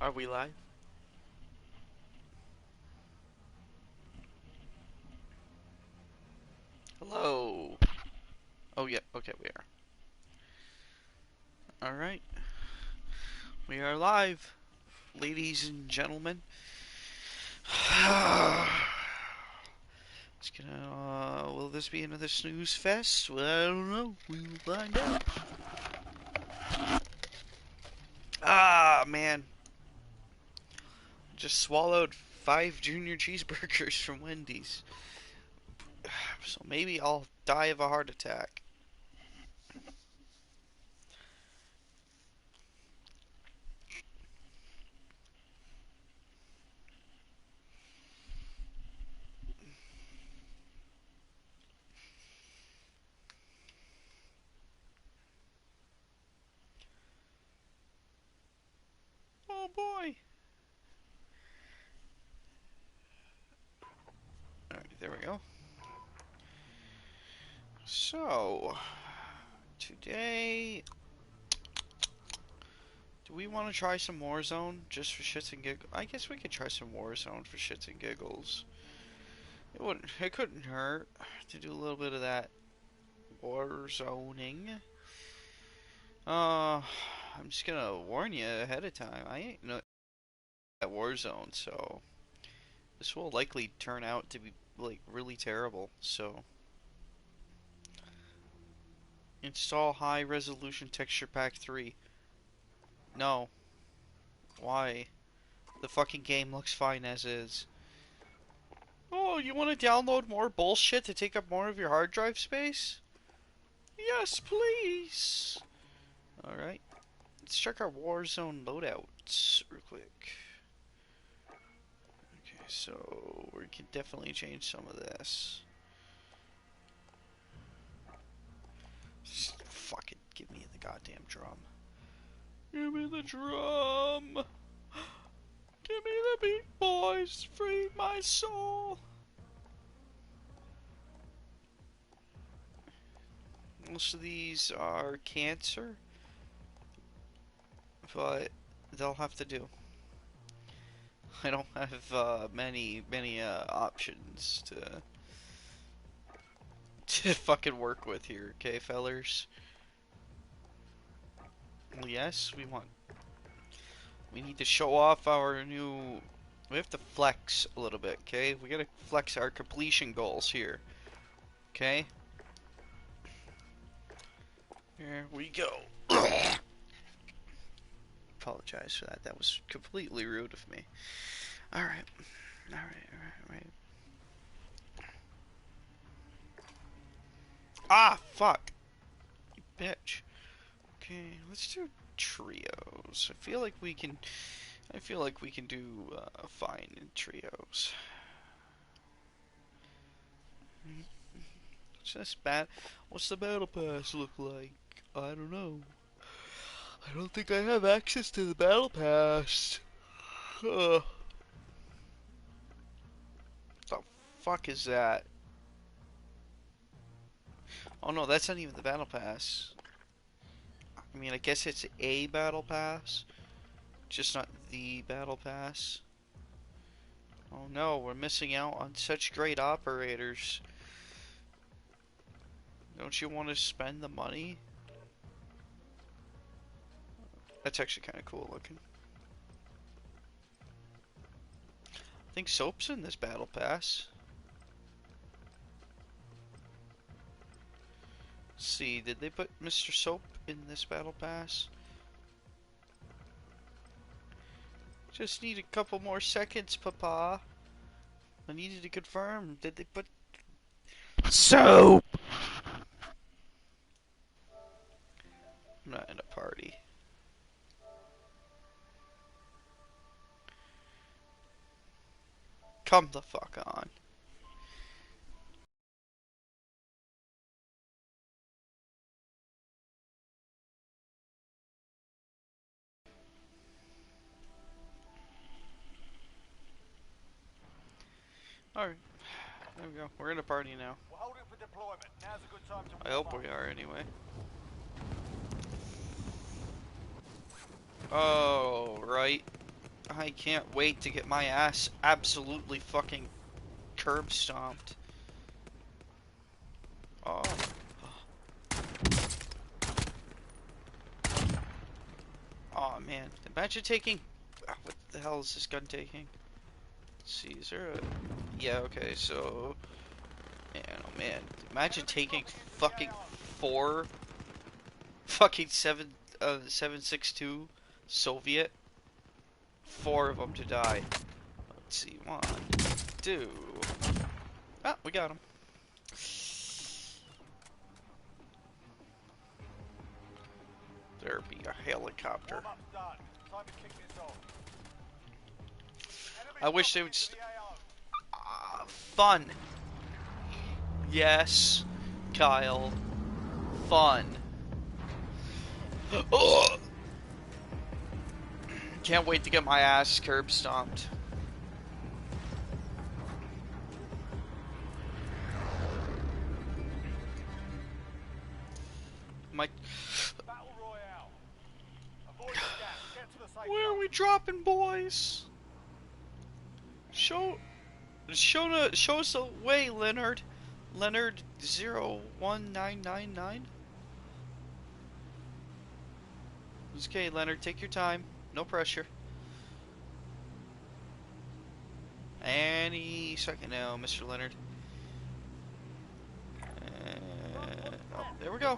Are we live? Hello. Oh yeah, okay we are. Alright. We are live, ladies and gentlemen. It's gonna, will this be another snooze fest? Well, I don't know. We will find out. Ah, man. Just swallowed 5 junior cheeseburgers from Wendy's. So maybe I'll die of a heart attack. Oh boy. Alright, there we go. So, today, do we want to try some Warzone just for shits and giggles? I guess we could try some Warzone for shits and giggles. It couldn't hurt to do a little bit of that Warzoning. I'm just gonna warn you ahead of time. I ain't no at Warzone, so this will likely turn out to be like really terrible. So install high resolution texture pack 3. No. Why? The fucking game looks fine as is. Oh, you want to download more bullshit to take up more of your hard drive space? Yes, please. Alright. Let's check our Warzone loadouts real quick. Okay, so we can definitely change some of this. Just fucking give me the goddamn drum. Give me the drum. Give me the beat, boys. Free my soul. Most of these are cancer, but they'll have to do. I don't have many options to fucking work with here, okay, fellers? Well, yes, we need to show off our new. We have to flex a little bit, okay? We gotta flex our completion goals here, okay? Here we go. Apologize for that. That was completely rude of me. Alright. Alright. Ah, fuck. You bitch. Okay, let's do trios. I feel like we can do fine in trios. What's this What's the battle pass look like? I don't know. I don't think I have access to the battle pass. What the fuck is that? Oh no, that's not even the battle pass. I mean, I guess it's a battle pass, just not the battle pass. Oh no, we're missing out on such great operators. Don't you want to spend the money? That's actually kind of cool looking. I think Soap's in this battle pass. Let's see, did they put Mr. Soap in this battle pass? Just need a couple more seconds, Papa. I needed to confirm. Did they put Soap? I'm not in a party. Come the fuck on. Alright. There we go. We're in a party now. We're holding for deployment. Now's a good time to I hope we are anyway. Oh, right. I can't wait to get my ass absolutely fucking curb stomped. Oh. Oh man. Imagine taking... What the hell is this gun taking? Let's see, is there a... Yeah, okay, so... Man, oh man. Imagine taking fucking 4... Fucking 7.62 Soviet. 4 of them to die. Let's see, 1, 2... Ah, we got him. There be a helicopter. I wish they would... Fun. Yes, Kyle. Fun. Oh! Can't wait to get my ass curb stomped. My... Where are we dropping, boys? Show us the way, Leonard. Leonard 01999. It's okay, Leonard. Take your time. No pressure. Any second now, Mr. Leonard. Oh, there we go.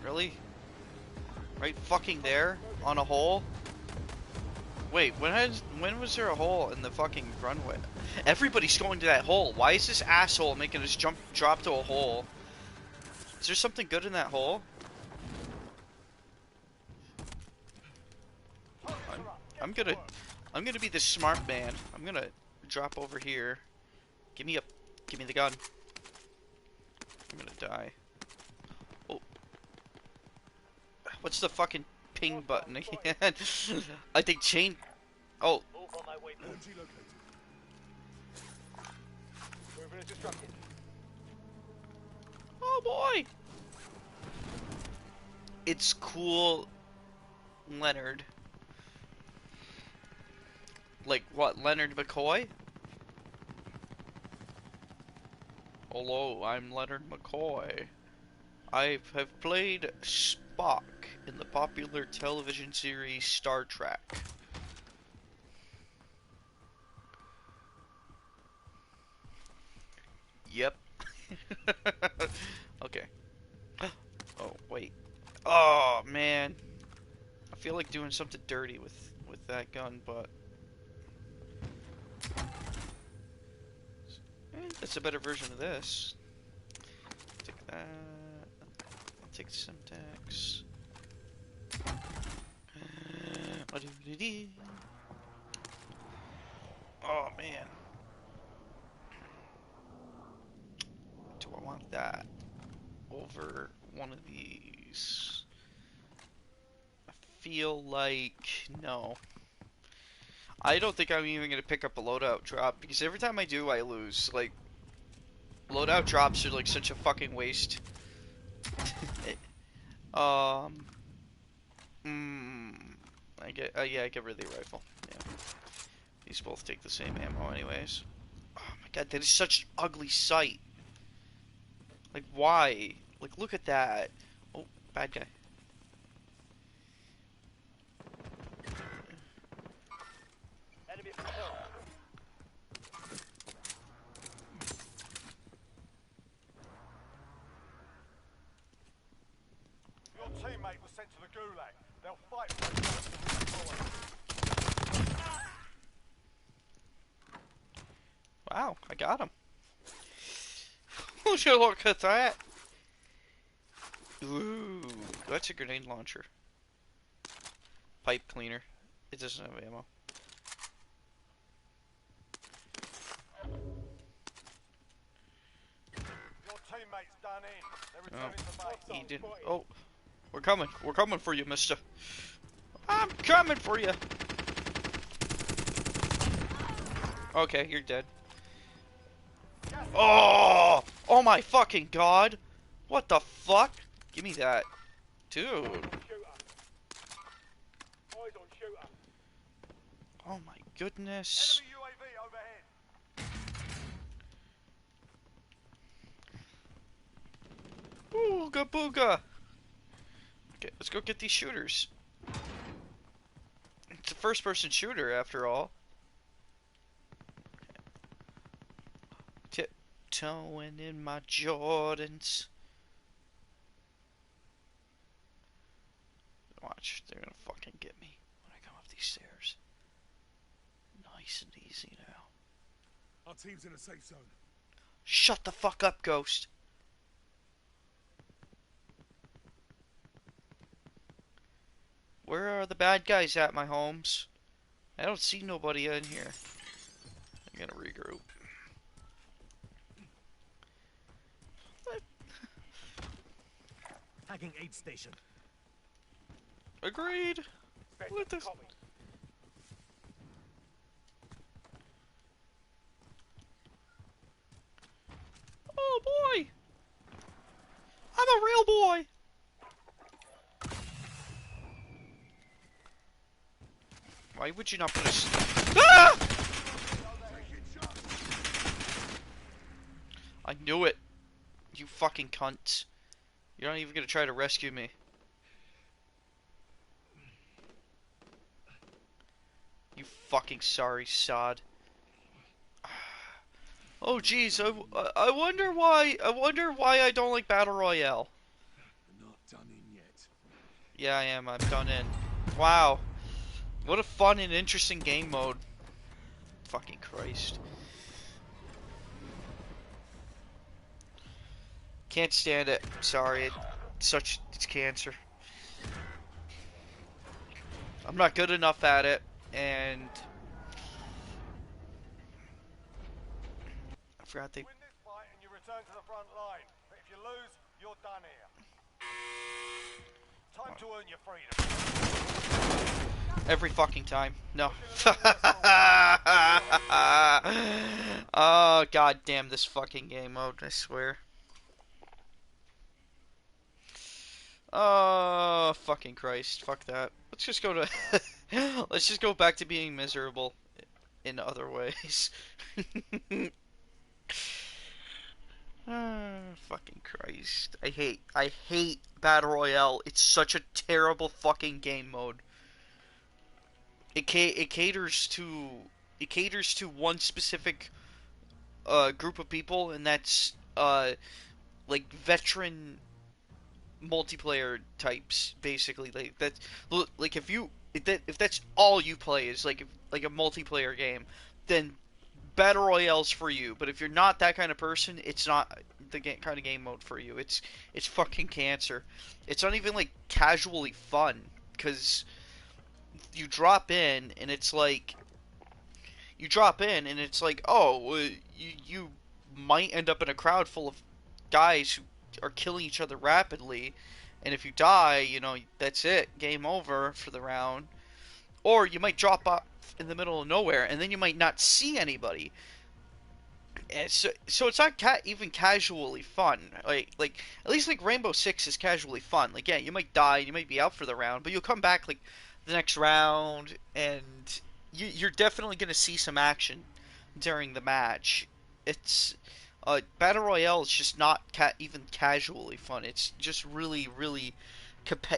Really? Right fucking there? On a hole? Wait, when was there a hole in the fucking runway? Everybody's going to that hole. Why is this asshole making us drop to a hole? Is there something good in that hole? I'm gonna be the smart man. I'm gonna drop over here. Give me the gun. I'm gonna die. Oh. What's the fucking ping button again? I think chain... Oh. Oh boy! It's cool, Leonard. Like what, Leonard McCoy? Hello, I'm Leonard McCoy. I have played Spock in the popular television series Star Trek. Yep. Okay. Oh, wait. Oh, man. I feel like doing something dirty with that gun, but... That's a better version of this. Take that. I'll take the Semtex. Oh man. Do I want that over one of these? I feel like no. I don't think I'm even going to pick up a loadout drop, because every time I do, I lose. Like, loadout drops are like such a fucking waste. Yeah, I get rid of the rifle. Yeah. These both take the same ammo anyways. Oh my god, that is such an ugly sight. Like, why? Like, look at that. Oh, bad guy. Your teammate was sent to the gulag. They'll fight for it. Wow, I got him. Look at that. Ooh, that's a grenade launcher. Pipe cleaner. It doesn't have ammo. Your teammate's done in. They're returning to base. He didn't. Oh, we're coming. We're coming for you, mister. I'm coming for you. Okay, you're dead. Oh! Oh my fucking god! What the fuck? Give me that. Dude. Eyes on shooter. Oh my goodness. Enemy UAV overhead. Ooga booga. Okay, let's go get these shooters. It's a first-person shooter, after all. Tiptoeing in my Jordans. Watch, they're gonna fucking get me when I come up these stairs. Nice and easy now. Our team's in a safe zone. Shut the fuck up, Ghost. Where are the bad guys at, my homes? I don't see nobody in here. I'm gonna regroup. Hacking aid station. Agreed. What the? Oh boy! I'm a real boy! Why would you not put a... Ah! I knew it. You fucking cunts. You're not even gonna try to rescue me. You fucking sorry sod. Oh jeez, I wonder why I don't like Battle Royale. We're not done in yet. Yeah, I am. I'm done in. Wow. What a fun and interesting game mode. Fucking Christ. Can't stand it. Sorry. It's cancer. I'm not good enough at it, and I forgot they... Win this fight and you return to the front line. But if you lose, you're done here. Time to earn your freedom. Every fucking time. No. Oh, god damn this fucking game mode, I swear. Oh, fucking Christ. Fuck that. Let's just go to... Let's just go back to being miserable in other ways. Fucking Christ. I hate Battle Royale. It's such a terrible fucking game mode. It caters to one specific group of people, and that's like veteran multiplayer types, basically. Like if that's all you play is like a multiplayer game, then Battle Royale's for you. But if you're not that kind of person, it's not the kind of game mode for you. It's fucking cancer. It's not even like casually fun, because you drop in and it's like oh, you might end up in a crowd full of guys who are killing each other rapidly, and if you die, you know, that's it, game over for the round. Or you might drop off in the middle of nowhere, and then you might not see anybody. And so it's not even casually fun. Like at least like Rainbow Six is casually fun. Like, yeah, you might die, you might be out for the round, but you'll come back like the next round, and you're definitely gonna see some action during the match. It's Battle Royale is just not even casually fun. It's just really, really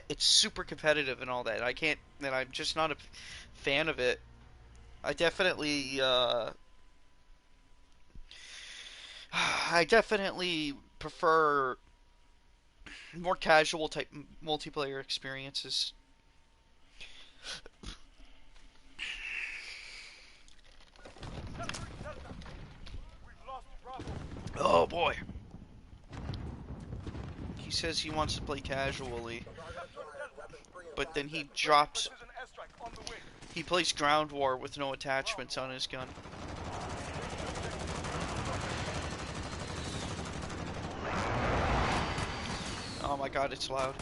it's super competitive and all that. I'm just not a fan of it. I definitely prefer more casual type multiplayer experiences. Oh boy. He says he wants to play casually, but then he plays ground war with no attachments on his gun. Oh my god, it's loud.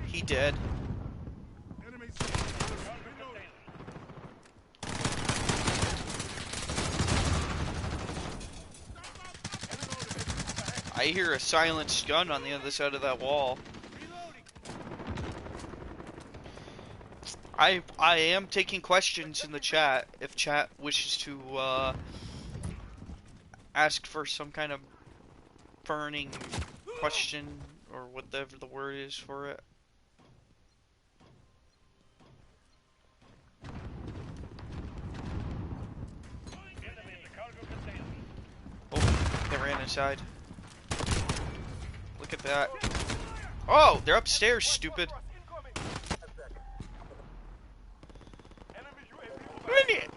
He dead. I hear a silenced gun on the other side of that wall. I am taking questions in the chat if chat wishes to ask for some kind of burning question or whatever the word is for it. Oh, they ran inside. Look at that. Oh, they're upstairs, stupid.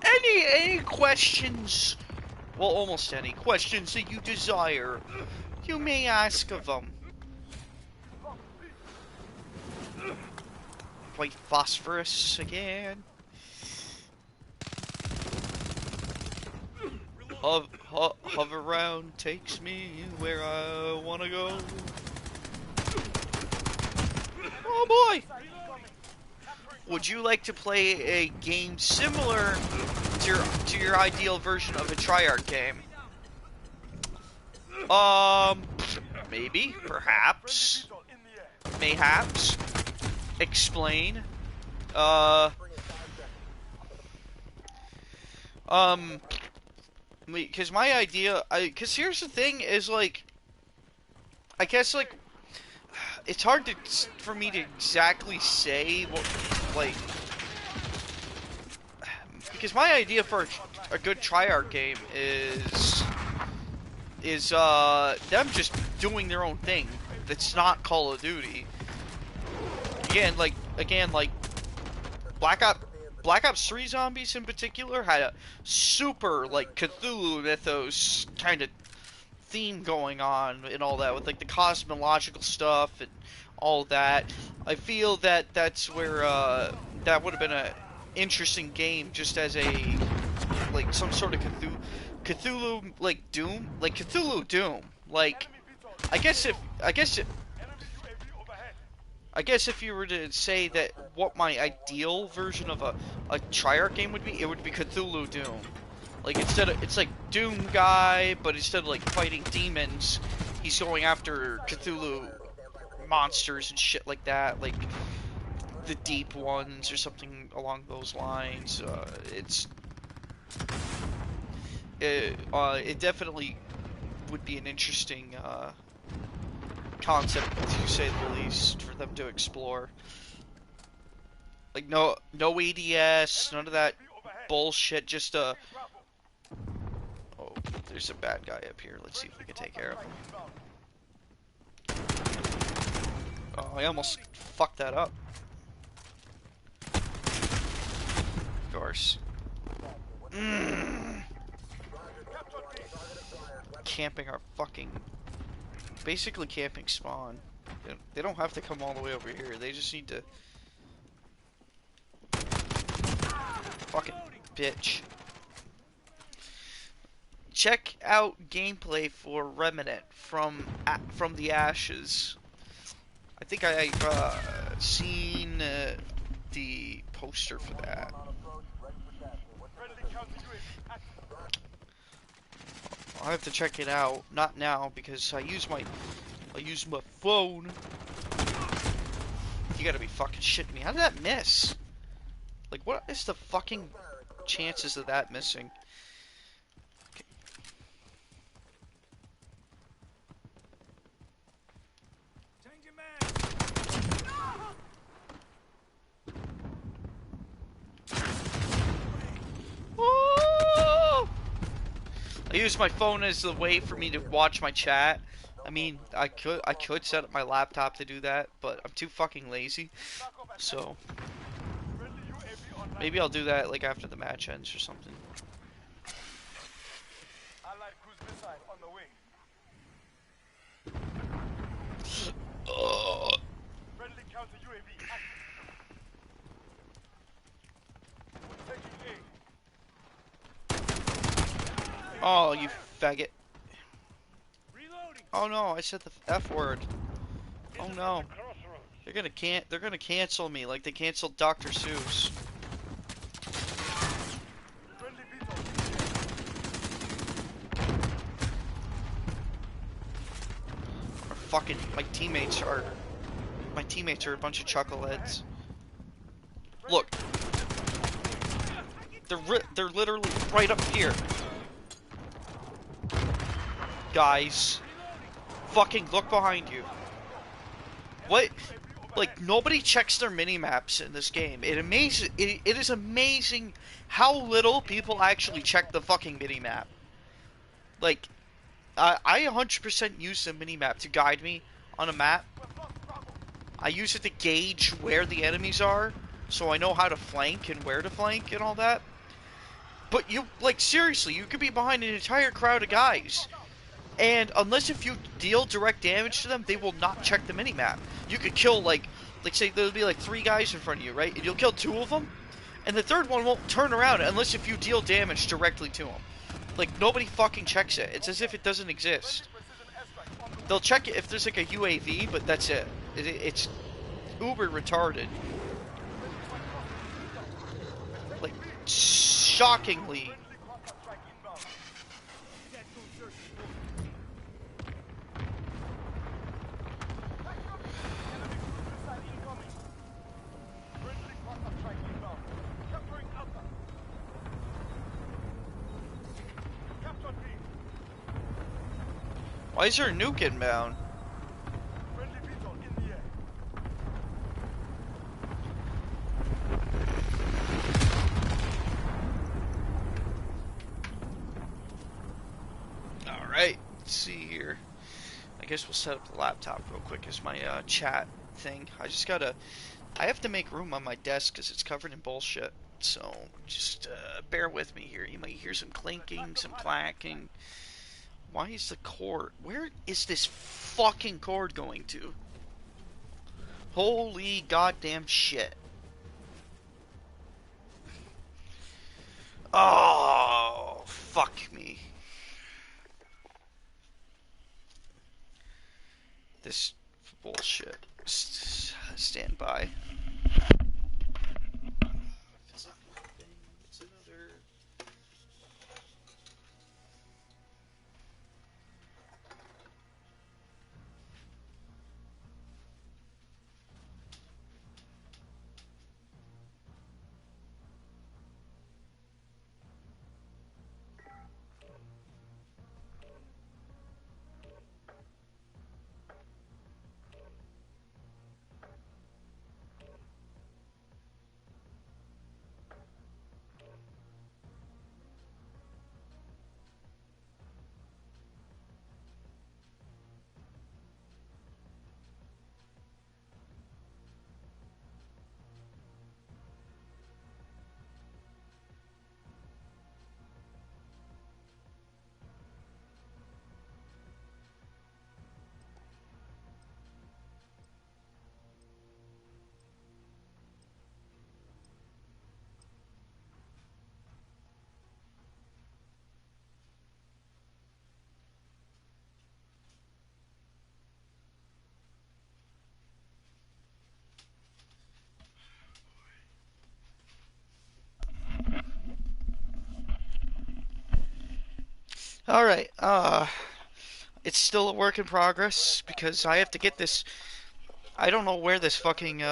Any questions? Well, almost any questions that you desire, you may ask of them. White phosphorus again. Hover around takes me where I wanna go. Oh boy! Would you like to play a game similar to your ideal version of a Triarch game? Maybe, perhaps, mayhaps. Explain. Because my idea, because here's the thing, is like, I guess like, it's hard for me to exactly say what, like, because my idea for a good Triarch game is them just doing their own thing. That's not Call of Duty. Again, like Black Ops 3 Zombies in particular had a super like Cthulhu mythos kind of theme going on and all that, with like the cosmological stuff and all that. I feel that that's where that would have been a interesting game, just as a like some sort of Cthulhu like Doom, like Cthulhu Doom. Like I guess if you were to say that what my ideal version of a Triarch game would be, it would be Cthulhu Doom. Like it's like Doom guy, but instead of like fighting demons, he's going after Cthulhu monsters and shit like that, like the deep ones or something along those lines. It definitely would be an interesting concept, to say the least, for them to explore. Like no ADS, none of that bullshit. Just oh, there's a bad guy up here. Let's see if we can take care of him. Oh, I almost fucked that up. Of course. Camping our fucking... Basically camping spawn. They don't have to come all the way over here. They just need to... Fucking bitch. Check out gameplay for Remnant from the Ashes. I think I've seen the poster for that. I'll have to check it out. Not now, because I use my phone. You gotta be fucking shitting me. How did that miss? Like, what is the fucking chances of that missing? Okay. Oh! I use my phone as the way for me to watch my chat. I mean, I could set up my laptop to do that, but I'm too fucking lazy. So maybe I'll do that like after the match ends or something. Oh, you faggot. Oh no, I said the F word. Oh no. They're gonna cancel me like they canceled Dr. Seuss. my teammates are a bunch of chuckleheads. Look, they're literally right up here, guys. Fucking look behind you. What? Like, nobody checks their mini-maps in this game. It is amazing how little people actually check the fucking mini-map. Like, I 100% use the mini-map to guide me on a map. I use it to gauge where the enemies are, so I know how to flank and where to flank and all that. But you, like, seriously, you could be behind an entire crowd of guys, and unless if you deal direct damage to them, they will not check the mini-map. You could kill, like say there'll be like 3 guys in front of you, right? And you'll kill 2 of them, and the third one won't turn around unless if you deal damage directly to them. Like, nobody fucking checks it. It's as if it doesn't exist. They'll check it if there's like a UAV, but that's it. It's uber retarded. Like, shockingly. Why is there a nuke inbound? Alright, let's see here. I guess we'll set up the laptop real quick as my chat thing. I have to make room on my desk because it's covered in bullshit. So, just bear with me here. You might hear some clinking, some clacking. Why is the cord? Where is this fucking cord going to? Holy goddamn shit. Oh, fuck me. This bullshit. Stand by. It's not working. It's another... Alright, it's still a work in progress because I have to get this. I don't know where this fucking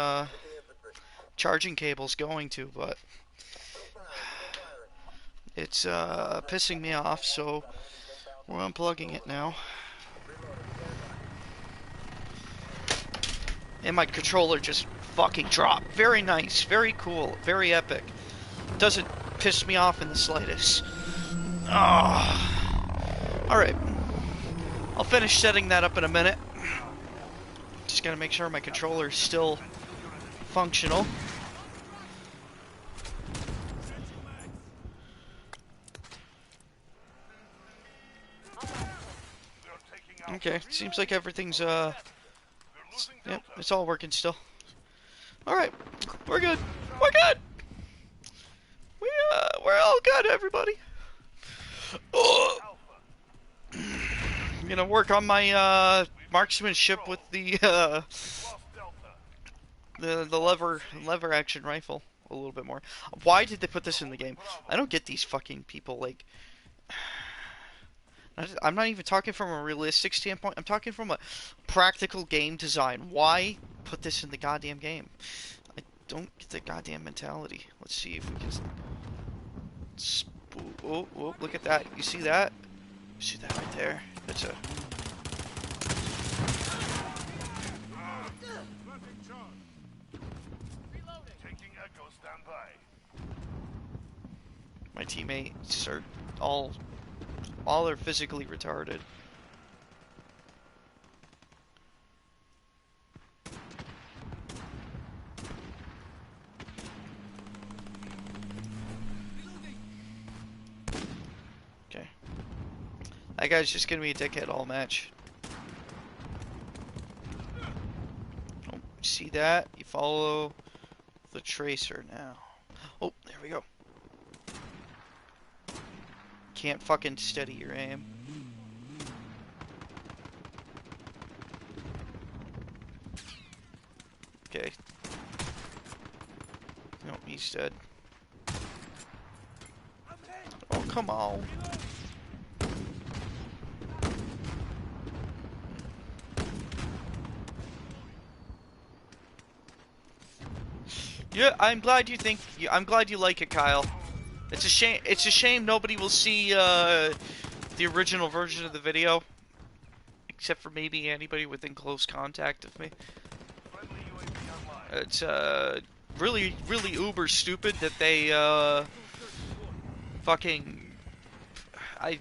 charging cable's going to, but it's pissing me off, so we're unplugging it now. And my controller just fucking dropped. Very nice, very cool, very epic. Doesn't piss me off in the slightest. Alright. I'll finish setting that up in a minute. Just gotta make sure my controller is still functional. Okay, seems like everything's yep, it's all working still. Alright, we're good. We're good! We're all good, everybody. I'm gonna work on my marksmanship with the lever action rifle a little bit more. Why did they put this in the game? I don't get these fucking people, like, I'm not even talking from a realistic standpoint. I'm talking from a practical game design. Why put this in the goddamn game? I don't get the goddamn mentality. Let's see if we can. Oh, oh, look at that. You see that? You see that right there? That's a. My teammates are all are physically retarded. Okay. That guy's just gonna be a dickhead all match. Oh, see that? You follow the tracer now. Oh, there we go. Can't fucking steady your aim. Okay. No, he's dead. Oh, come on. Yeah, I'm glad you think. I'm glad you like it, Kyle. It's a shame. It's a shame nobody will see the original version of the video, except for maybe anybody within close contact of me. It's really, really uber stupid that they fucking. I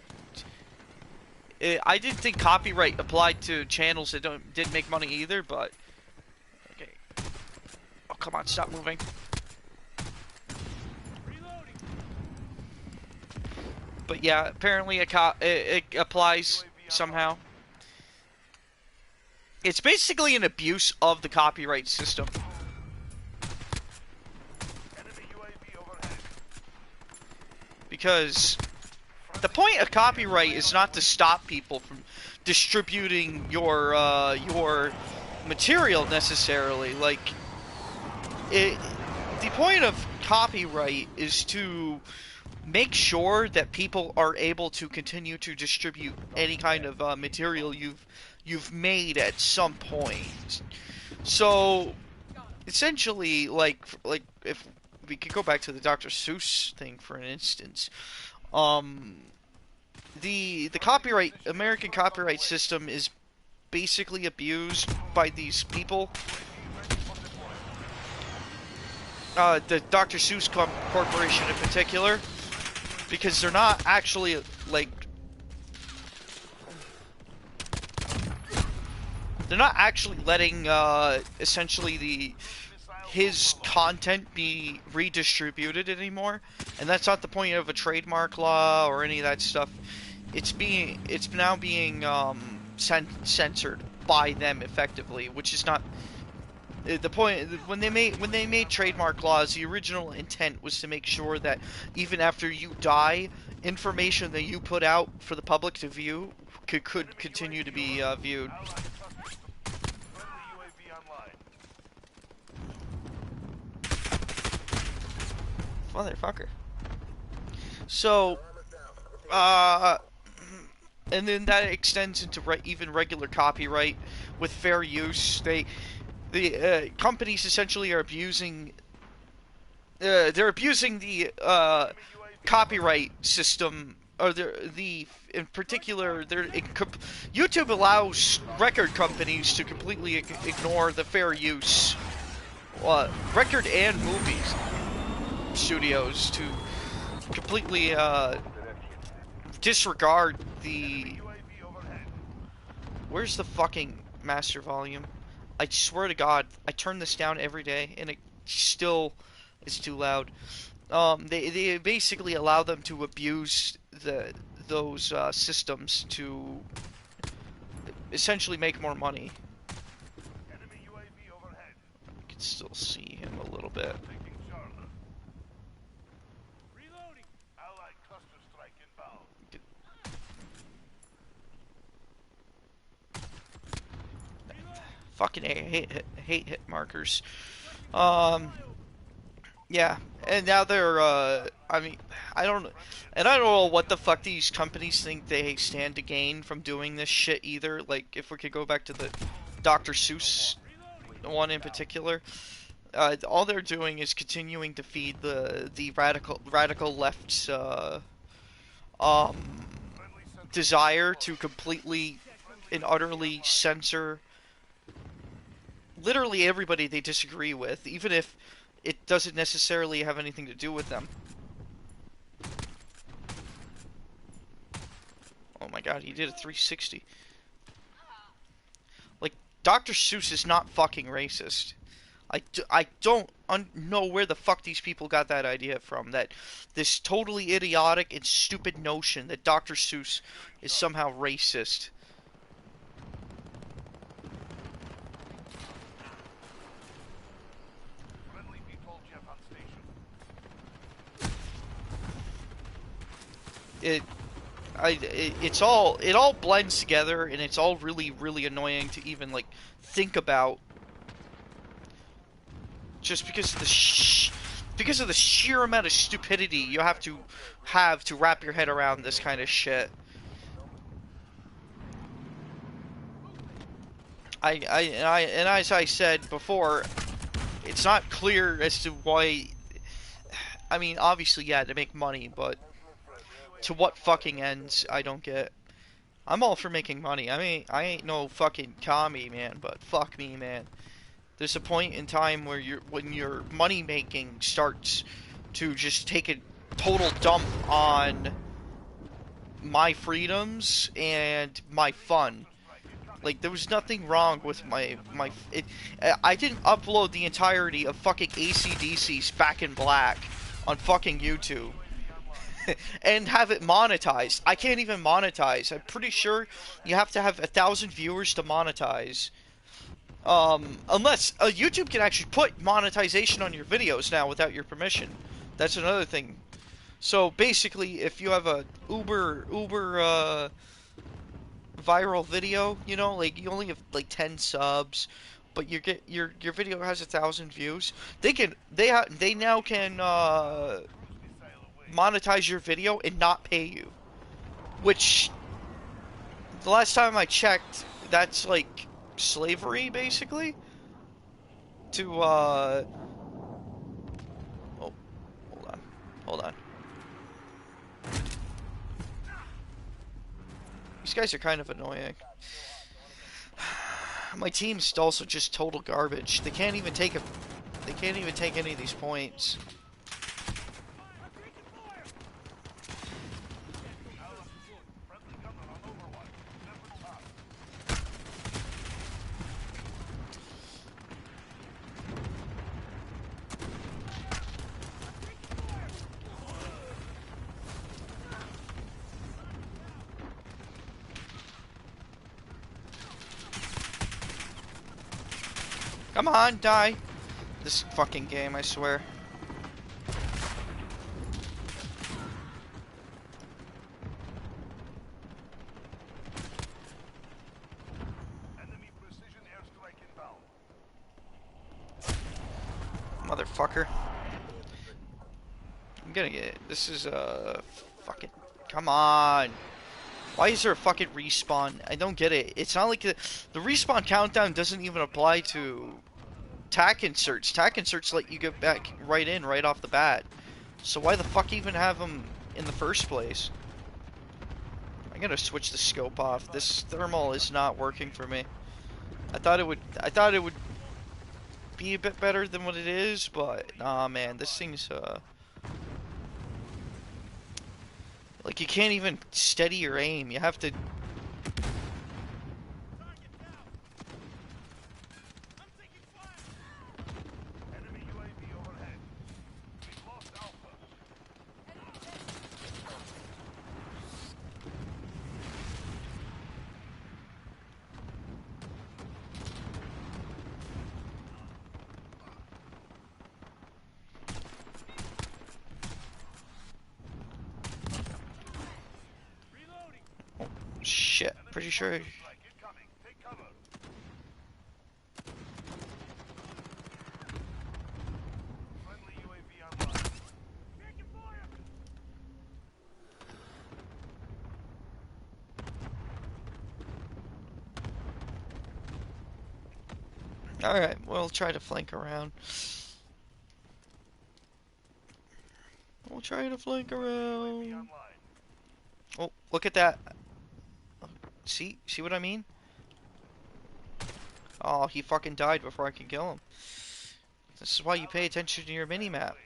didn't think copyright applied to channels that didn't make money either, but okay. Oh, come on, stop moving. But yeah, apparently it applies somehow. It's basically an abuse of the copyright system. Because the point of copyright is not to stop people from distributing your material necessarily. Like, the point of copyright is to make sure that people are able to continue to distribute any kind of material you've made at some point. So essentially, like if we could go back to the Dr. Seuss thing for an instance, the American copyright system is basically abused by these people. The Dr. Seuss Corporation in particular, because they're not actually like letting essentially his content be redistributed anymore, and that's not the point of a trademark law or any of that stuff. It's now being censored by them effectively, which is not the point. When they made trademark laws, the original intent was to make sure that even after you die, information that you put out for the public to view could continue to be viewed. Motherfucker. So, and then that extends into even regular copyright with fair use. The companies essentially are abusing. They're abusing the copyright system, or in particular, YouTube allows record companies to completely ignore the fair use, record and movies studios to completely disregard the. Where's the fucking master volume? I swear to God, I turn this down every day, and it still is too loud. They basically allow them to abuse those systems to essentially make more money. I can still see him a little bit. Fucking hate hit markers. Yeah, and now they're, I mean, I don't, and I don't know what the fuck these companies think they stand to gain from doing this shit either. Like, if we could go back to the Dr. Seuss one in particular, all they're doing is continuing to feed the radical left's um desire to completely and utterly censor literally everybody they disagree with, even if it doesn't necessarily have anything to do with them. Oh my god, he did a 360. Like, Dr. Seuss is not fucking racist. I don't know where the fuck these people got that idea from. That this totally idiotic and stupid notion that Dr. Seuss is somehow racist. It it all blends together, and it's all really annoying to even like think about, just because of because of the sheer amount of stupidity you have to wrap your head around this kind of shit. And as I said before, it's not clear as to why. I mean, obviously, yeah, to make money, but to what fucking ends, I don't get. I'm all for making money. I ain't no fucking commie, man, but fuck me, man. There's a point in time where when your money making starts to just take a total dump on my freedoms and my fun. Like, there was nothing wrong with I didn't upload the entirety of fucking AC/DC's Back in Black on fucking YouTube and have it monetized. I can't even monetize. I'm pretty sure you have to have 1,000 viewers to monetize. Unless YouTube can actually put monetization on your videos now without your permission. That's another thing. So basically, if you have a uber viral video, you know, like you only have like 10 subs, but your video has 1,000 views, they now can monetize your video and not pay you. Which the last time I checked, that's like slavery basically. To oh, hold on. These guys are kind of annoying. My team's also just total garbage. They can't even take any of these points. Come on, die. This fucking game, I swear. Motherfucker. I'm gonna get it. This is fucking. Come on. Why is there a fucking respawn? I don't get it. It's not like the respawn countdown doesn't even apply to tack inserts. Tack inserts let you get back right off the bat. So why the fuck even have them in the first place? I'm gonna switch the scope off. This thermal is not working for me. I thought it would be a bit better than what it is, but nah, man, this thing's like, you can't even steady your aim. You have to. Shit, pretty sure. Alright, we'll try to flank around. We'll try to flank around. Oh, look at that. See what I mean? Oh, he fucking died before I could kill him. This is why you pay attention to your mini-map.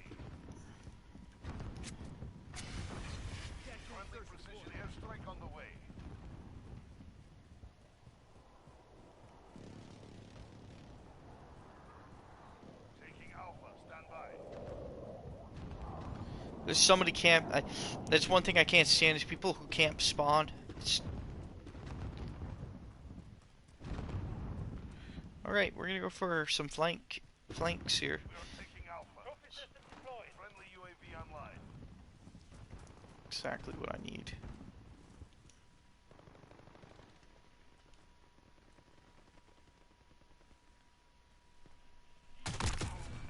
There's somebody camp. That's one thing I can't stand is people who camp spawn. All right, we're gonna go for some flanks here. Exactly what I need.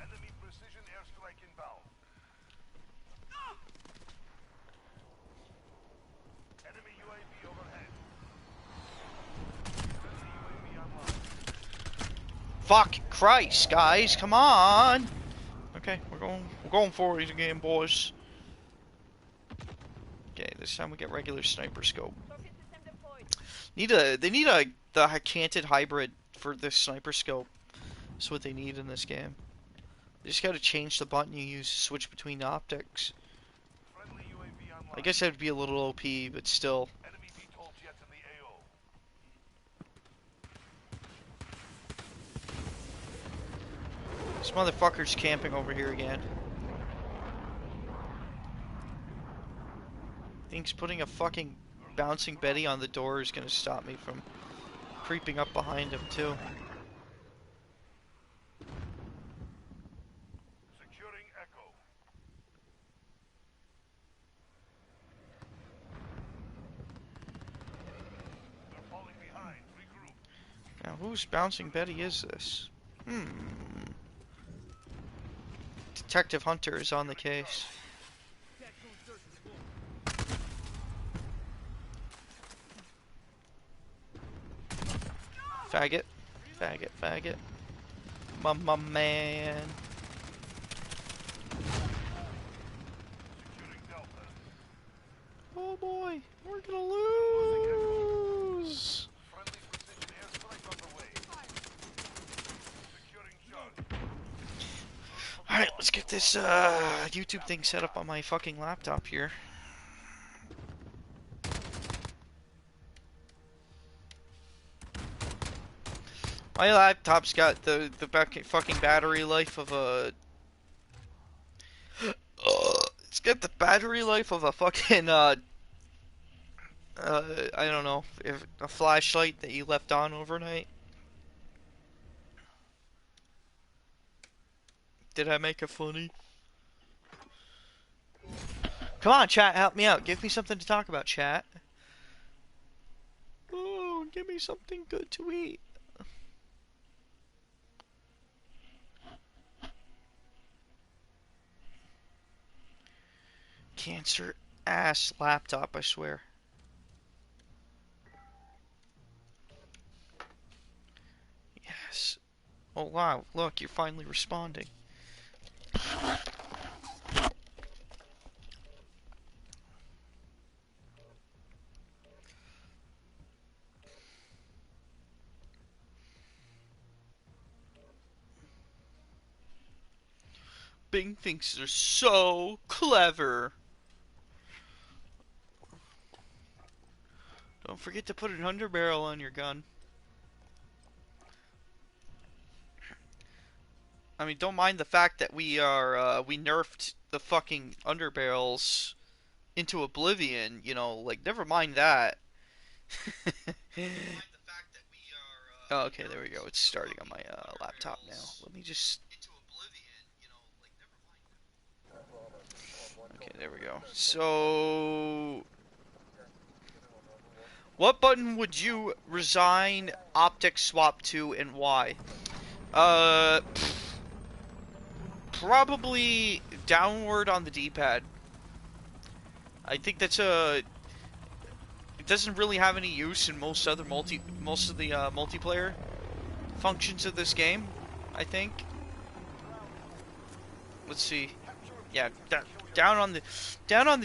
Enemy precision airstrike inbound. Enemy UAV overhead. Friendly UAV online. Fuck Christ, guys, come on! Okay, we're going for it again, boys. Okay, this time we get regular sniper scope. They need the canted hybrid for this sniper scope. That's what they need in this game. They just gotta change the button you use to switch between optics. Friendly UAV online. I guess that'd be a little OP, but still. Enemy VTOL jet in the AO. This motherfucker's camping over here again. Thinks putting a fucking bouncing Betty on the door is gonna stop me from creeping up behind him too. Securing Echo. They're falling behind. Regroup. Now whose bouncing Betty is this? Detective Hunter is on the case. Faggot. Faggot, faggot. My man. Securing Delta. Oh boy, we're gonna lose. Friendly precision airstrike on the way. Securing Charlie. Alright, let's get this YouTube thing set up on my fucking laptop here. My laptop's got the fucking battery life of a... it's got the battery life of a fucking, I don't know, if a flashlight that you left on overnight. Did I make it funny? Come on, chat, help me out. Give me something to talk about, chat. Oh, give me something good to eat. Cancer ass laptop, I swear. Yes. Oh wow, look, you're finally responding. Bing thinks they're so clever. Don't forget to put an underbarrel on your gun. I mean, don't mind the fact that we nerfed the fucking underbarrels into oblivion, you know, like, never mind that. Oh, okay, there we go. It's starting on my laptop now. Let me just... Okay, there we go. So... what button would you resign optic swap to and why? Probably downward on the D-pad. I think that's a... it doesn't really have any use in most of the multiplayer functions of this game. I think. Let's see. Yeah, down on the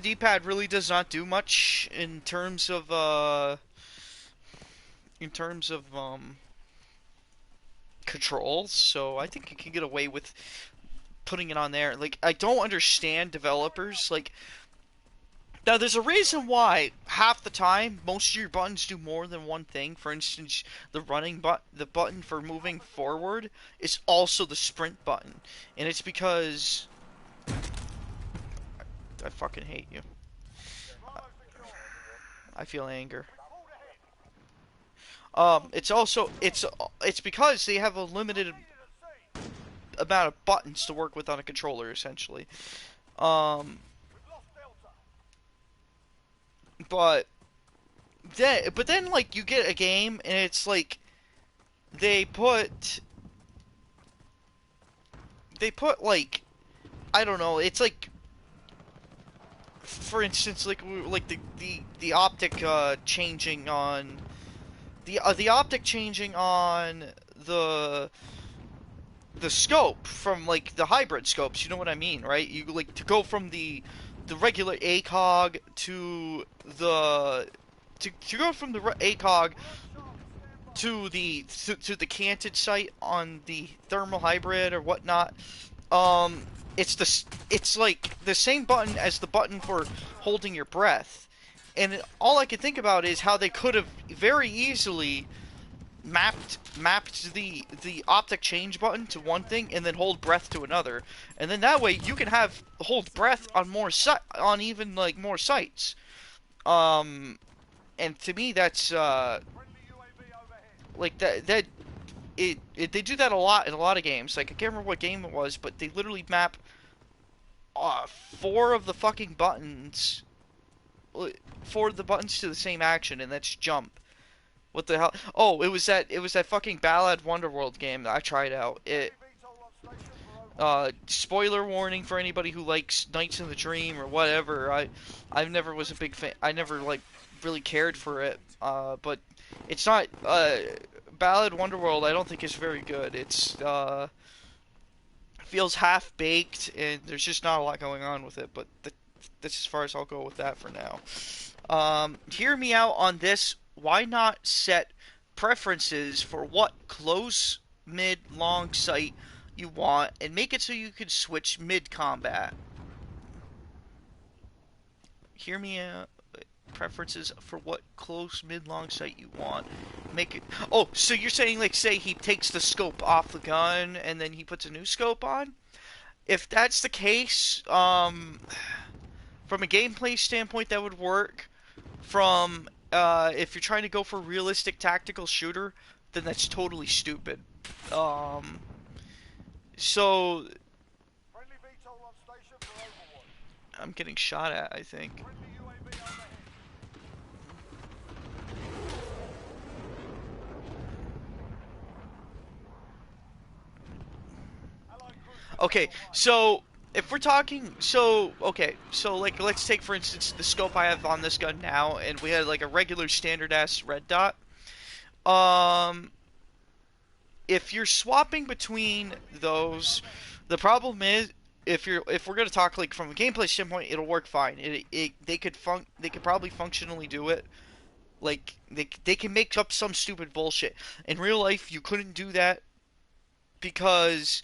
D-pad really does not do much in terms of controls. So I think you can get away with putting it on there. Like, I don't understand developers. Like, now there's a reason why half the time most of your buttons do more than one thing. For instance, the button for moving forward is also the sprint button, and it's because I fucking hate you. I feel anger. It's because they have a limited amount of buttons to work with on a controller, essentially. Um, but then like you get a game and it's like they put like, I don't know. It's like, for instance, like the optic changing on the optic changing on the scope from like the hybrid scopes. You know what I mean, right? You like to go from the regular ACOG to the to go from the ACOG to the canted sight on the thermal hybrid or whatnot. It's like the same button as the button for holding your breath, and all I can think about is how they could have very easily mapped the optic change button to one thing and then hold breath to another, and then that way you can have hold breath on on even like more sites. And to me that's like that they do that a lot in a lot of games. Like, I can't remember what game it was, but they literally map four of the fucking buttons, four of the buttons to the same action, and that's jump. What the hell? Oh, it was that fucking Ballad Wonderworld game that I tried out. Spoiler warning for anybody who likes Nights in the Dream or whatever. I never was a big fan. I never like really cared for it. But it's not Ballad Wonderworld. I don't think is very good. It's feels half baked, and there's just not a lot going on with it. But that's as far as I'll go with that for now. Hear me out on this. Why not set preferences for what close, mid, long sight you want, and make it so you can switch mid combat? Hear me out. Preferences for what close, mid, long sight you want. Make it. Oh, so you're saying, like, say he takes the scope off the gun and then he puts a new scope on? If that's the case, from a gameplay standpoint, that would work. From if you're trying to go for a realistic tactical shooter, then that's totally stupid. So I'm getting shot at, I think. Okay, so if we're talking, like let's take for instance the scope I have on this gun now, and we had like a regular standard ass red dot. Um, if you're swapping between those, the problem is if we're gonna talk like from a gameplay standpoint, it'll work fine. They could probably functionally do it. Like they can make up some stupid bullshit. In real life, you couldn't do that because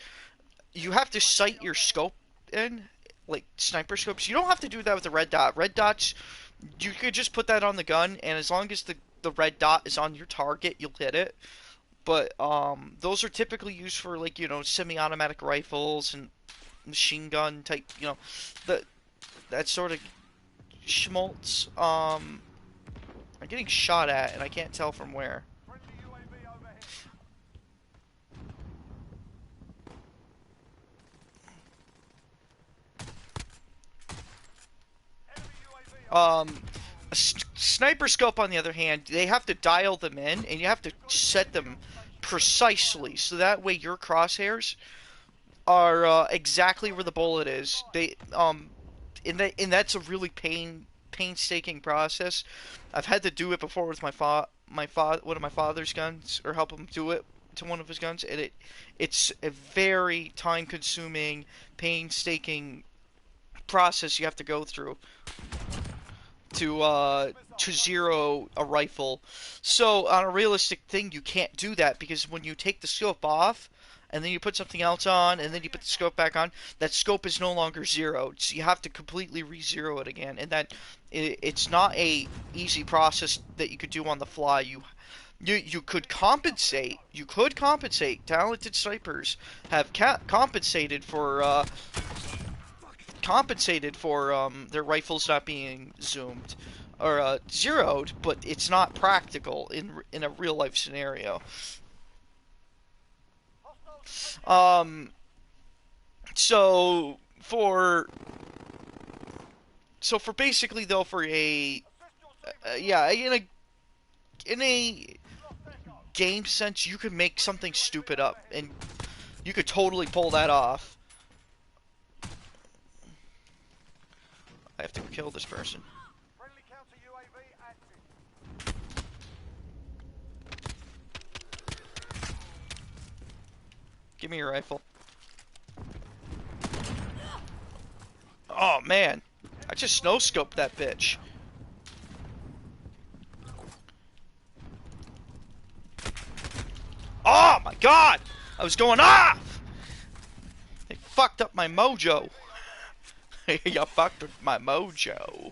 you have to sight your scope in, like sniper scopes. You don't have to do that with the red dot. Red dots, you could just put that on the gun, and as long as the red dot is on your target, you'll hit it. But those are typically used for like semi-automatic rifles and machine gun type, that sort of schmaltz. I'm getting shot at, and I can't tell from where. A sniper scope, on the other hand, they have to dial them in, and you have to set them precisely, so that way your crosshairs are exactly where the bullet is. And that's a really painstaking process. I've had to do it before with one of my father's guns, or help him do it to one of his guns, and it's a very time-consuming, painstaking process you have to go through to zero a rifle. So on a realistic thing, you can't do that because when you take the scope off, and then you put something else on, and then you put the scope back on, that scope is no longer zeroed. So you have to completely re-zero it again, and it's not a easy process that you could do on the fly. You could compensate. You could compensate. Talented snipers have compensated for their rifles not being zoomed or zeroed, but it's not practical in a real life scenario. Um, so for basically though for a yeah in a game sense you could make something stupid up and you could totally pull that off. I have to kill this person. Friendly counter UAV active. Give me your rifle. Oh man, I just no-scoped that bitch. Oh my god! I was going off! They fucked up my mojo. You fucked with my mojo.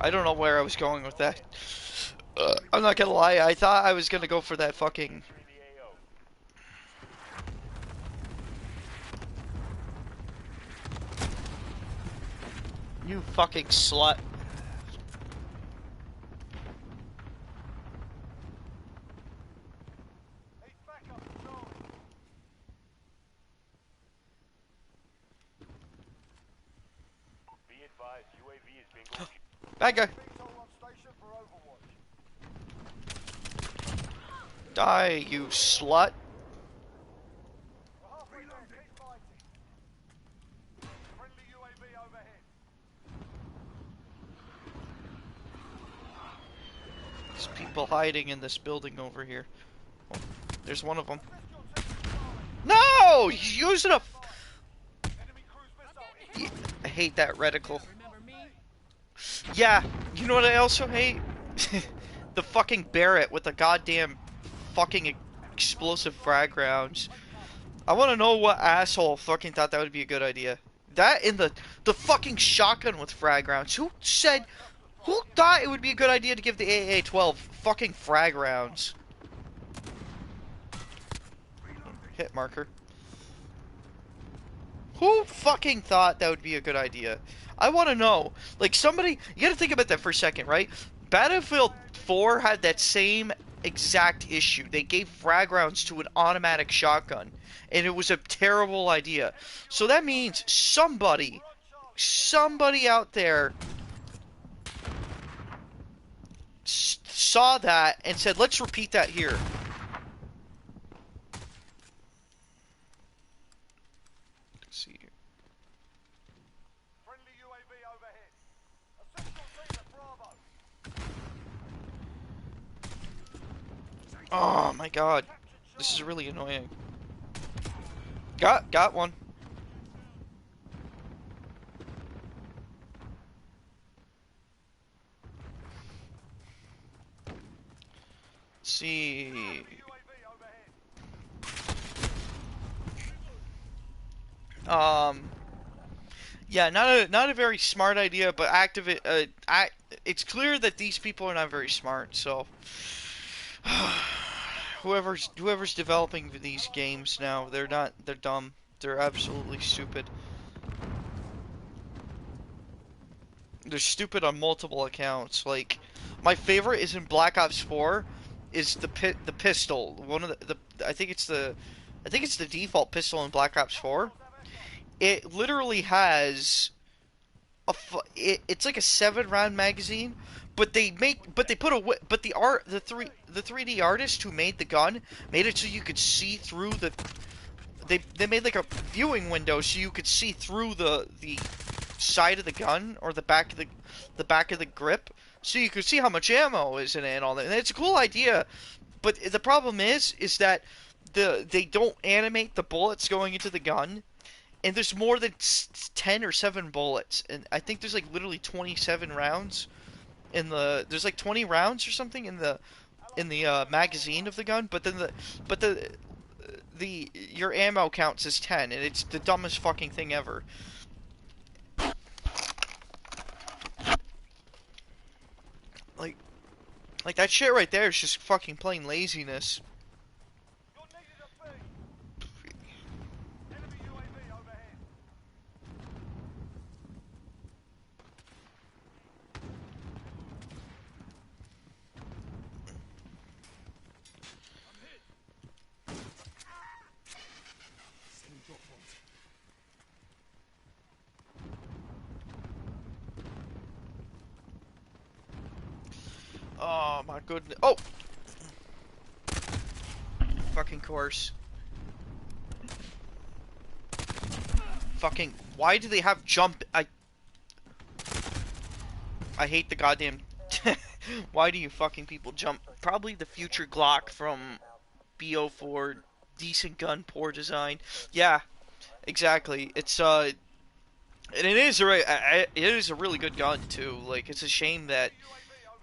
I don't know where I was going with that. I'm not gonna lie, I thought I was gonna go for that fucking... You fucking slut. Bad guy. Die, you slut. There's people hiding in this building over here. Oh, there's one of them. No! He's using a... I hate that reticle. Yeah, you know what I also hate? The fucking Barrett with the goddamn fucking explosive frag rounds. I want to know what asshole fucking thought that would be a good idea. That and the fucking shotgun with frag rounds. Who thought it would be a good idea to give the AA-12 fucking frag rounds? Hit marker. Who fucking thought that would be a good idea? I want to know. Like, somebody... You gotta think about that for a second, right? Battlefield 4 had that same exact issue. They gave frag rounds to an automatic shotgun. And it was a terrible idea. So that means somebody out there saw that and said, let's repeat that here. Let's see here. Friendly UAV overhead. Essential team at Bravo. Oh my god. This is really annoying. Got one. Let's see. Yeah, not a very smart idea, but it's clear that these people are not very smart, so whoever's developing these games now, they're dumb. They're absolutely stupid. They're stupid on multiple accounts. Like, my favorite is in Black Ops 4 is the pistol. One of the I think it's the default pistol in Black Ops 4. It literally has it's like a 7-round magazine, but they put a but the 3D artist who made the gun made it so you could see through the they made like a viewing window so you could see through the side of the gun or the back of the grip so you could see how much ammo is in it and all that. And it's a cool idea, but the problem is that they don't animate the bullets going into the gun, and there's more than 10 or 7 bullets, and I think there's like literally 27 rounds in there's like 20 rounds or something in the magazine of the gun, but then the your ammo counts as 10, and it's the dumbest fucking thing ever. Like like that shit right there is just fucking plain laziness. You're needed at B. Enemy UAV overhead. Sending drop bombs. Oh my goodness. Oh! Fucking course. Fucking, why do they have jump? I hate the goddamn. Why do you fucking people jump? Probably the future Glock from BO4. Decent gun, poor design. Yeah, exactly. It's and it is a really good gun too. Like, it's a shame that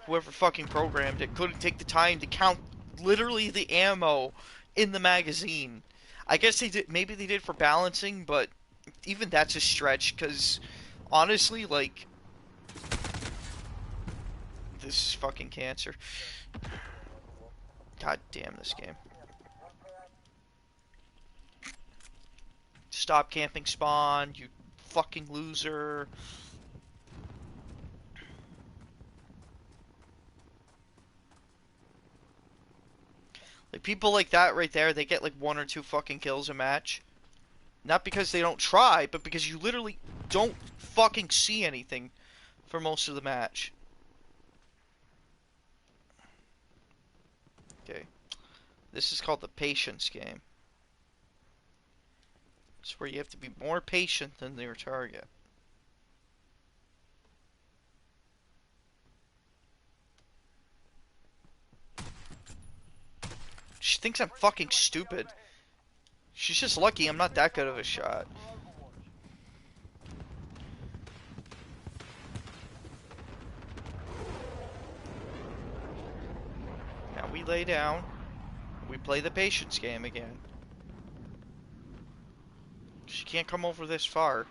whoever fucking programmed it couldn't take the time to count literally the ammo in the magazine. I guess they did. Maybe they did for balancing, but even that's a stretch. Because honestly, like, this is fucking cancer. God damn this game. Stop camping spawn, you fucking loser. Like, people like that right there, they get like 1 or 2 fucking kills a match. Not because they don't try, but because you literally don't fucking see anything for most of the match. Okay. This is called the patience game. It's where you have to be more patient than your target. She thinks I'm fucking stupid. She's just lucky I'm not that good of a shot. Now we lay down. We play the patience game again. She can't come over this far.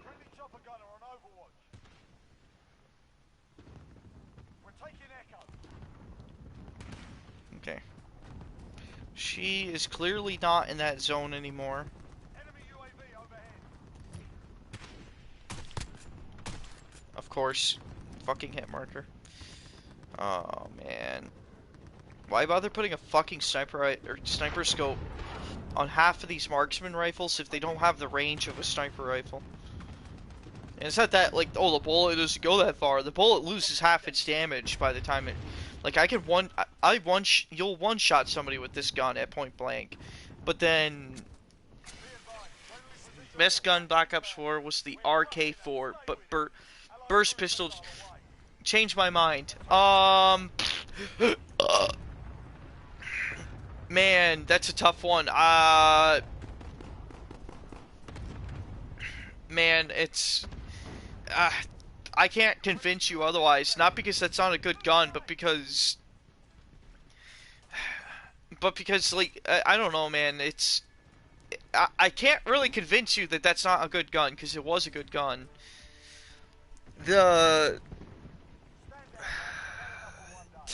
Friendly chopper gunner on Overwatch. We're taking Echo. Okay. She is clearly not in that zone anymore. Enemy UAV overhead. Of course. Fucking hit marker. Oh, man. Why bother putting a fucking sniper scope on half of these marksman rifles if they don't have the range of a sniper rifle? And it's not that, like, oh, the bullet doesn't go that far. The bullet loses half its damage by the time it... Like, you'll one-shot somebody with this gun at point blank. But then... Best gun Black Ops 4 was the RK4, but burst pistols changed my mind. Man, that's a tough one. Man, it's... I can't convince you otherwise. Not because that's not a good gun, but because... like, I don't know, man. It's... I can't really convince you that that's not a good gun, because it was a good gun. To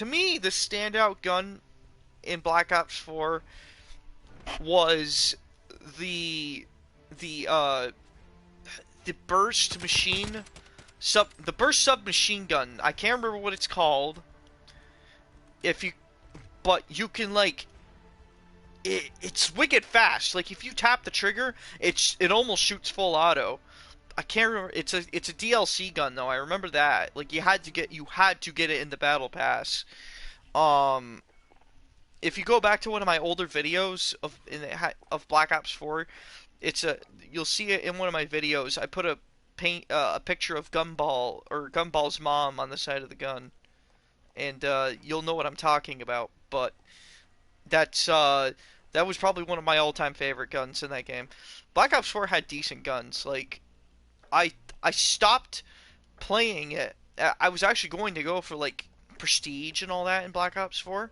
me, the standout gun in Black Ops 4 was the burst submachine gun. I can't remember what it's called. But you can, like, it's wicked fast. Like, if you tap the trigger, it almost shoots full auto. I can't remember. It's a DLC gun though. I remember that. Like you had to get it in the battle pass. Um, if you go back to one of my older videos of Black Ops 4, it's a you'll see it in one of my videos. I put a picture of Gumball's mom on the side of the gun, and you'll know what I'm talking about. But that's that was probably one of my all-time favorite guns in that game. Black Ops 4 had decent guns. Like I I stopped playing it. I was actually going to go for like prestige and all that in Black Ops 4,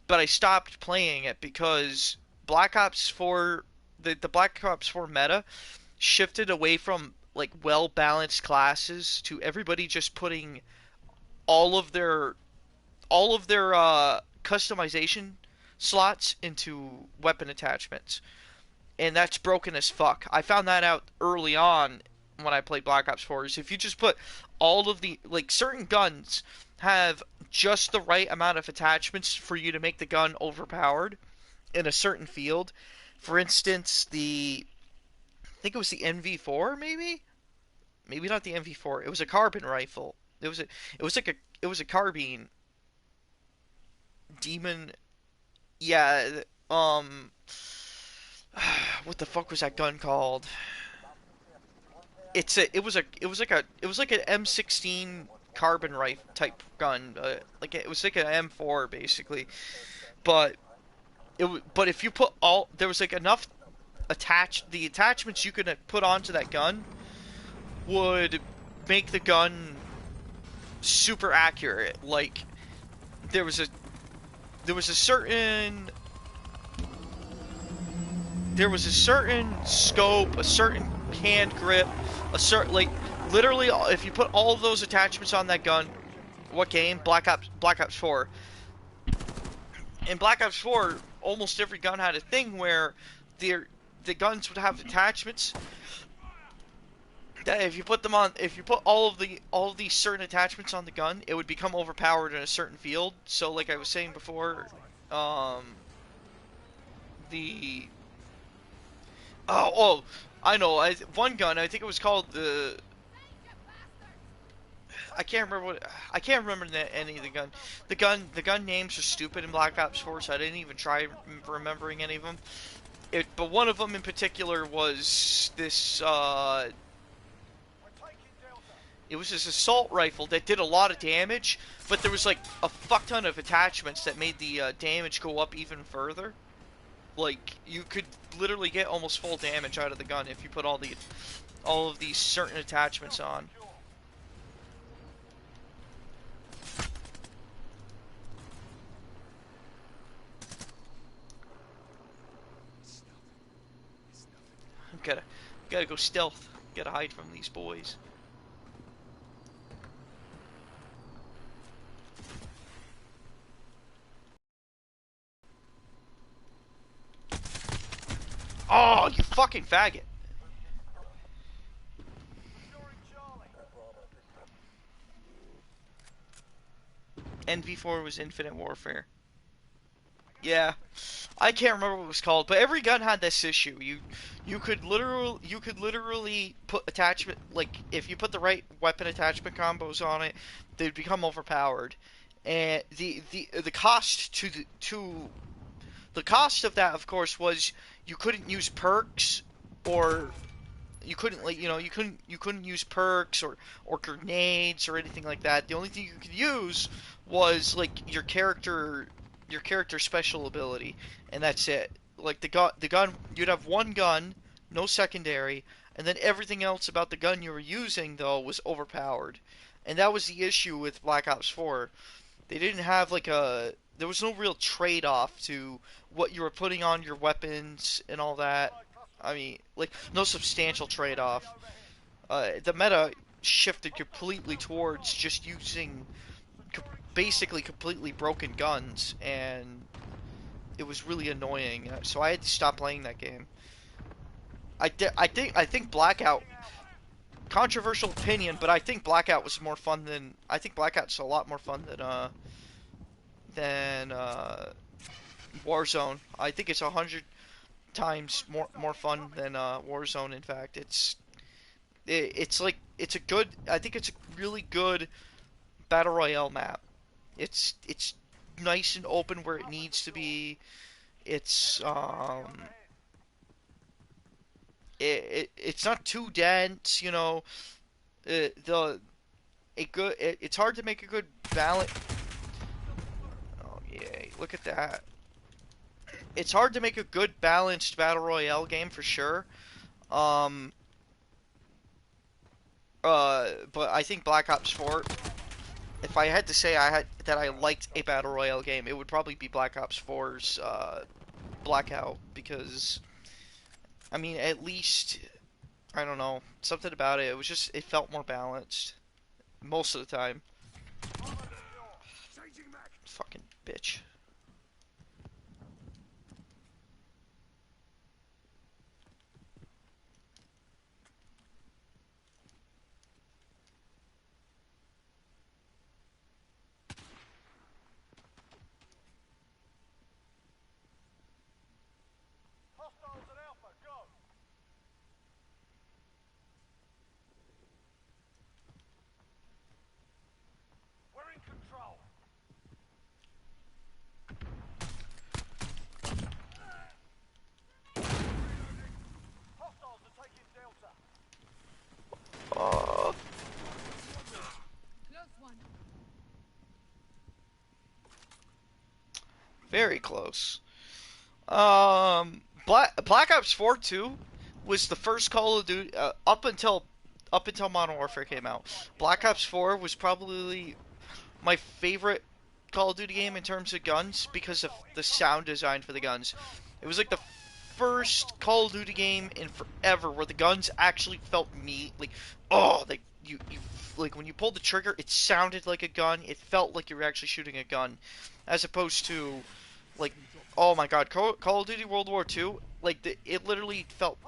but I stopped playing it because Black Ops 4 the Black Ops 4 meta shifted away from like well balanced classes to everybody just putting all of their customization slots into weapon attachments, and that's broken as fuck. I found that out early on when I played Black Ops 4. Is if you just put all of the like certain guns have just the right amount of attachments for you to make the gun overpowered in a certain field. For instance, I think it was the NV4 maybe not the NV4. It was a carbine rifle. It was a carbine demon. Yeah, what the fuck was that gun called? It was like an M16 carbine rifle type gun. Like it was like an M4 basically. But but if you put all there was like enough the attachments you could put onto that gun would make the gun super accurate. Like there was a there was a certain there was a certain scope, a certain hand grip, a certain like literally if you put all of those attachments on that gun, what game? Black Ops 4. In Black Ops 4, almost every gun had a thing where the the guns would have attachments that if you put all of these certain attachments on the gun, it would become overpowered in a certain field. So like I was saying before, um the I know. One gun. I think it was called the. I can't remember any of the gun. The gun names are stupid in Black Ops 4, so I didn't even try remembering any of them. But one of them in particular was this. It was this assault rifle that did a lot of damage, but there was like a fuck ton of attachments that made the damage go up even further. Like you could literally get almost full damage out of the gun if you put all of these certain attachments on. Gotta go stealth. Gotta hide from these boys. Oh, you fucking faggot! NV4 was Infinite Warfare. Yeah, I can't remember what it was called, but every gun had this issue. You could literally put attachment like if you put the right weapon attachment combos on it, they'd become overpowered. And the cost the cost of that, of course, was you couldn't use perks or you couldn't use perks or grenades or anything like that. The only thing you could use was like your character special ability, and that's it. Like the gun you'd have one gun, no secondary, and then everything else about the gun you were using though was overpowered. And that was the issue with Black Ops 4. They didn't have like there was no real trade-off to what you were putting on your weapons and all that. I mean, like no substantial trade-off. The meta shifted completely towards just using basically completely broken guns, and it was really annoying. So I had to stop playing that game. I think Blackout. Controversial opinion, but I think Blackout was more fun than. I think Blackout's a lot more fun than Warzone. I think it's 100 times more fun than Warzone. In fact, It's like it's a good. I think it's a really good battle royale map. It's nice and open where it needs to be. It's it's not too dense, you know. The a good it's hard to make a good balance. Oh yay! Look at that. It's hard to make a good balanced battle royale game for sure. Um, but I think Black Ops 4. If I had to say I liked a battle royale game, it would probably be Black Ops 4's Blackout because I mean at least I don't know something about it. It was just it felt more balanced most of the time. Changing mag. Fucking bitch. Hostiles at Alpha, go! We're in control. Hostiles are taking Delta. Oh, Close one. very close. Black Ops 4 2 was the first Call of Duty up until Modern Warfare came out. Black Ops 4 was probably my favorite Call of Duty game in terms of guns because of the sound design for the guns. It was like the first Call of Duty game in forever where the guns actually felt meat. Like, oh, like you like when you pulled the trigger, it sounded like a gun. It felt like you were actually shooting a gun, as opposed to like, oh my God, Call of Duty World War II. Like, it literally felt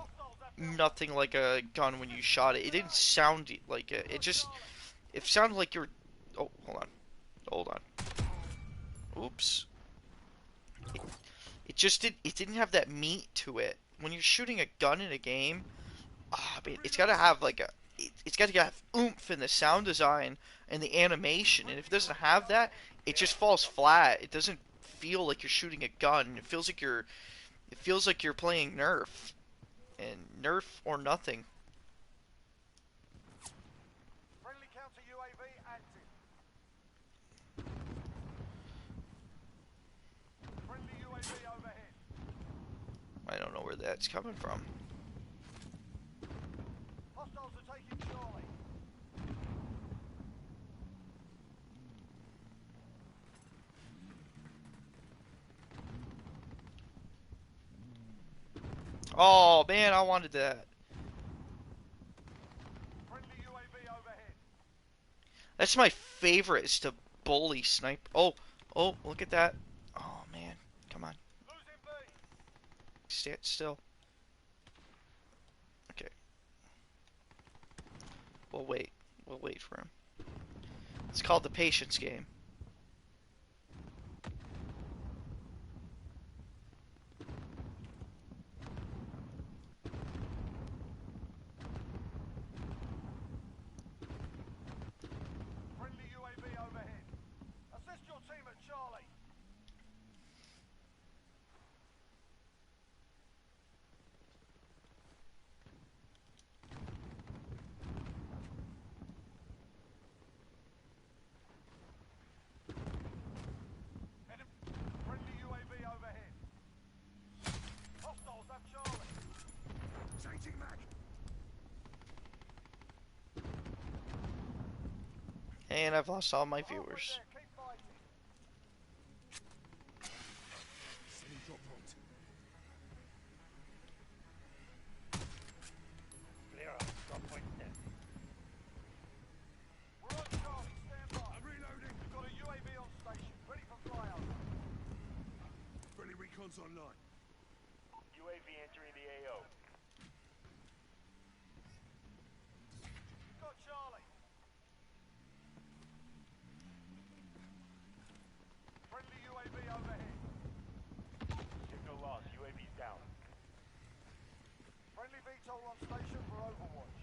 nothing like a gun when you shot it. It didn't sound like it. It sounded like you were. Oh, hold on. Oops. It, it didn't have that meat to it. When you're shooting a gun in a game, I mean, it's got to have like it's got to have oomph in the sound design and the animation. And if it doesn't have that, it just falls flat. It doesn't feel like you're shooting a gun. It feels like you're playing Nerf, and Nerf or nothing. Friendly counter UAV active. Friendly UAV overhead. I don't know where that's coming from. Hostiles are taking Charlie. Oh man, I wanted that. Friendly UAV overhead. That's my favorite. Is to bully snipe. Oh, look at that. Oh man, come on, Losing B. stand still. Okay, we'll wait. We'll wait for him. It's called the patience game. Friendly UAV overhead. Assist your team at Charlie. Friendly UAV overhead. Hostiles at Charlie. Changing mag. And I've lost all my Halfway viewers. there, keep fighting. Sending drop pods. Clear up. Drop point there. We're on Charlie. Stand by. I'm reloading. We've got a UAV on station. Ready for flyover. Friendly recon's online. UAV entering the AO. Got Charlie. Friendly UAV overhead. Signal lost. UAV's down. Friendly VTOL on station for Overwatch.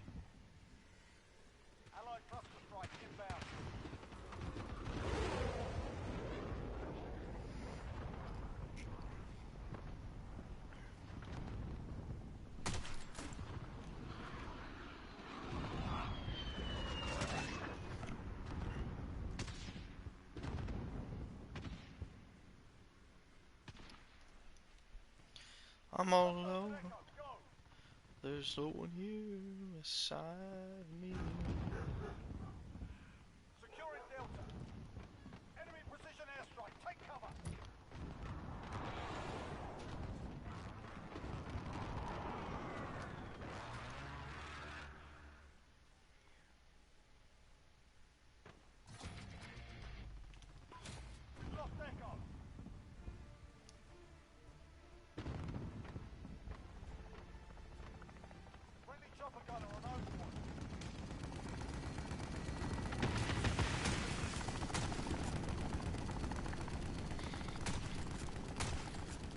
I'm all alone. Echo, go! There's no one here beside me. Securing Delta. Enemy precision airstrike. Take cover. We've lost Echo. Friendly chopper gunner on overwatch.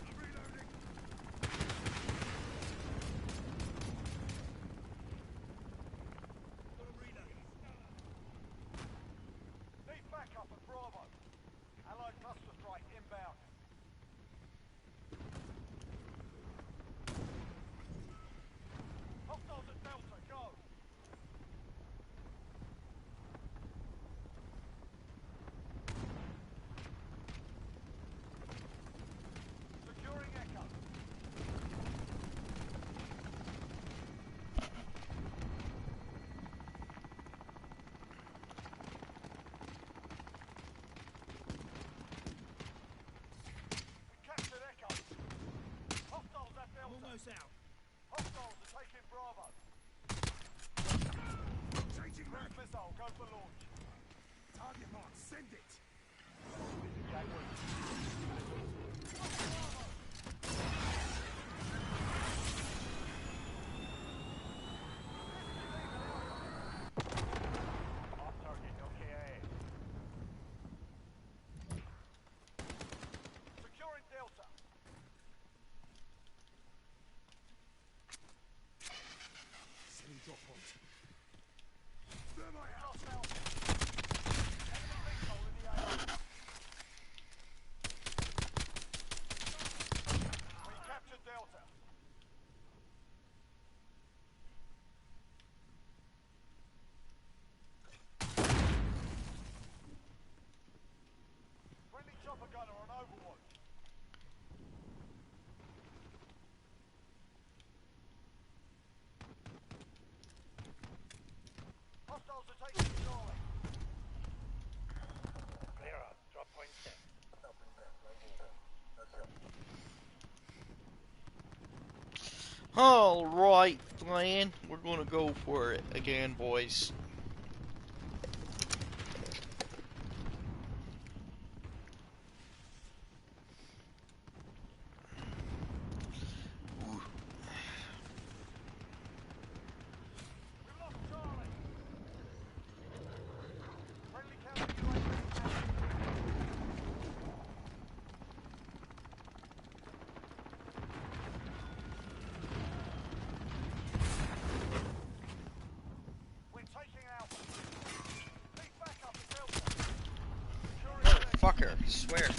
I'm reloading. Got a reload. Need backup at Bravo. Allied cluster strike inbound. Hostiles at Delta, go! Securing Echo. We captured Echo. Hostiles at I'm Delta. almost out. Hostiles are taking Bravo. Changing mag. Cruise missile, go for launch. Target mark. Send it. Off target, LKA. Securing Delta. Setting drop point. Thermite out. Lost Alpha. Enemy VTOL in the AO. We captured Delta. Friendly chopper gunner on overwatch. Hostiles are taking Charlie. Clear up. Drop point set. Alright, plan. We're gonna go for it again, boys. We've lost Charlie. Friendly counter UAV active. We're taking Alpha. Need backup at Delta. Securing Delta. Fucker, swear.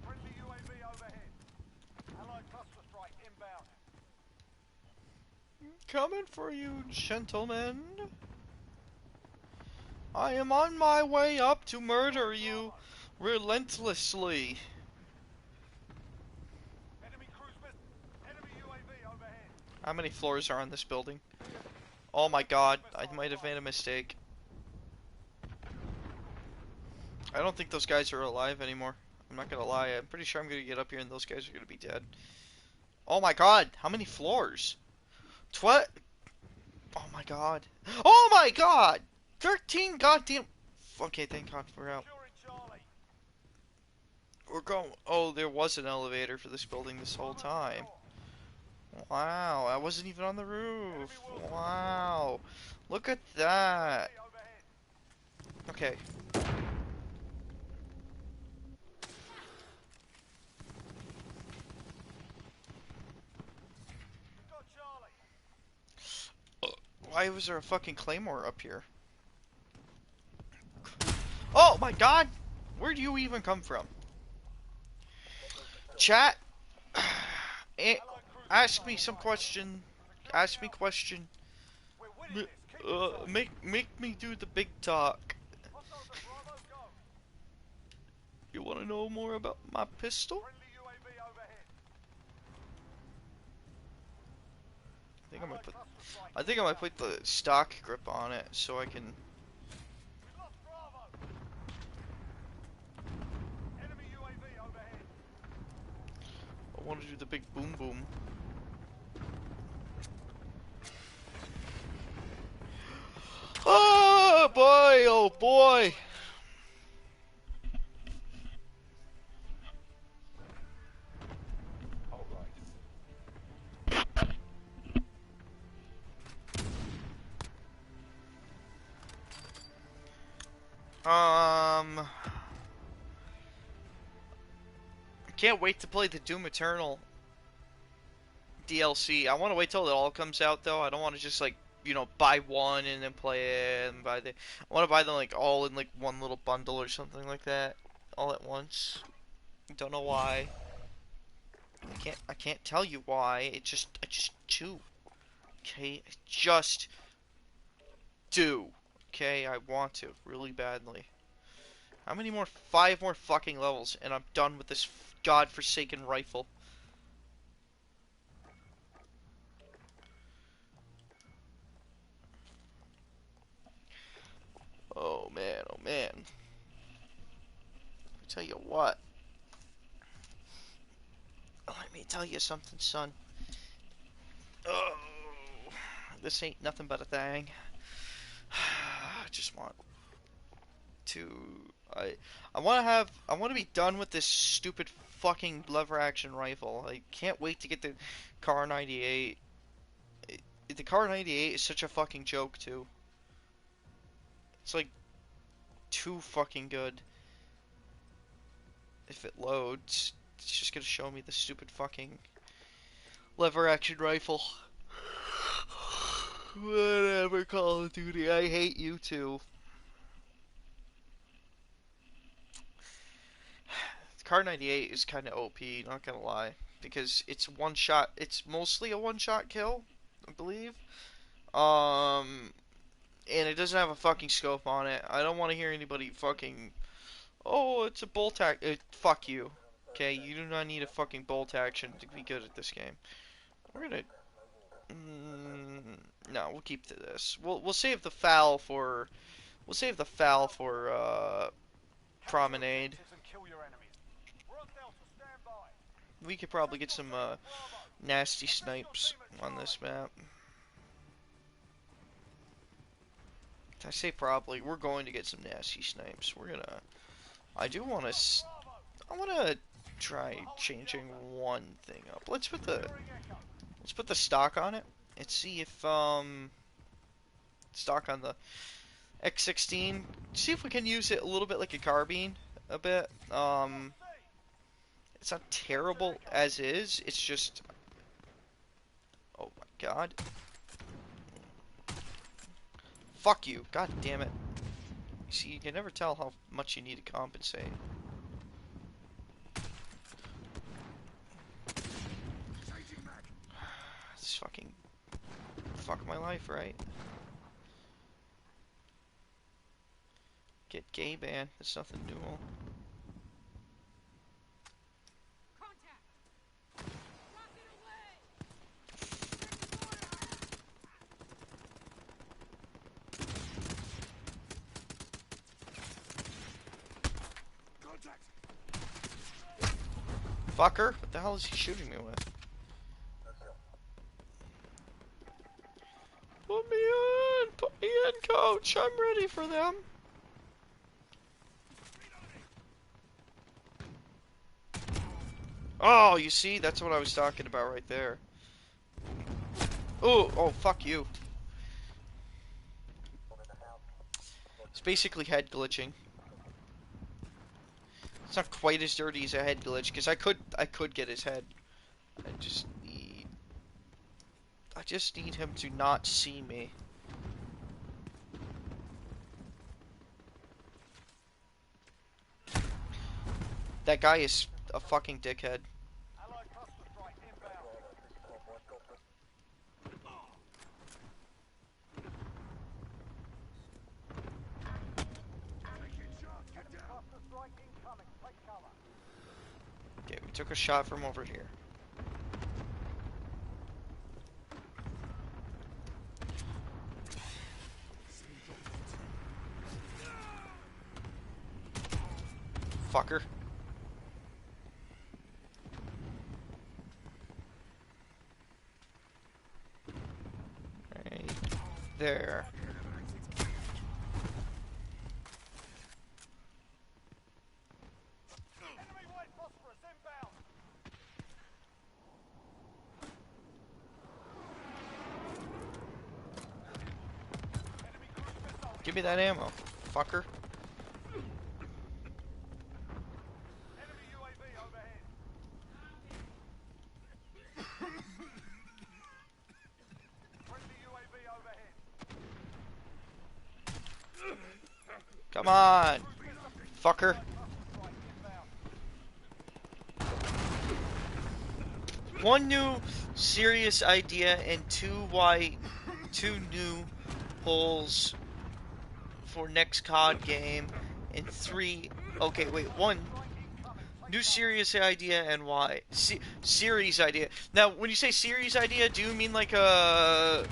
Friendly UAV overhead. Allied cluster strike inbound. Coming for you, gentlemen. I am on my way up to murder you relentlessly. Enemy cruise missile. Enemy UAV overhead. How many floors are on this building? Oh my god, I might have made a mistake. I don't think those guys are alive anymore. I'm not gonna lie, I'm pretty sure I'm gonna get up here and those guys are gonna be dead. Oh my god, how many floors? Oh my god. Oh my god! 13 goddamn... Okay, thank god we're out. Securing Charlie. We're going... Oh, there was an elevator for this building this whole time. Wow, I wasn't even on the roof. Wow. Look at that. Overhead. Okay. We've got Charlie. Why was there a fucking claymore up here? Oh my god! Where do you even come from? Chat, ask me some question. Ask me question. We're winning this. Keep it tight. Make me do the big talk. Hostiles at Bravo, go. You want to know more about my pistol? Friendly UAV overhead. I think I might put. Cluster strike I think I might put the stock grip on it so I can. We've lost Bravo. Enemy UAV overhead. I want to do the big boom boom. Oh boy! Oh boy! All right. I can't wait to play the Doom Eternal DLC. I want to wait till it all comes out though. I don't want to just like, you know, buy one and then play it and buy the. I want to buy them like all in like one little bundle or something like that, all at once. Don't know why. I can't tell you why. I just do. Okay, I just do. Okay, I want to really badly. How many more? 5 more fucking levels, and I'm done with this godforsaken rifle. Oh man, oh man. I tell you what. Let me tell you something, son. Oh, this ain't nothing but a thing. I just want to. I want to be done with this stupid fucking lever action rifle. I can't wait to get the Car 98. The Car 98 is such a fucking joke too. It's like too fucking good. If it loads, it's just gonna show me the stupid fucking lever action rifle. Whatever, Call of Duty. I hate you too. Car 98 is kind of OP, not gonna lie, because it's one shot. It's mostly a one-shot kill, I believe. And it doesn't have a fucking scope on it. I don't want to hear anybody fucking. Oh, it's a bolt action. Fuck you. Okay, you do not need a fucking bolt action to be good at this game. We're gonna. No, we'll keep to this. We'll save the foul for. We'll save the foul for promenade. And kill your enemies. We're on Delta. Stand by. We could probably get some nasty snipes on this map. I say probably. We're going to get some nasty snipes. We're gonna. I do want to. I want to try changing one thing up. Let's put the stock on it and see if stock on the X16. See if we can use it a little bit like a carbine a bit. It's not terrible as is. It's just. Oh my god. Fuck you. God damn it. You see, you can never tell how much you need to compensate. This fucking fuck my life, right? Get gay banned. It's nothing new. Fucker! What the hell is he shooting me with? Put me in! Put me in, coach! I'm ready for them! Oh, you see? That's what I was talking about right there. Oh, oh, fuck you. It's basically head glitching. It's not quite as dirty as a head glitch, because I could get his head. I just need him to not see me. That guy is a fucking dickhead. Allied cluster strike inbound. Cluster strike incoming. Take cover. took a shot from over here. Fucker. Right there. Enemy white phosphorus inbound. Enemy cruise missile. Give me that ammo, fucker. Enemy UAV overhead. Friendly UAV overhead. Come on, fucker. Strike inbound. One new serious idea and two new holes for next COD game, and three. Okay, wait, one new serious idea and why? Series idea. Now, when you say series idea, do you mean like a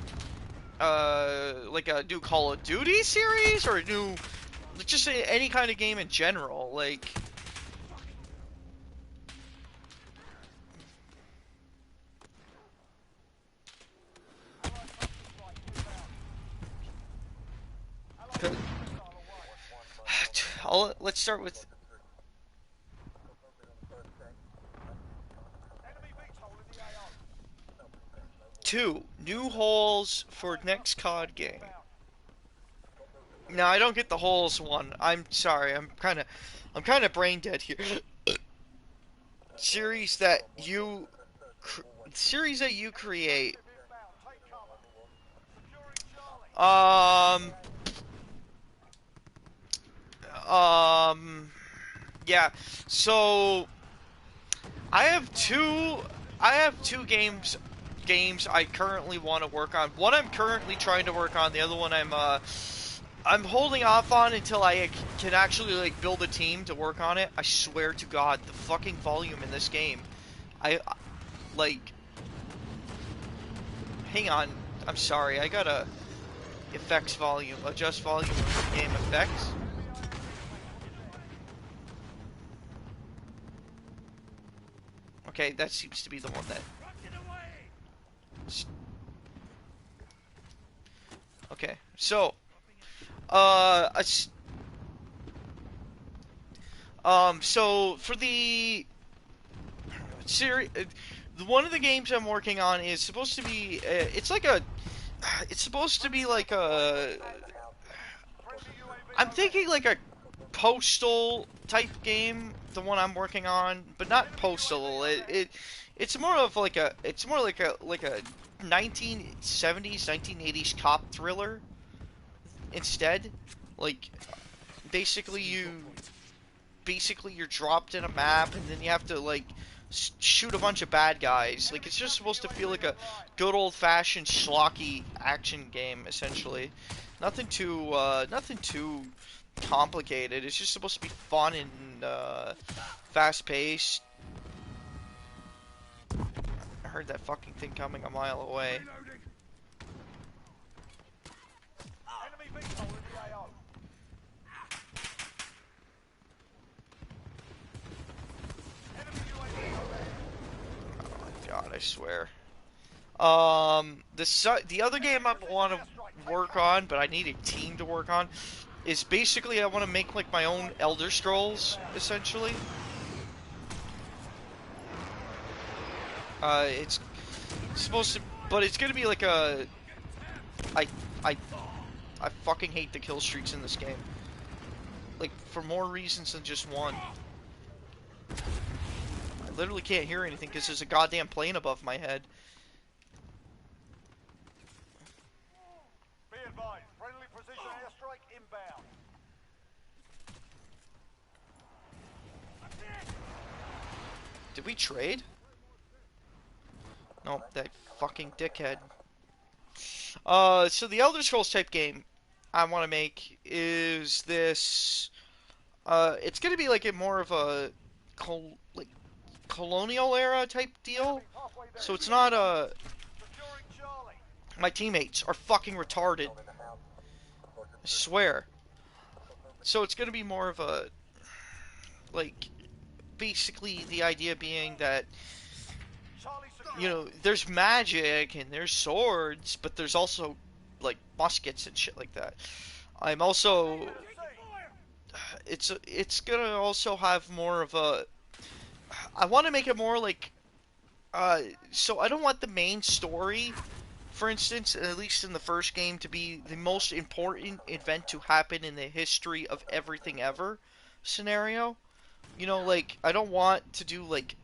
new Call of Duty series or a new, just say any kind of game in general, like? Let's start with Enemy VTOL in the AO. two new holes for next COD game. Now I don't get the holes one. I'm sorry. I'm kind of brain dead here. series that you series that you create. Inbound. Take cover. Securing Charlie. Yeah. So I have two games I currently want to work on. One I'm currently trying to work on. The other one I'm holding off on until I can actually like build a team to work on it. I swear to God, the fucking volume in this game. Like. Hang on. I'm sorry. I gotta effects volume, adjust volume of game effects. Okay, that seems to be the one that. Okay, so so for the series, one of the games I'm working on is supposed to be. It's supposed to be like a. I'm thinking like a postal type game. The one I'm working on, but not postal. It's more of like a. It's more like a 1970s, 1980s cop thriller. Instead, like basically you're dropped in a map and then you have to like shoot a bunch of bad guys. Like it's just supposed to feel like a good old-fashioned schlocky action game, essentially. Nothing too complicated. It's just supposed to be fun and fast-paced. I heard that fucking thing coming a mile away. Enemy VTOL in the AO. Enemy UAV overhead. Oh my God, I swear. The other game I want to work on, but I need a team to work on, is basically I want to make like my own Elder Scrolls, essentially. It's supposed to, but it's gonna be like a. I, I, I fucking hate the kill streaks in this game. Like for more reasons than just one. I literally can't hear anything because there's a goddamn plane above my head. Be advised, friendly precision airstrike inbound. Did we trade? Nope, that fucking dickhead. So the Elder Scrolls type game I want to make is this. It's gonna be like a more of a, like, colonial era type deal. Halfway there. So it's not Securing Charlie. my teammates are fucking retarded. I swear. So it's gonna be more of a like basically the idea being that Charlie secure. there's magic and there's swords, but there's also like muskets and shit like that. I'm also it's gonna also have more of a I want to make it more like so I don't want the main story, for instance, at least in the first game, to be the most important event to happen in the history of everything ever scenario. Like I don't want to do like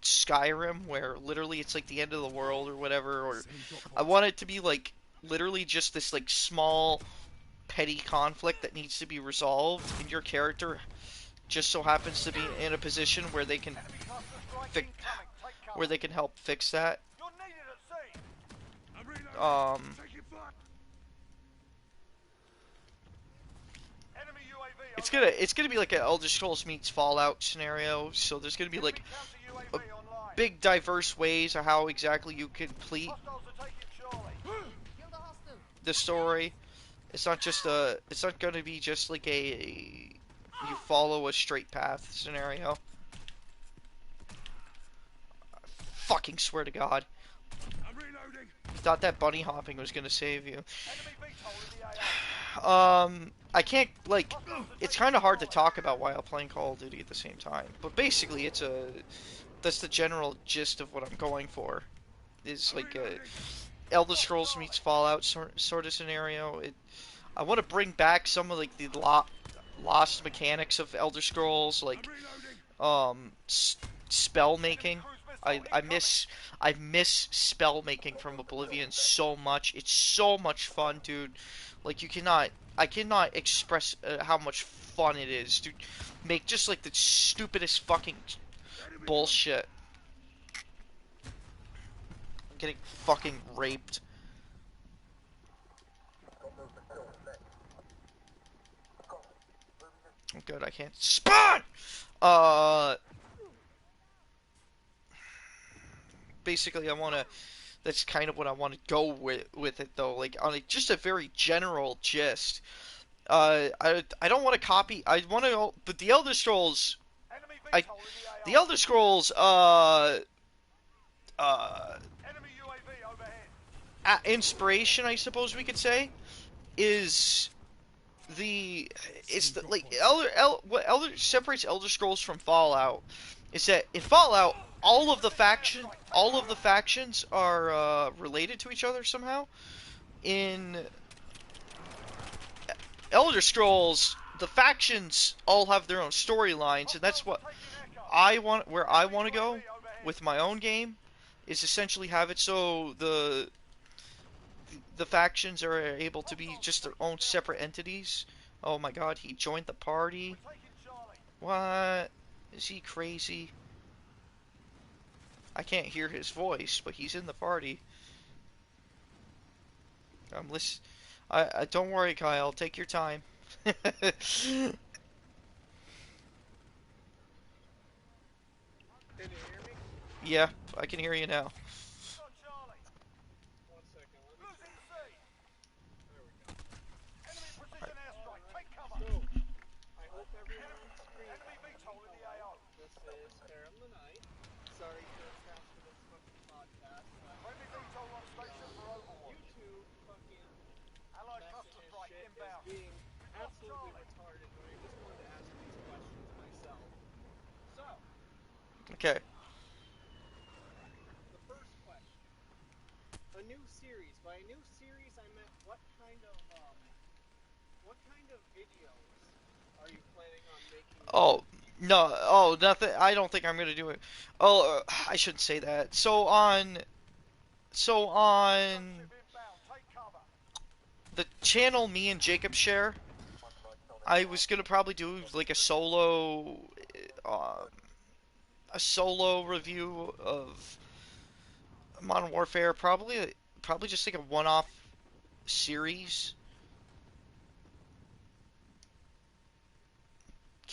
Skyrim where literally it's like the end of the world or whatever, or Setting drop I points. want it to be like literally just this like small petty conflict that needs to be resolved, and your character just so happens to be in a position where they can Enemy cluster strike fi- incoming. Take cover. where they can help fix that. You're needed at sea. I'm reloading. Um, Taking fire. Enemy UAV. it's gonna be like an Elder Scrolls meets Fallout scenario. So there's gonna be like Enemy a counter UAV online. big diverse ways of how exactly you complete Hostiles are taking Charlie. the story. It's not gonna be just like a you follow a straight path scenario. I fucking swear to God. I'm reloading. Thought that bunny hopping was gonna save you. Enemy VTOL in the AO. I can't, like, it's kind of hard to talk about while playing Call of Duty at the same time. But basically, that's the general gist of what I'm going for. Is like a Elder Scrolls meets Fallout sort of scenario. I want to bring back some of like the lost mechanics of Elder Scrolls, like I'm reloading. spell making. I miss spell making from Oblivion so much. It's so much fun, dude. Like I cannot express how much fun it is to make just like the stupidest fucking bullshit. I'm getting fucking raped. Oh, good, I can't spawn. Basically, that's kind of what I want to go with it though. Like on just a very general gist. I don't want to copy. I want to, but the Elder Scrolls. Enemy I VTOL in the the AO. Elder Scrolls. Enemy UAV overhead. Inspiration, I suppose we could say, is it's the like what Elder separates Elder Scrolls from Fallout is that in Fallout all of the factions are related to each other somehow. In Elder Scrolls, the factions all have their own storylines, and that's what where I want to go with my own game is essentially have it so the factions are able to be just their own separate entities. Oh my God, he joined the party. Taking Charlie. What? Is he crazy? I can't hear his voice, but he's in the party. I'm listen. I don't worry, Kyle. Take your time. Can you hear me? Yeah, I can hear you now. Got Charlie. 1 second, let me. Losing C. There we go. Enemy precision airstrike. Take cover. So, I hope everyone's screen. Enemy VTOL in the AO. This is Fair the Night. Sorry for after this fucking podcast, but Friendly VTOL on station for Overwatch. YouTube fucking Allied messing cluster his strike shit is inbound. being got absolutely Charlie. retarded, but I just wanted to ask these questions myself. So, Okay. the first question. A new series. By a new series, I meant what kind of videos are you planning on making? Oh no. Oh, nothing. I don't think I'm gonna do it. Oh, I shouldn't say that. So on Ship inbound. Take cover. the channel me and Jacob share, I was gonna probably do like uh, a solo review of Modern Warfare. Probably just like a one-off series.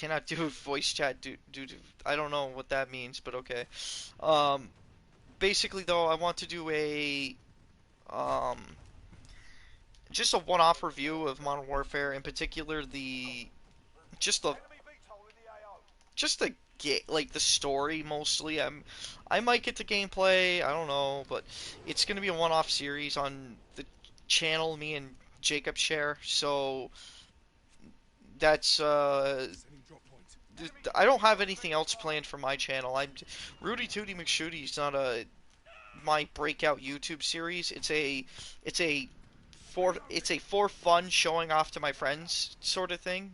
cannot do voice chat due to I don't know what that means, but okay. Um, Basically though, I want to do a um just a one-off review of Modern Warfare, in particular the just the Enemy VTOL in the AO. just the like the story mostly. I might get the gameplay, I don't know, but it's gonna be a one-off series on the channel me and Jacob share. So that's Setting drop point. I don't have anything else planned for my channel. I'm Rudy Tooty McShooty is not a my breakout YouTube series. It's a it's a for fun showing off to my friends sort of thing.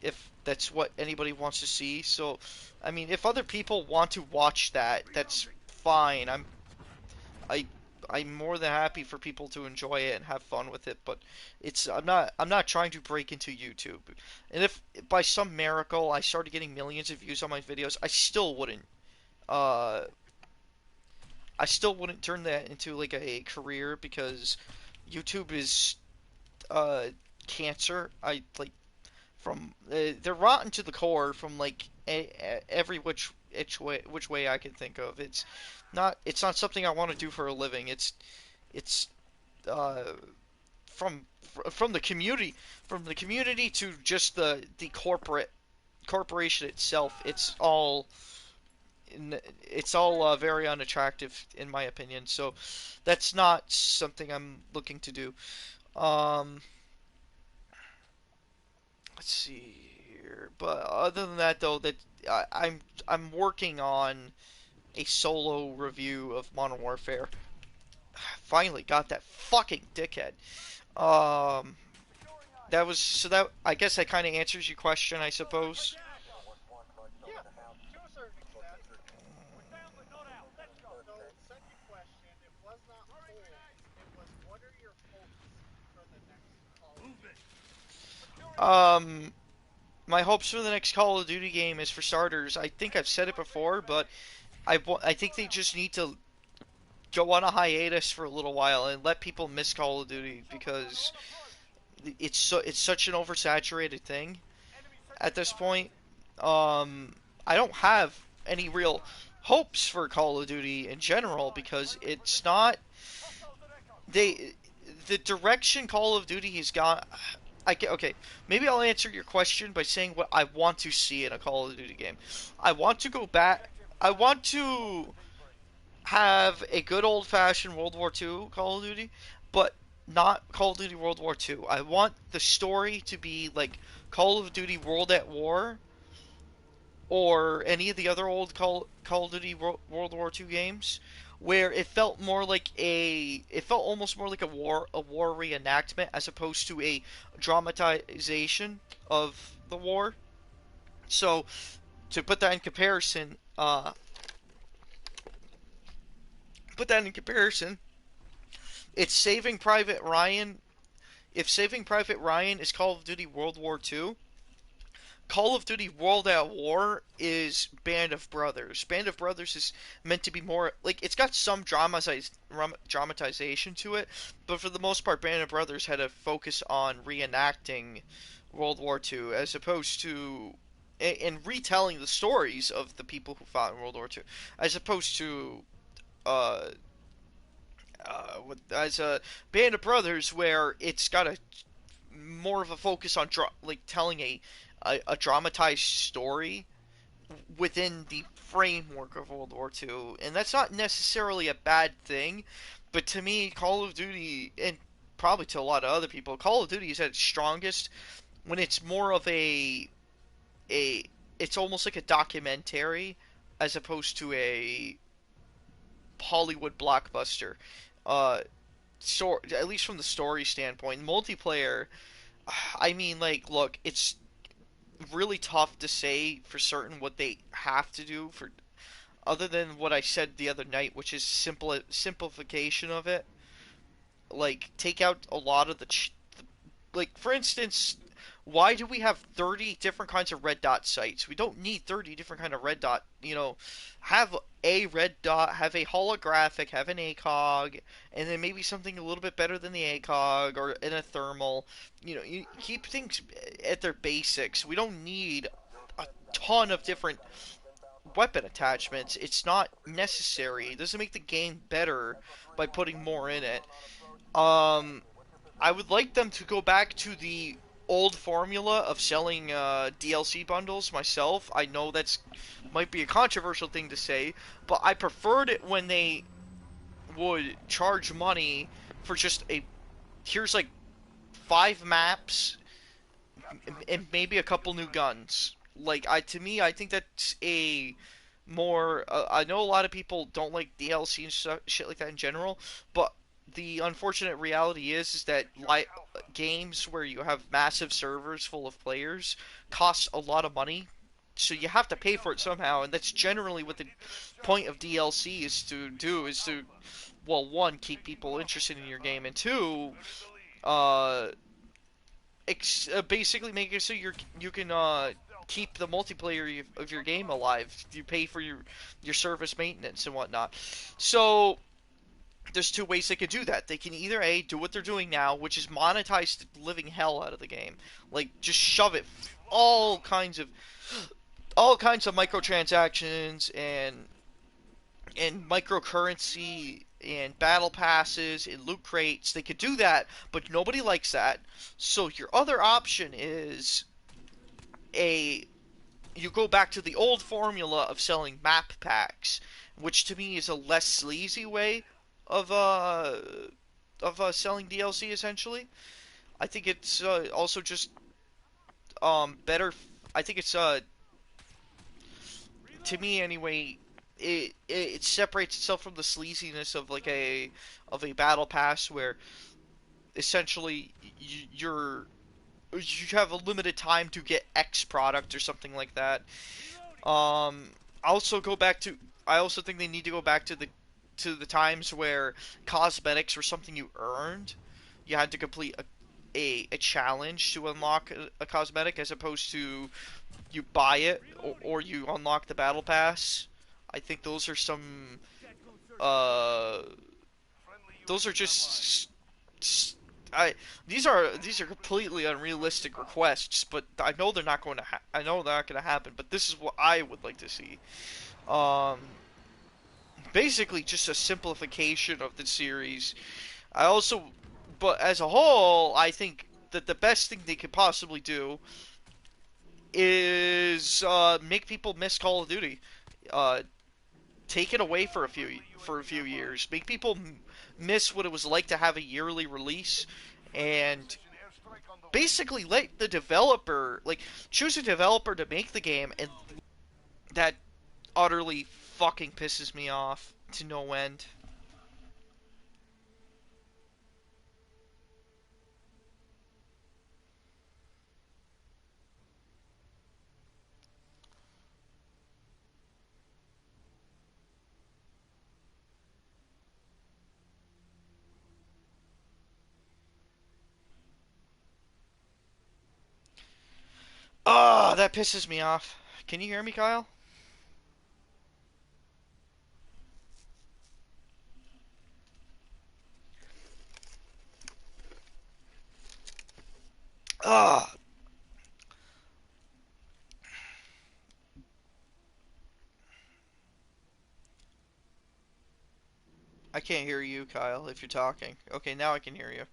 If that's what anybody wants to see. So, I mean, if other people want to watch that, that's fine. I I'm more than happy for people to enjoy it and have fun with it, but I'm not trying to break into YouTube. And if by some miracle I started getting millions of views on my videos, uh I still wouldn't turn that into like a career because YouTube is uh cancer. I like from they're rotten to the core from like every which way I can think of. It's not something I want to do for a living. It's uh from from the community to just the corporation itself. It's all very unattractive in my opinion. So that's not something I'm looking to do. Um, let's see here. But other than that, though, that I'm working on a solo review of Modern Warfare. Finally got that fucking dickhead. Um, that was so that I guess that kind of answers your question, I suppose. Yeah, to a certain extent. We're down but not out. Let's go. So, second question, it was not polls, it was what are your hopes for the next Call of Move it. Duty? Um, my hopes for the next Call of Duty game is for starters. I think I've said it before, but I think they just need to go on a hiatus for a little while and let people miss Call of Duty because it's such an oversaturated thing Enemy at sentry this gun. point. I don't have any real hopes for Call of Duty in general because it's not Hostiles at Echo. they the direction Call of Duty has got. Okay, maybe I'll answer your question by saying what I want to see in a Call of Duty game. I want to go back. I want to have a good old fashioned World War II Call of Duty, but not Call of Duty World War II. I want the story to be like Call of Duty World at War or any of the other old Call of Duty World War II games, where it felt almost more like a war reenactment as opposed to a dramatization of the war. So to put that in comparison, it's Saving Private Ryan. If Saving Private Ryan is Call of Duty World War II, Call of Duty World at War is Band of Brothers. Band of Brothers is meant to be more like it's got some dramatization to it, but for the most part, Band of Brothers had a focus on reenacting World War II as opposed to and retelling the stories of the people who fought in World War II, as opposed to uh, as a Band of Brothers where it's got a more of a focus on like telling a dramatized story within the framework of World War II, and that's not necessarily a bad thing. But to me, Call of Duty, and probably to a lot of other people, Call of Duty is at its strongest when it's more of a it's almost like a documentary as opposed to a Hollywood blockbuster. Uh, so at least from the story standpoint, multiplayer. I mean, like, look, it's really tough to say for certain what they have to do for other than what I said the other night, which is simplification of it. Like take out a lot of like for instance, why do we have 30 different kinds of red dot sites? We don't need 30 different kind of red dot, have a red dot, have a holographic, have an ACOG, and then maybe something a little bit better than the ACOG or in a thermal. You keep things at their basics. We don't need ton of different weapon attachments. It's not necessary. It doesn't make the game better by putting more in it. Um, I would like them to go back to the old formula of selling DLC bundles myself. I know that's might be a controversial thing to say, but I preferred it when they would charge money for just a here's like 5 maps and maybe a couple new guns. Like to me, I think that's a more. I know a lot of people don't like DLC and shit like that in general, but the unfortunate reality is that games where you have massive servers full of players cost a lot of money. So you have to pay for it somehow, and that's generally what the point of DLC is to do. Is to, well, one, keep people interested in your game, and two, uh, basically make it so you can keep the multiplayer of your game alive. You pay for your service maintenance and whatnot. So there's two ways they could do that. They can either A, do what they're doing now, which is monetize the living hell out of the game, like just shove it all kinds of all kinds of microtransactions and microcurrency and battle passes and loot crates. They could do that, but nobody likes that. So your other option is a you go back to the old formula of selling map packs, which to me is a less sleazy way of selling DLC essentially. I think it's also just better. I think it's to me anyway. It separates itself from the sleaziness of like a battle pass where essentially you have a limited time to get X product or something like that. Um, also go back to I also think they need to go back to the times where cosmetics were something you earned. You had to complete a challenge to unlock a cosmetic as opposed to you buy it or you unlock the battle pass. I think uh those are just I these are completely unrealistic requests, but I know they're not going to I know they're not going to happen, but this is what I would like to see. Um Basically just a simplification of the series. I also but as a whole, I think that the best thing they could possibly do is make people miss Call of Duty. Uh, take it away for a few years. Make people miss what it was like to have a yearly release, and basically let the developer choose a developer to make the game, and that utterly fucking pisses me off to no end. Ah, that pisses me off. Can you hear me, Kyle? Ah, I can't hear you, Kyle, if you're talking. Okay, now I can hear you.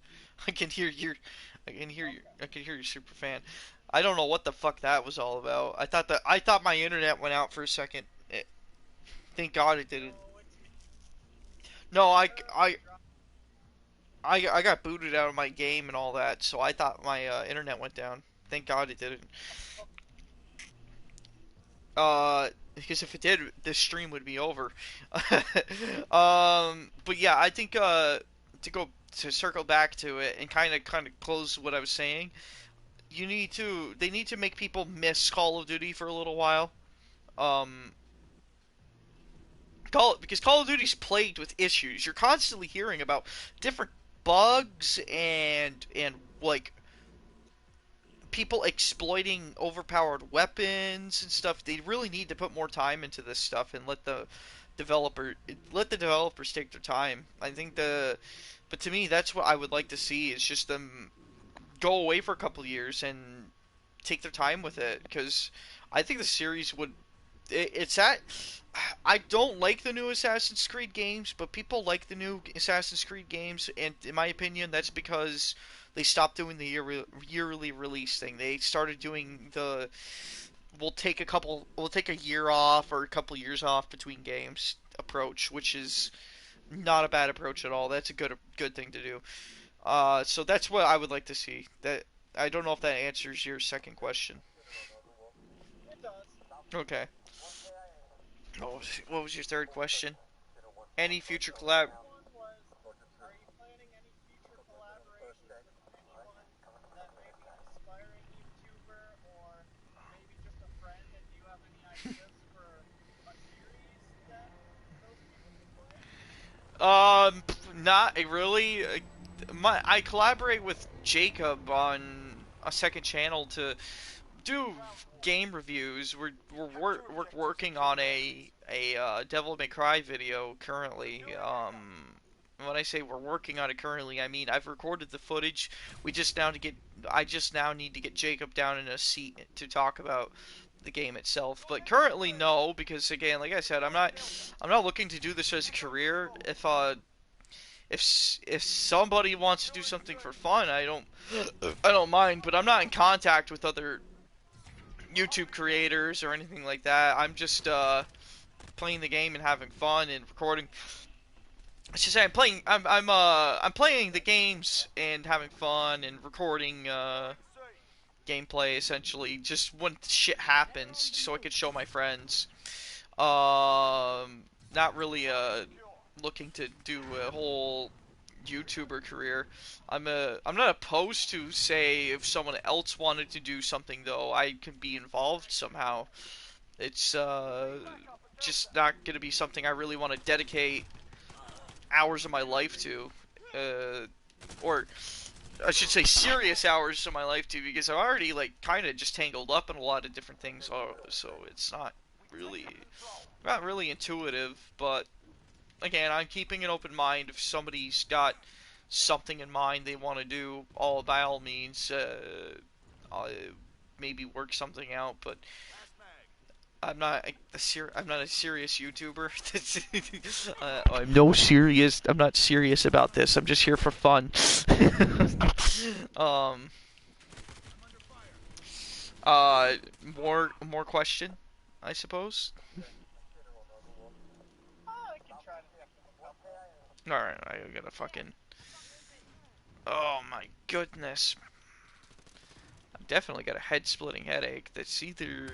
I can hear your I can hear your super fan. I don't know what the fuck that was all about. I thought my internet went out for a second. Thank God it didn't. Oh, it's me. No, Server drop. I got booted out of my game and all that, so I thought my internet went down. Thank God it didn't. Oh, Because if it did, this stream would be over. But yeah, I think to circle back to it and kind of close what I was saying. They need to make people miss Call of Duty for a little while. Um, because Call of Duty's plagued with issues. You're constantly hearing about different bugs and like people exploiting overpowered weapons and stuff. They really need to put more time into this stuff and developer let the developers take their time. I think but to me that's what I would like to see is just them go away for a couple of years and take their time with it because I think the series would. It's at. I don't like the new Assassin's Creed games, but people like the new Assassin's Creed games, and in my opinion, that's because they stopped doing the yearly release thing. They started doing the we'll take a year off or a couple years off between games approach, which is not a bad approach at all. That's a good thing to do. So that's what I would like to see. That I don't know if that answers your second question. It does. Okay. What was your third question? Any The future collab? third one was, are you planning any future collaborations with anyone that may be an aspiring YouTuber or maybe just a friend, and do you have any ideas for a series that those people could play? Not really. I collaborate with Jacob on a second channel to do game reviews. We're working on a Devil May Cry video currently. When I say we're working on it currently, I mean I've recorded the footage. We just now to get I just now need to get Jacob down in a seat to talk about the game itself. But currently no, because again, like I said, I'm not looking to do this as a career. If somebody wants to do something for fun, I don't mind, but I'm not in contact with other YouTube creators or anything like that. I'm just playing the game and having fun and recording. I should say I'm playing the games and having fun and recording gameplay essentially just when shit happens so I could show my friends. Not really looking to do a whole YouTuber career. I'm not opposed to say if someone else wanted to do something though, I could be involved somehow. It's just not gonna be something I really want to dedicate hours of my life to, or I should say serious hours of my life to, because I'm already like kind of just tangled up in a lot of different things. So it's really not really intuitive, but again, I'm keeping an open mind. If somebody's got something in mind they want to do, all by all means, I'll maybe work something out. But I'm not a serious YouTuber. I'm not serious about this. I'm just here for fun. um. Uh. More question, I suppose. I can try to think of a couple. All right, I gotta fucking. Oh my goodness. I've definitely got a head-splitting headache. That's either.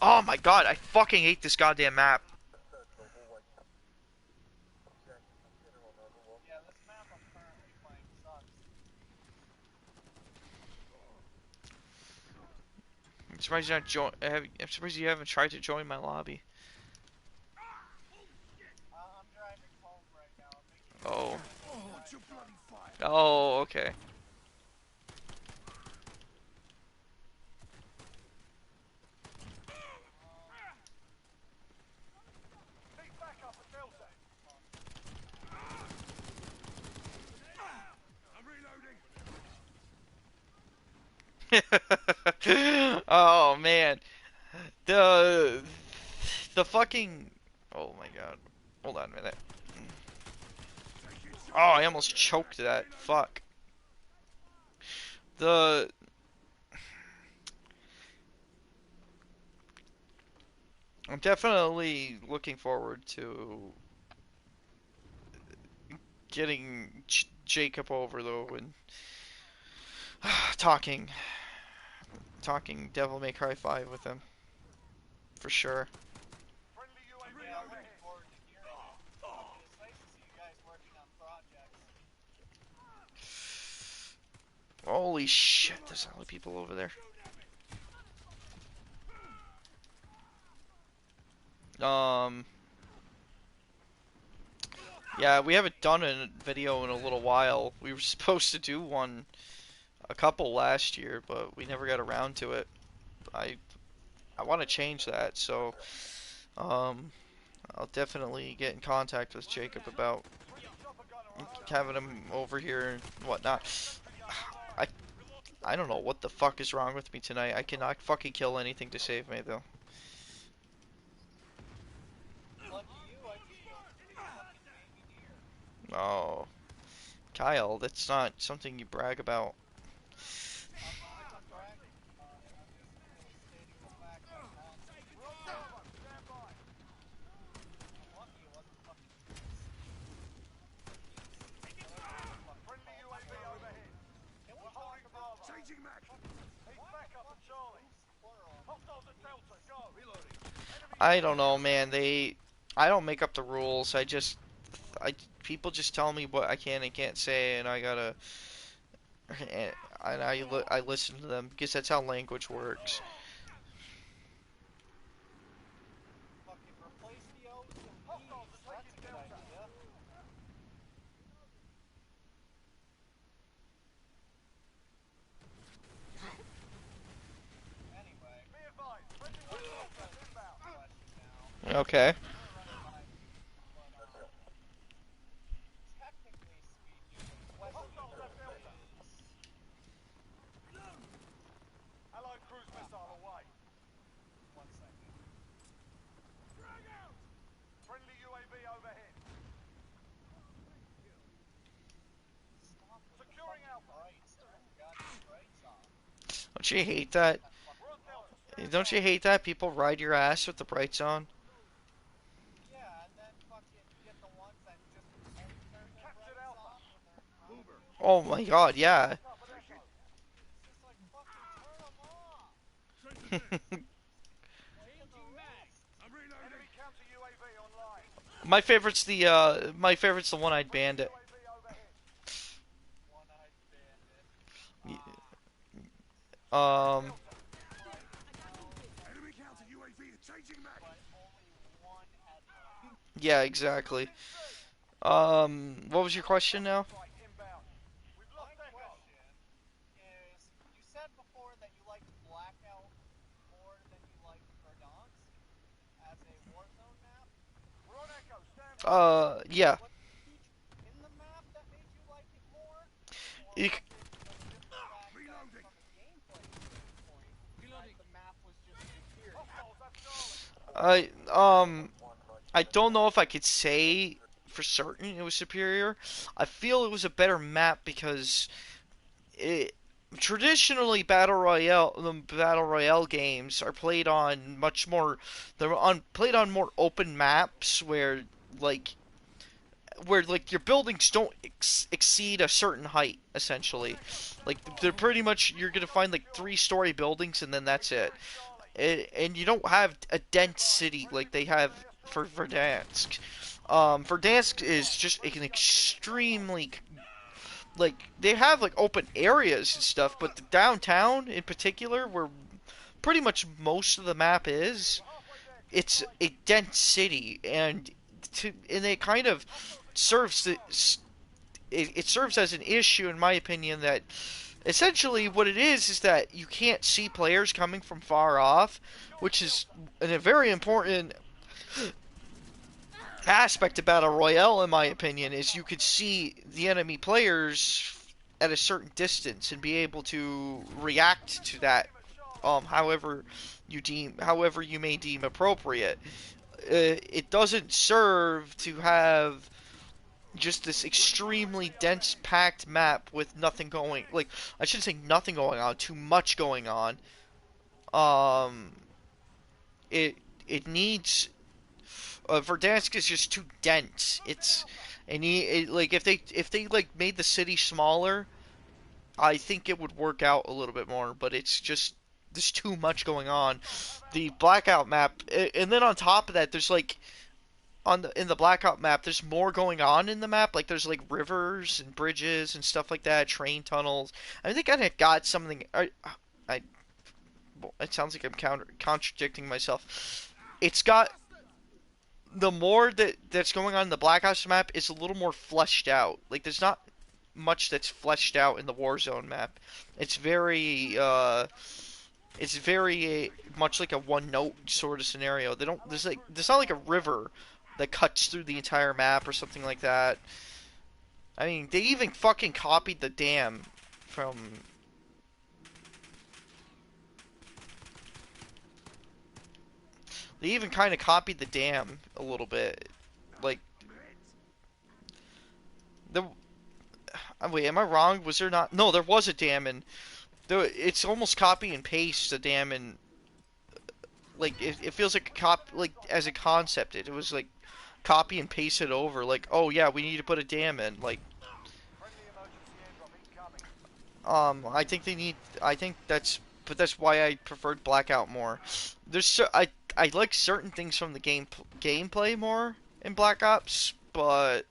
Oh my god, I fucking hate this goddamn map. Yeah, this map I'm currently playing sucks. I'm surprised you're not I'm surprised you haven't tried to join my lobby. I'm driving home right now. I'm making Oh. Oh, it's your bloody fire. Oh, okay. Need backup at Delta. I'm reloading. Oh man. The the fucking oh my god. Hold on a minute. Oh, I almost choked that. Fuck. The I'm definitely looking forward to getting Jacob over though and talking Devil May Cry 5 with him for sure. Friendly UAV Yeah, I'm overhead. looking forward to hearing it. I mean, it's nice to see you guys working on projects. Holy shit, there's a lot of people over there. Um Yeah, we haven't done a video in a little while. We were supposed to do one a couple last year, but we never got around to it. I I want to change that, so um I'll definitely get in contact with Jacob about having him over here and whatnot. I I don't know what the fuck is wrong with me tonight. I cannot fucking kill anything to save me, though. Lucky you, I just killed 3 fucking baby deer. Oh. Kyle, that's not something you brag about. I'm not bragging about it. I'm just stating the fact that it happened. We're on Bravo. Stand by. I'm lucky it wasn't fucking trees. Friendly UAV overhead. Can we We're talk holding about Bravo. Changing mag. He's back up at Charlie. plural? Hostiles at Delta. Go. Reloading. I don't know, man. I don't make up the rules. People just tell me what I can and can't say, and I gotta, and I listen to them because that's how language works. Fucking replace the O's and B's. Hostiles are That's a taking good Delta. idea. Anyway, Be advised. Friendly hostiles inbound. question now. Okay. I'm gonna run it by you, but technically speaking, the question Hostiles at Delta. is, Allied cruise missile away. 1 second. Friendly UAV overhead. Stop with the Securing fucking Alpha. brights. Turn the goddamn brights off. Don't you hate that? We're on Delta. Stand Don't by. you hate that people ride your ass with the brights on? Yeah, and then fucking get the ones that just only turn their Captured brights Alpha. on when they're not. Oh my god, yeah. Up at Echo. It's just like fucking turn them off. Changing mags. I'm reloading. Enemy counter UAV online. My favorite's the one-eyed bandit. UAV overhead. One-eyed bandit. Um, Enemy counter UAV is changing mag. But only one headline. yeah, exactly. What was your question now? Strike inbound. We've My lost Echo. question is, you said before that you liked Blackout more than you liked Verdansk as a Warzone map. We're on Echo. Stand by. Yeah. What featured in the map that made you like it more? Or You was c- it just the fact that Reloading. from a gameplay standpoint, that the map was just superior? Hostiles at Charlie. I don't know if I could say for certain it was superior. I feel it was a better map because it traditionally battle royale games are played on much more played on more open maps like where your buildings don't exceed a certain height essentially. Like they're pretty much you're going to find like 3-story buildings and then that's it. And you don't have a dense city like they have for Verdansk. Verdansk is just an extremely like they have like open areas and stuff, but the downtown in particular, where pretty much most of the map is, it's a dense city, and it kind of serves it serves as an issue in my opinion that essentially what it is that you can't see players coming from far off, which is a very important aspect about a Royale, in my opinion, is you could see the enemy players at a certain distance and be able to react to that, however you may deem appropriate. It doesn't serve to have just this extremely dense packed map with nothing going like I shouldn't say nothing going on, too much going on. Um it it needs Verdansk is just too dense. Like if they like made the city smaller, I think it would work out a little bit more. But it's just there's too much going on. The blackout map, and then on top of that, there's like in the blackout map, there's more going on in the map. Like there's like rivers and bridges and stuff like that, train tunnels. I think I got something. I well, it sounds like I'm contradicting myself. It's got the more that's going on in the Black Ops map is a little more fleshed out. Like there's not much that's fleshed out in the Warzone map. It's very much like a one note sort of scenario. They don't there's not like a river that cuts through the entire map or something like that. I mean, they even fucking copied the dam from They even kind of copied the dam a little bit. Like the wait, am I wrong? Was there not? No, there was a dam in. It's almost copy and paste the dam in. Like it feels like like as a concept. It was like copy and paste it over. Like, oh yeah, we need to put a dam in. Like, Friendly emergency airdrop incoming. I think they need. I think that's. But that's why I preferred Blackout more. I like certain things from the gameplay more in Black Ops, but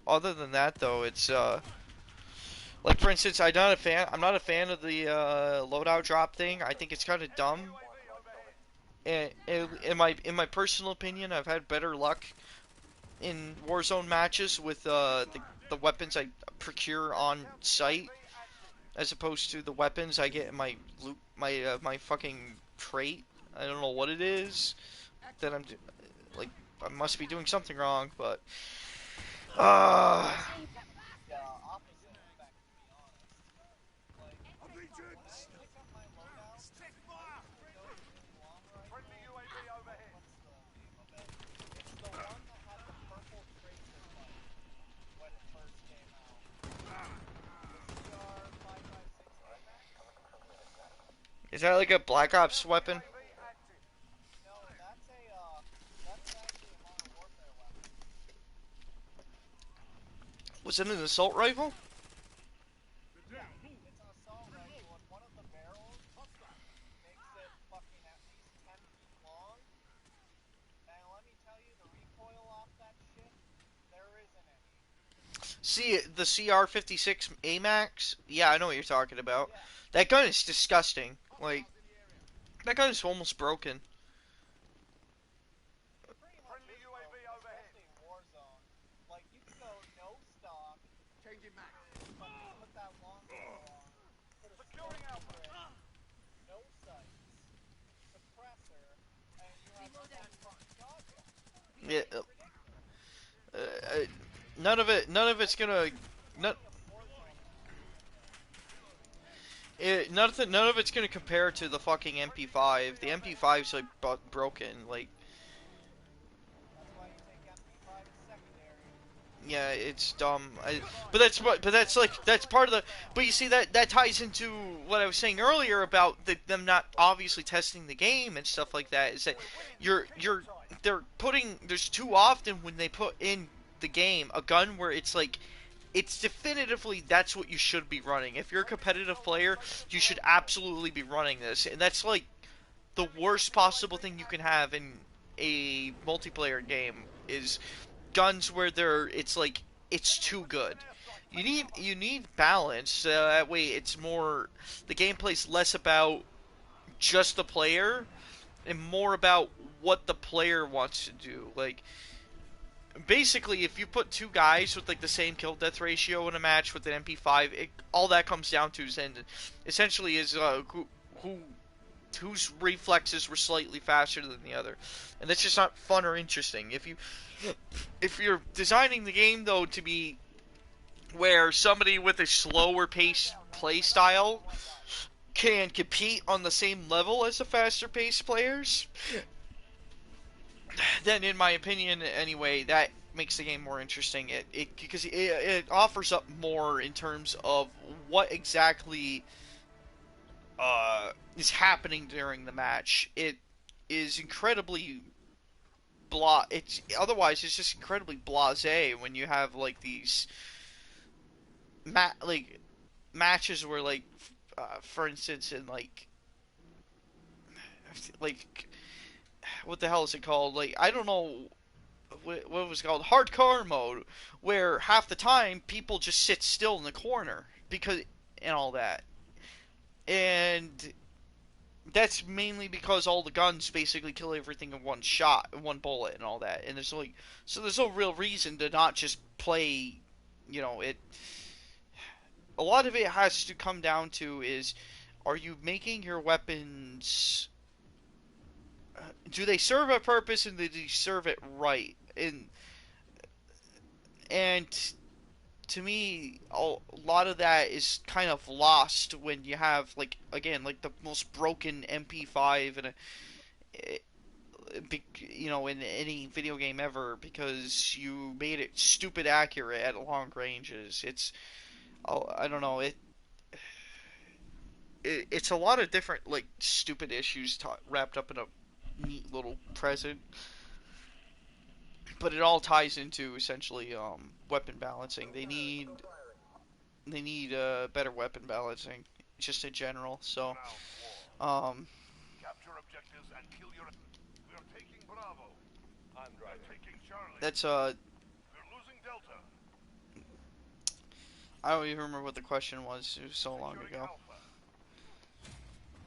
other than that though, it's like for instance, I'm not a fan of the loadout drop thing. I think it's kind of dumb. UAV overhead. In my personal opinion, I've had better luck in Warzone matches with the weapons I procure on site UAV active. as opposed to the weapons I get in my loot my fucking crate. I don't know what it is that like I must be doing something wrong, but uh The opposite effect, to be honest. Like, when I Allegiance! pick up my loadout, Stick fire! it goes really long right Friendly now. UAV overhead. What's the name of it? It's the one that had the purple tracer sight when it first came out. The CR 556 AMAX? is that like a Black Ops weapon? UAV active. No, that's actually a Modern Warfare weapon. Was it an assault rifle? Yeah, it's an assault rifle, and one of the barrels makes it fucking at least 10 feet long. And let me tell you, the recoil off that shit, there isn't any. See the CR-56 AMAX? Yeah, I know what you're talking about. Yeah, That gun is disgusting. Like that gun is almost broken. it pretty much Friendly is UAV broken, overhead. especially in Warzone. Like, you can go no stock, Changing mag. but put that long barrel on, put a scope Securing Alpha. over it, no sights, suppressor, and you have a fucking shotgun. Yeah, It's ridiculous. none of it's gonna, none, Warzone none of it's gonna compare to the fucking MP5. The MP5's like broken. Like, That's why you take MP5 as secondary. yeah, it's dumb. But that's like that's part of the. But you see that ties into what I was saying earlier about them not obviously testing the game and stuff like that. Is that you're they're putting there's too often when they put in the game a gun where it's like it's definitively that's what you should be running. If you're a competitive player, you should absolutely be running this, and that's like the worst possible thing you can have in a multiplayer game is guns where it's like it's too good. You need balance. So that way, it's more the gameplay's less about just the player and more about what the player wants to do. Like basically, if you put two guys with like the same kill death ratio in a match with an MP5, all that comes down to is essentially is who whose reflexes were slightly faster than the other, and that's just not fun or interesting. If you're designing the game though to be where somebody with a slower paced play style can compete on the same level as the faster paced players, then in my opinion anyway, that makes the game more interesting. It because it offers up more in terms of what exactly is happening during the match. It is incredibly it's otherwise it's just incredibly blasé when you have like these like matches where like for instance in like what the hell is it called, like I don't know what was it called, hardcore mode, where half the time people just sit still in the corner because and all that, and that's mainly because all the guns basically kill everything in one shot, one bullet, and all that. And there's no real reason to not just play. It. A lot of it has to come down to is, are you making your weapons? Do they serve a purpose and do they serve it right? And to me, a lot of that is kind of lost when you have like again like the most broken MP5 and in any video game ever because you made it stupid accurate at long ranges. I don't know, it's a lot of different like stupid issues wrapped up in a neat little present, but it all ties into essentially weapon balancing. They need better weapon balancing just in general. So Round one. um Capture objectives and kill your... We're taking Bravo. I'm driving. We're taking Charlie. that's We're losing Delta. I don't even remember what the question was. It was so long Securing ago. Alpha.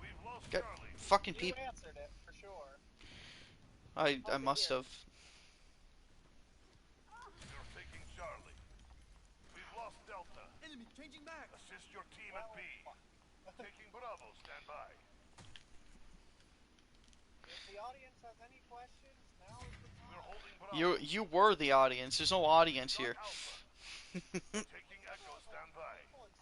We've lost Got Charlie. fucking You people. answered it, for sure. I must have. We're taking Charlie. We've lost Delta. Enemy changing back. Assist your team at B. Taking Bravo. Stand by. If the audience has any questions, now is the We're time. holding Bravo. You were the audience. There's no audience Got here. Alpha. Taking Echo. Stand by. People in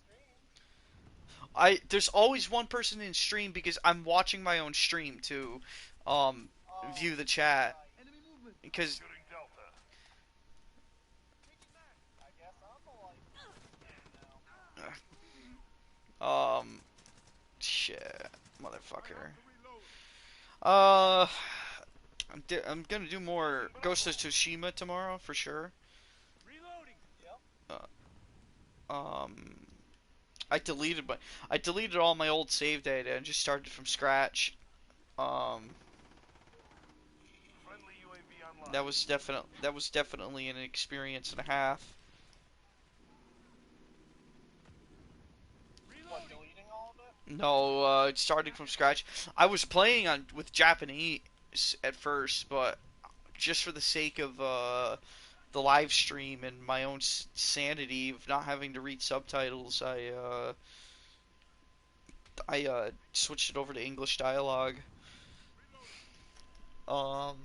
stream. There's always one person in stream because I'm watching my own stream to Oh, view the chat right. Enemy movement. because Securing Delta. I guess I'm the light now. shit, motherfucker. To reload. Uh, I'm gonna do more Ghost of Tsushima tomorrow for sure. Reloading. Yep. I deleted all my old save data and just started from scratch. Friendly UAV online. That was definitely an experience and a half. What, deleting all of it? No, it started from scratch. I was playing on with Japanese at first, but just for the sake of the live stream and my own sanity of not having to read subtitles, I switched it over to English dialogue. Um,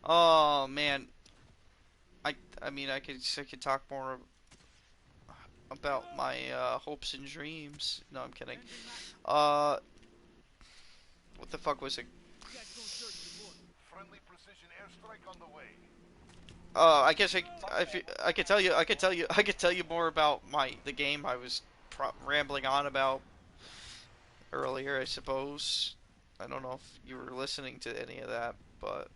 oh man, I mean I could talk more about my hopes and dreams. No, I'm kidding. Uh, what the fuck was it? You guys go search the board. Friendly precision airstrike on the way. I guess I could tell you I could tell you more about the game I was rambling on about earlier. I suppose I don't know if you were listening to any of that, but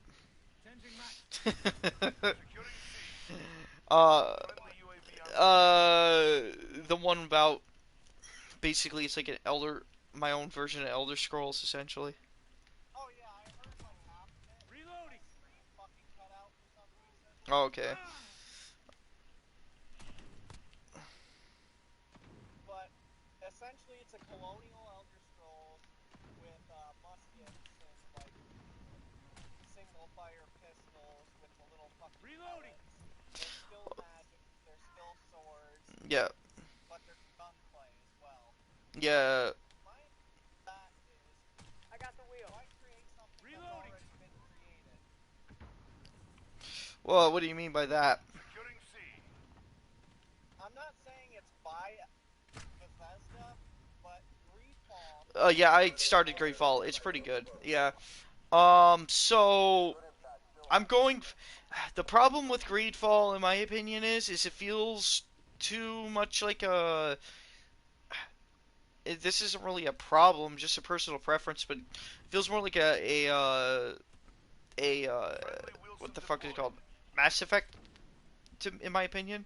Changing back. Securing C. uh Friendly UAV online. the one about basically it's like my own version of Elder Scrolls essentially. Oh yeah, I heard like half of it. Reloading. Screen fucking cut out for some reason. Oh, okay. But essentially, it's a colonial Elder Scrolls with muskets and like single fire pistols with the little fucking Reloading. pellets. There's still magic. There's still swords, Yeah, but there's gunplay as well. yeah. My that is, I got the wheel. Why create something Reloading. that's already been created? Well, what do you mean by that? Securing C. I'm not saying it's by Bethesda, but Greedfall. Yeah, I started Greatfall. It's pretty good. Yeah. So I'm going. The problem with Greedfall, in my opinion, is it feels too much like a. This isn't really a problem, just a personal preference, but it feels more like what the fuck is it called? Mass Effect, in my opinion.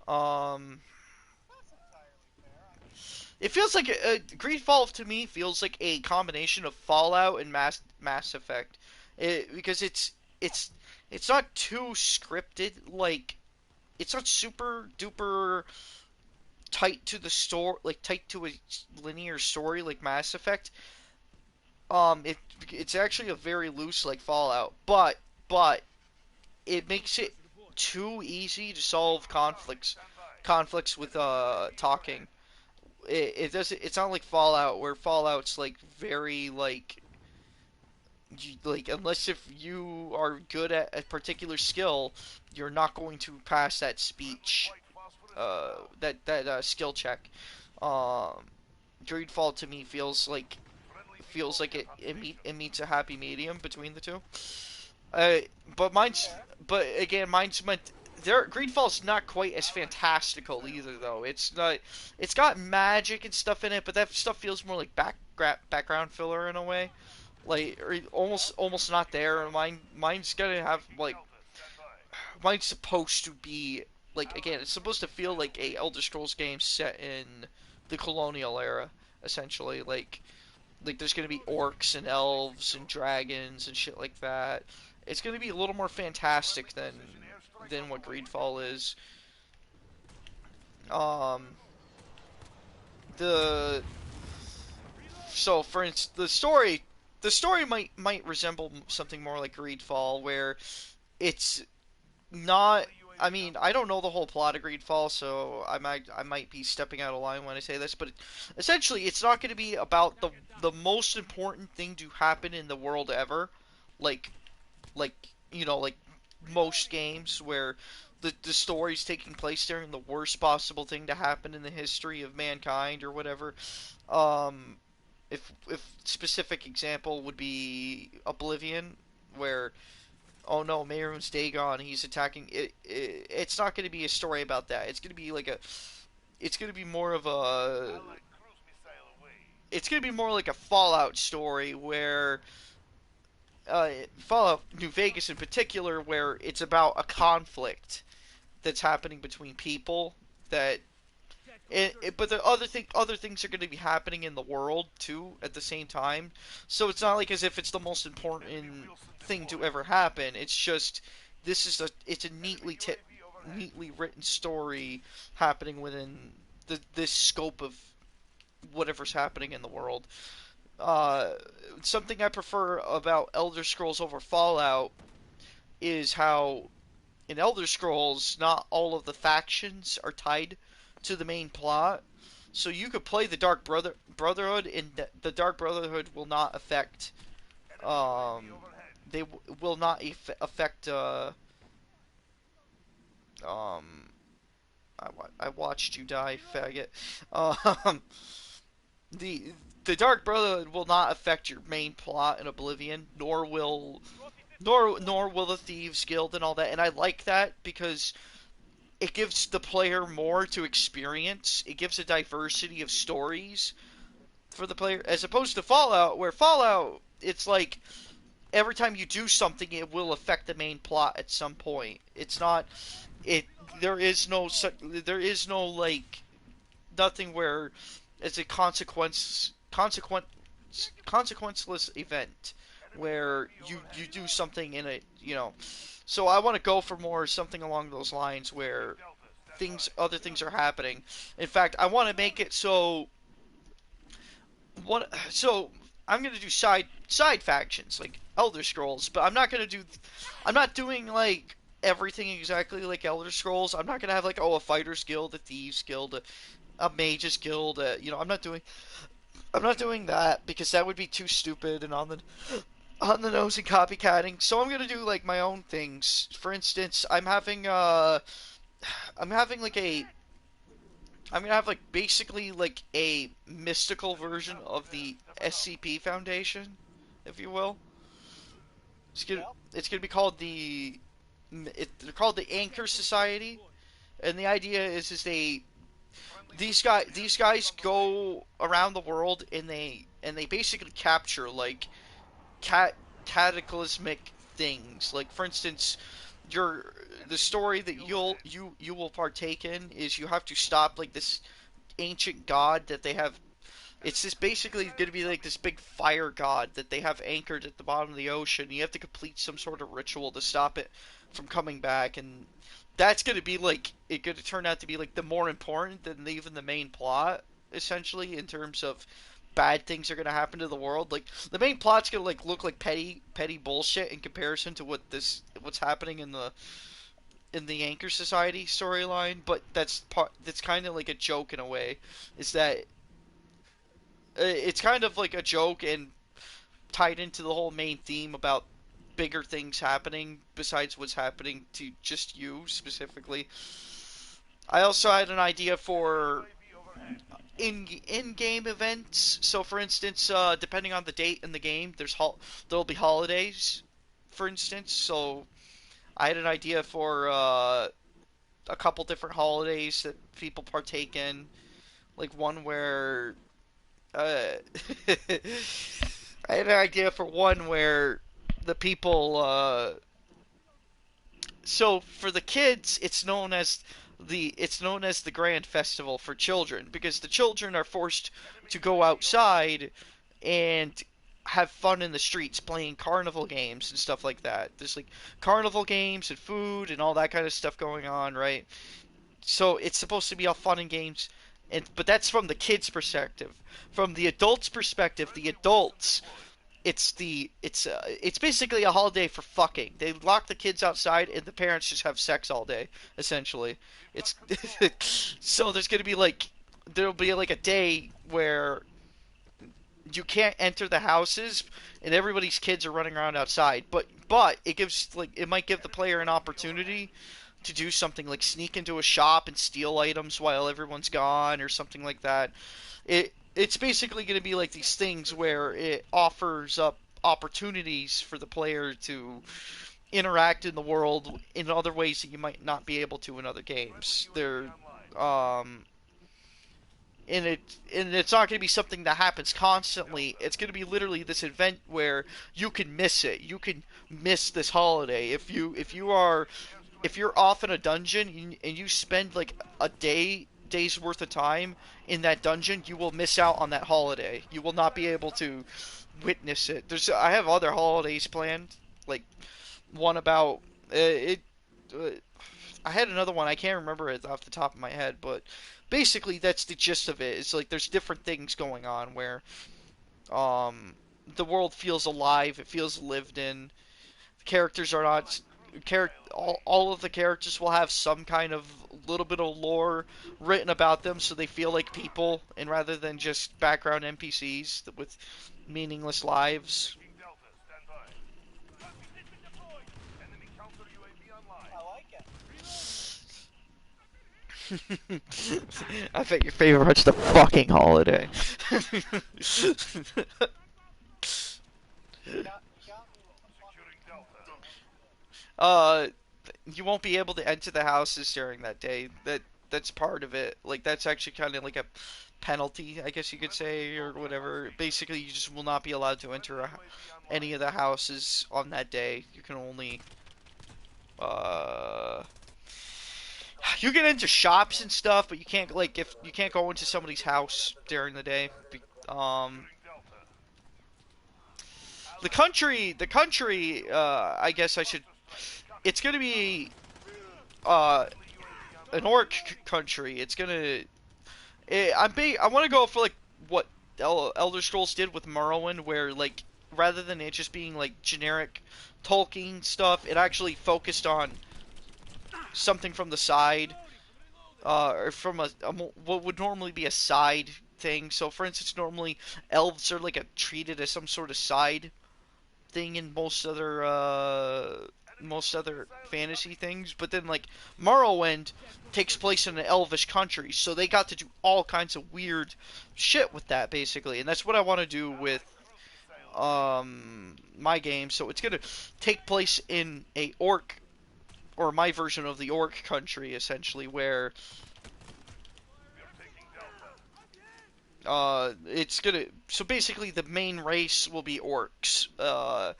Um, That's entirely fair. I mean, it feels like Greedfall to me feels like a combination of Fallout and Mass Effect, because it's not too scripted. Like it's not super duper tight to the story, like tight to a linear story like Mass Effect. It's actually a very loose like Fallout, but it makes it too easy to solve conflicts with talking. It doesn't. It's not like Fallout where Fallout's like very like unless if you are good at a particular skill, you're not going to pass that speech skill check. Um, Greedfall to me feels like it meets a happy medium between the two. Uh, but mine's Fair. but again mine's meant there. Greedfall's not quite as fantastical either though. It's not. It's got magic and stuff in it, but that stuff feels more like background filler in a way. Like or almost not there. Mine's gonna have like mine's supposed to be like again. It's supposed to feel like a Elder Scrolls game set in the colonial era, essentially. Like there's gonna be orcs and elves and dragons and shit like that. It's gonna be a little more fantastic than what Greedfall is. Um, the so for instance, the story might resemble something more like Greedfall, where it's not. I mean, I don't know the whole plot of Greedfall, so I might be stepping out of line when I say this, but essentially, it's not going to be about the most important thing to happen in the world ever, like like like most games where the story's taking place during the worst possible thing to happen in the history of mankind or whatever. Um, if specific example would be Oblivion, where oh no, Mehrunes Dagon, he's attacking. It's not going to be a story about that. It's going to be like a. It's going to be more of a. It's going to be more like a Fallout story where. Fallout New Vegas in particular, where it's about a conflict that's happening between people that. But the other things are going to be happening in the world too at the same time, so it's not like as if it's the most important thing to ever happen. It's just it's a neatly written story happening within this scope of whatever's happening in the world. Uh, Something I prefer about Elder Scrolls over Fallout is how in Elder Scrolls not all of the factions are tied to the main plot. So you could play the Brotherhood, and the Dark Brotherhood will not affect. They will not affect. Um, I watched you die, faggot. Um, the the Dark Brotherhood will not affect your main plot in Oblivion, nor will the Thieves Guild and all that. And I like that because it gives the player more to experience. It gives a diversity of stories for the player, as opposed to Fallout, where Fallout, it's like every time you do something, it will affect the main plot at some point. It's not it. There is no like nothing where it's a consequenceless event where you do something in it. So I want to go for more something along those lines where other things are happening. In fact, I want to make it so I'm gonna do side factions like Elder Scrolls, but I'm not doing like everything exactly like Elder Scrolls. I'm not gonna have like a fighters guild, a thieves guild, a mages guild. I'm not doing that because that would be too stupid and on the nose and copycatting. So I'm gonna do like my own things. For instance, I'm having like a I'm gonna have like basically like a mystical version of the SCP Foundation, if you will. It's gonna Yep. it's gonna be called they're called the Anchor Society, and the idea is these guys go around the world and they basically capture like cat cataclysmic things. Like for instance, your the story that you will partake in is you have to stop like this ancient god that they have. It's just basically going to be like this big fire god that they have anchored at the bottom of the ocean. You have to complete some sort of ritual to stop it from coming back, and that's going to be like it going to turn out to be like the more important than even the main plot, essentially in terms of bad things are going to happen to the world. Like the main plot's going to like look like petty bullshit in comparison to what's happening in the Anchor Society storyline, but that's kind of like a joke in a way. Is that it's kind of like a joke and tied into the whole main theme about bigger things happening besides what's happening to just you specifically. I also had an idea for UAV overhead. in-game events. So, for instance, depending on the date in the game, there'll be holidays. For instance, so I had an idea for a couple different holidays that people partake in, like one where uh, I had an idea for one where the people so for the kids it's known as the Grand Festival for children because the children are forced Enemy to go UAV overhead. outside and have fun in the streets playing carnival games and stuff like that. There's like carnival games and food and all that kind of stuff going on, right? So it's supposed to be all fun and games, but that's from the kids' perspective. From the adults' perspective, the Friendly Wilson adults deployed. it's basically a holiday for fucking. They lock the kids outside and the parents just have sex all day, essentially. We've It's got control. so there'll be like a day where you can't enter the houses and everybody's kids are running around outside, but it might give the Enemy player an UAV overhead. opportunity to do something like sneak into a shop and steal items while everyone's gone or something like that. It's basically going to be like these Objective things where secured. it offers up opportunities for the player to interact in the world in other ways that you might not be able to in other Friendly games. UAV online. Um and it's not going to be something that happens Taking constantly. Delta. It's going to be literally this event where you can miss it. You can miss this holiday if Airstrike you're coming. off in a dungeon and you spend like a day's worth of time in that dungeon, you will miss out on that holiday. You will not be able to witness it. I have other holidays planned, like one about it. Uh, I had another one. I can't remember it off the top of my head, but basically that's the gist of it. It's like there's different things going on where um the world feels alive. It feels lived in. The characters are not Allied cruise missile awaiting. all of the characters will have some kind of little bit of lore written about them so they feel like people and rather than just background NPCs with meaningless lives. Taking Delta. Stand by. Position deployed. Enemy counter UAV online. I like it. Reloading. I bet your favorite part's the fucking holiday. You got me with the fucking Securing Delta. uh, you won't be able to enter the houses during that day. That's part of it. Like that's actually kind of like a penalty, I guess you could Friendly say, or Ultra One whatever. station. Basically, you just will not be allowed to enter Friendly UAV any online. of the houses on that day. Uh, you can enter shops and stuff, but you can't like if you can't go into somebody's house during the day. Um, Securing Delta. the country. I guess I should. Cluster strike It's incoming. gonna be uh Friendly UAV an online. orc country. It's gonna. I want to go for like what Elder Scrolls did with Morrowind, where like rather than it just being like generic Tolkien stuff, it actually focused on something from the side, Reloading. Reloading. or from what would normally be a side thing. So, for instance, normally elves are like treated as some sort of side thing in Enemy most cruise other missile fantasy incoming. things, but then like Morrowind Tactical takes search place in an deployed. elvish country, so they got to do all kinds of weird shit with that basically, and that's what I want to do with Allied cruise missile awaiting. my game. So it's gonna take place in a orc or my version of the orc country essentially, where We are taking Delta. it's gonna so basically the main race will be orcs. And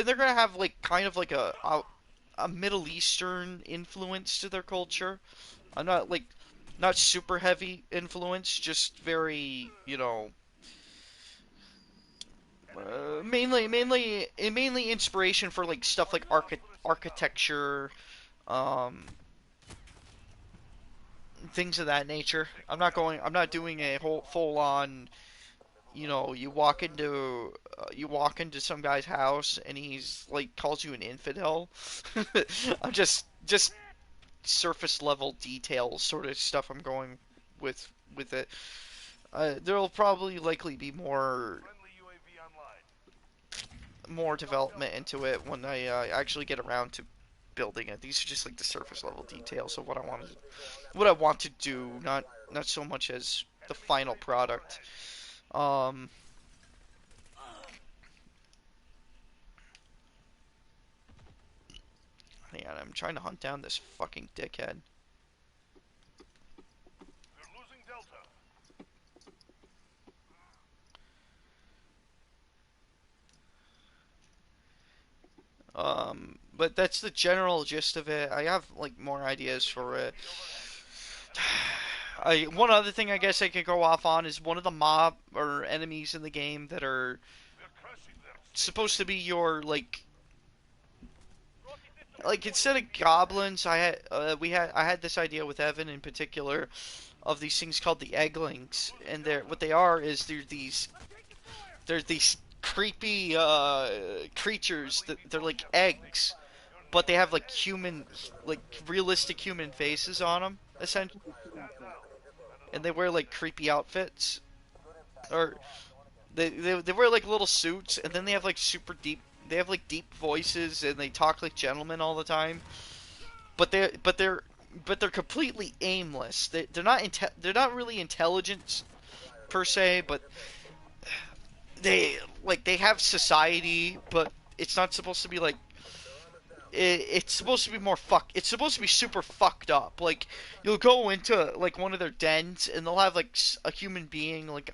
they're gonna have like kind of like a Middle Eastern influence to their culture. I'm not like not super heavy influence, just very Enemy UAV mainly overhead. mainly inspiration for like stuff like Counter strike. architecture, um, things of that nature. Taking Delta. I'm not doing a whole full on. You walk into some guy's house and he's like calls you an infidel. I'm just surface level details sort of stuff I'm going with it. There'll probably likely be Friendly UAV online. more We've got development Delta. into it when I actually get around to building it. These are just like the surface level details of what I want to do, not so much as the final product. Um, Hang on, I'm trying to hunt down this fucking dickhead. We're losing Delta. But that's the general gist of it. I have like more ideas for it. One other thing I guess I could go off on is one of the mob or enemies in the game that are We're crushing them. supposed to be your like instead of goblins, I had this idea with Evan in particular of these things called the egglings, and what they are is they're these creepy creatures that they're like eggs, but they have like realistic human faces on them essentially, and they wear like creepy outfits, or they wear like little suits, and then they have like super deep. They have like deep voices, and they talk like gentlemen all the time. But they're completely aimless. They're not really intelligent per se, but they have society, but it's not supposed to be like it's supposed to be more it's supposed to be super fucked up. Like you'll go into like one of their dens and they'll have like a human being like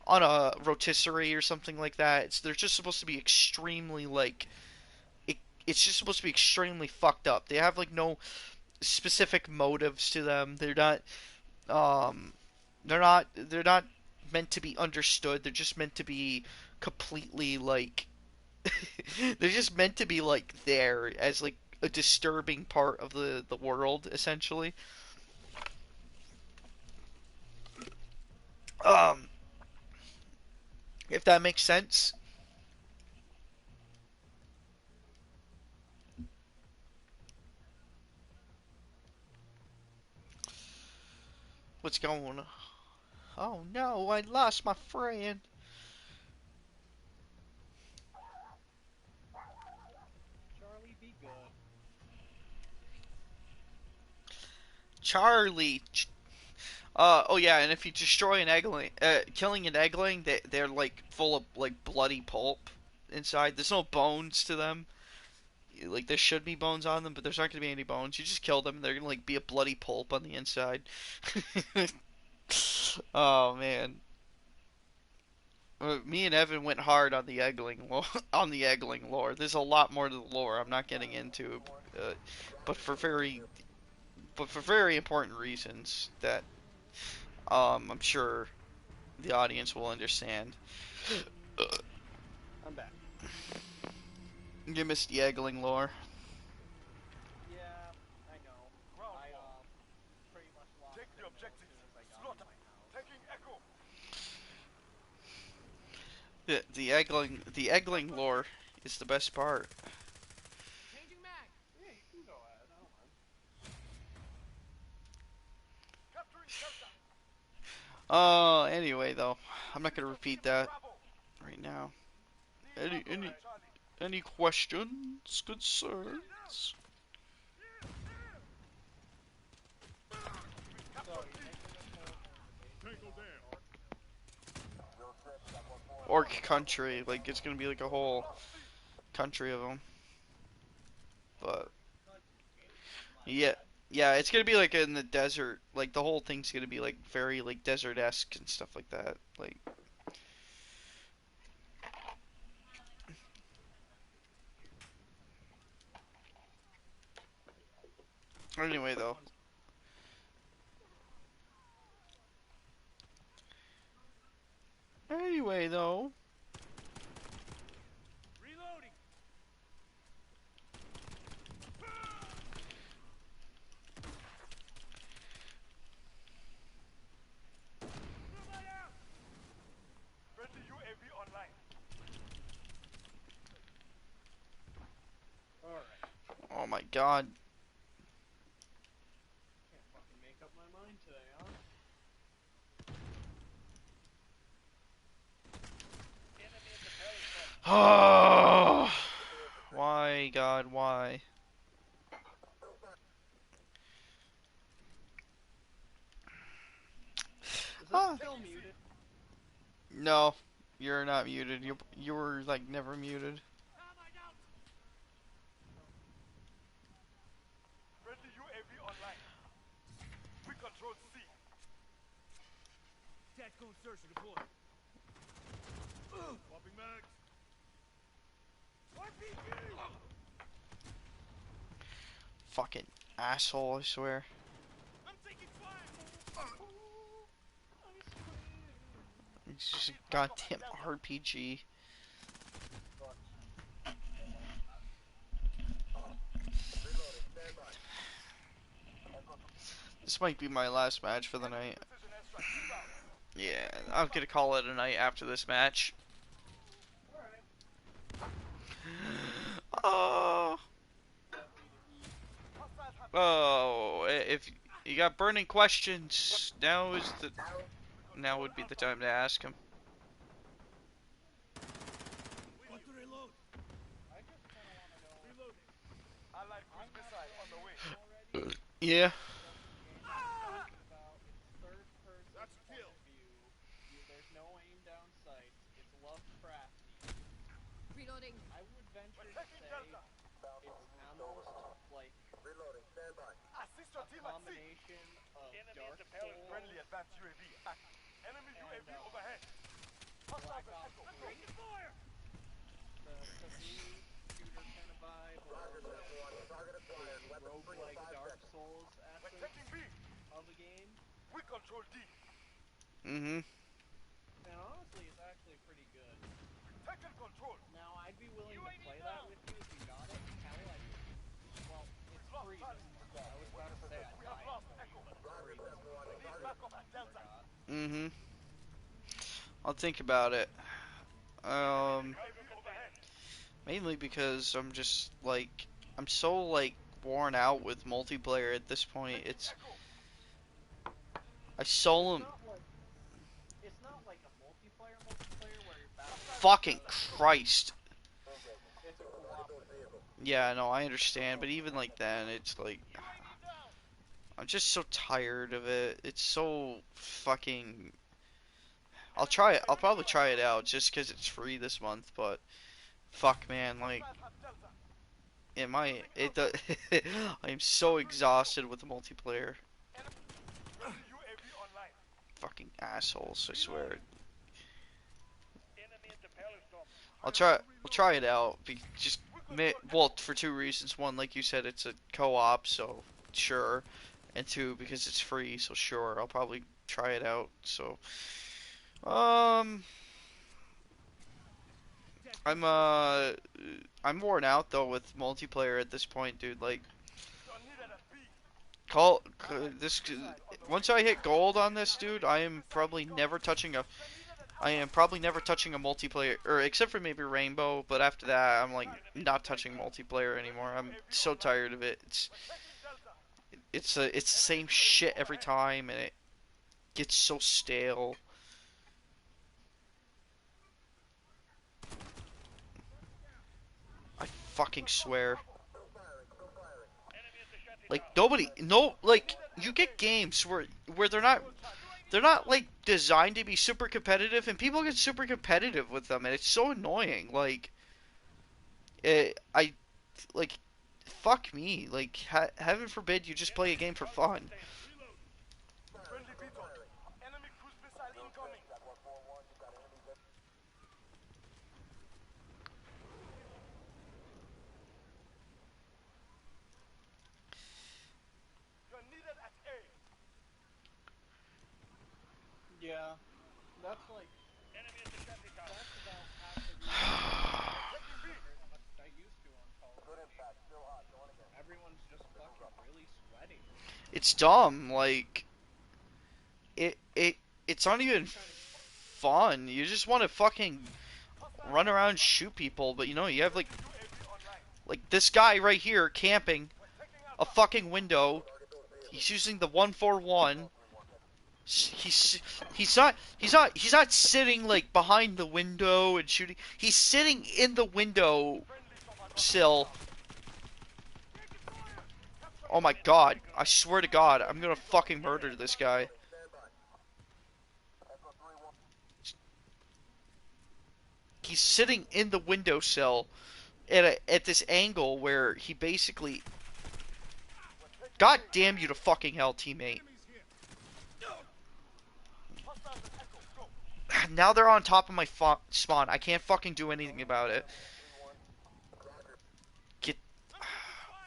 on a rotisserie or something like that. They're just supposed to be extremely it's just supposed to be extremely fucked up. They have like no specific motives to them. Um they're not meant to be understood. They're just meant to be completely like they're just meant to be like there as like a disturbing part of the world essentially. Um if that makes sense. What's going on? Oh no, I lost my friend. Charlie, be good. Charlie. Oh yeah, and if you destroy an eggling, killing an eggling, they're like full of like bloody pulp inside. There's no bones to them. Like there should be bones on them, but there's not gonna be any bones. You just kill them, and they're gonna like be a bloody pulp on the inside. Oh man, me and Evan went hard on the on the eggling lore. There's a lot more to the lore I'm not getting into, uh, but for very important reasons that I'm sure the audience will understand. I'm back. You missed the eggling lore. Yeah, I know. Ground I wall. pretty much lost Take it the as objective. soon as I got Slaughter. to my house. Taking Echo. The eggling lore is the best part. Changing mag. Yeah, you can go ahead. I don't mind. Capturing Delta. Anyway though, I'm not gonna repeat that Bravo. right now. Need Any Bravo, Charlie. any questions, concerns? So, you're making this whole thing Tango down. Orc country, like it's gonna be like a whole country of them. But yeah, yeah, it's gonna be like in the desert. Like the whole thing's gonna be like very like desert-esque and stuff like that. Like anyway though. Anyway though. Reloading. Thermite out. Friendly UAV online. Alright. Oh my god. Can't fucking make up my mind today, huh? Enemy at the belly button. Oh, why, God, why? Is it Huh. still muted? No, you're not muted. You were like never muted. Thermite out! Friendly UAV online. We control C. Tactical insertion deployed. Swapping mags. RPG! Fucking asshole, I swear. I'm taking fire! It's just a goddamn RPG. This might be my last match for the night. Precision airstrike inbound. Yeah, I'm gonna call it a night after this match. Oh, Hostile have oh! If you got burning questions, now would be the time to ask him. Want to reload? I just kind of want to know. Reloading. allied cruise missile on the way. Already, Yeah. this game talks about its third-person That's a point kill. of view. There's no aim down sights. It's Lovecrafty. Reloading. I would venture We're to taking say Delta. it's almost like Assist your a team at C. combination of Dark Souls Friendly advanced UAV active. Enemy And, UAV overhead. Hostile Black Ops vehicle. 3, the Kazoo shooter kind of vibe, or the roguelike Dark Souls We're aspect taking B. of the game. We control D. Mm-hmm. And honestly, it's actually pretty good. Taking control. Now, I'd be willing to play that with you if you got it. Hell, well, it's free this month. I was about to say I'd We buy have it lost for you, Echo. but it's free this month. Need backup at Delta. Mm-hmm. I'll think about it. UAV overhead. Mainly because I'm just like I'm so like worn out with multiplayer at this point. It's Echo. I solo him. It's not like a multiplayer where you're battling. Fucking Christ. It's a cooperative. Yeah, no, I understand, but even like then, it's like I'm just so tired of it. It's so fucking. I'll try it. I'll probably try it out just because it's free this month. But fuck, man, like I'm so exhausted with the multiplayer. Friendly UAV online. Fucking assholes, I swear. Enemy at the Palace Dome. I'll try it out. Well, for two reasons. One, like you said, it's a co-op, so sure. And two, because it's free, so sure. I'll probably try it out. So, um, I'm worn out though with multiplayer at this point, dude. Like, You're needed at B. this. Once I hit gold on this, dude, I am probably never touching a multiplayer, or except for maybe Rainbow, but after that, I'm like not touching multiplayer anymore. I'm so tired of it. It's the same shit every time, and it gets so stale. I fucking swear. Like you get games where they're not like designed to be super competitive, and people get super competitive with them, and it's so annoying. Like, I like, fuck me. Like, heaven forbid you just play a game for fun. Friendly Beetle. Enemy cruise missile incoming. You're needed at A. Yeah, that's like Enemy at the shanty tower. that's about half the reason Taking B. how much I used to on Call of Duty. Everyone's just fucking really sweaty. It's dumb. Like, it's not even fun. You just want to fucking run around and shoot people, but you have like UAV online. this guy right here camping We're taking out a fucking window. He's using the 141. He's not sitting like behind the window and shooting. He's sitting in the window sill. Oh my god. I swear to god, I'm gonna fucking murder this guy. he's sitting in the windowsill at this angle where he basically. God damn you to fucking hell, teammate. Enemies here. Hostiles at Echo. Go. Now they're on top of my spawn. I can't fucking do anything about it. Get.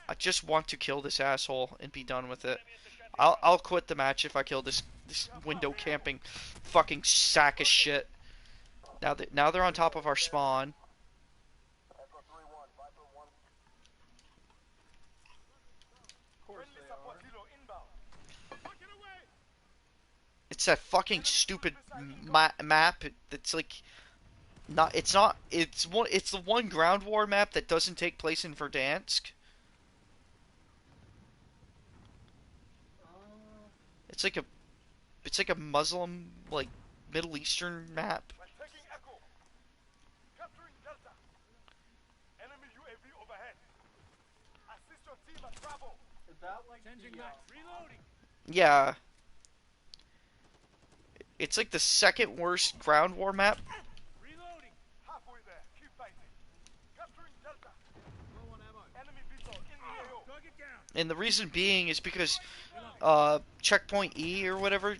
I just want to kill this asshole and be done with it. I'll quit the match if I kill this window camping fucking sack of shit. Now they're on top of our spawn. Of course Friendly they support are. helo inbound. Fucking away. It's that fucking stupid map that's like not. It's not. It's one. It's the one ground war map that doesn't take place in Verdansk. Uh, It's like a. It's like a Muslim like Middle Eastern map. We're taking Echo. Capturing Delta. Enemy UAV overhead. Assist your team at Bravo. is that like Changing the, back. Reloading. Yeah. It's like the second worst ground war map. Reloading. Halfway there. Keep fighting. Capturing Delta. Low on ammo. Enemy VTOL in the AO. Target down. And the reason being is because checkpoint E or whatever,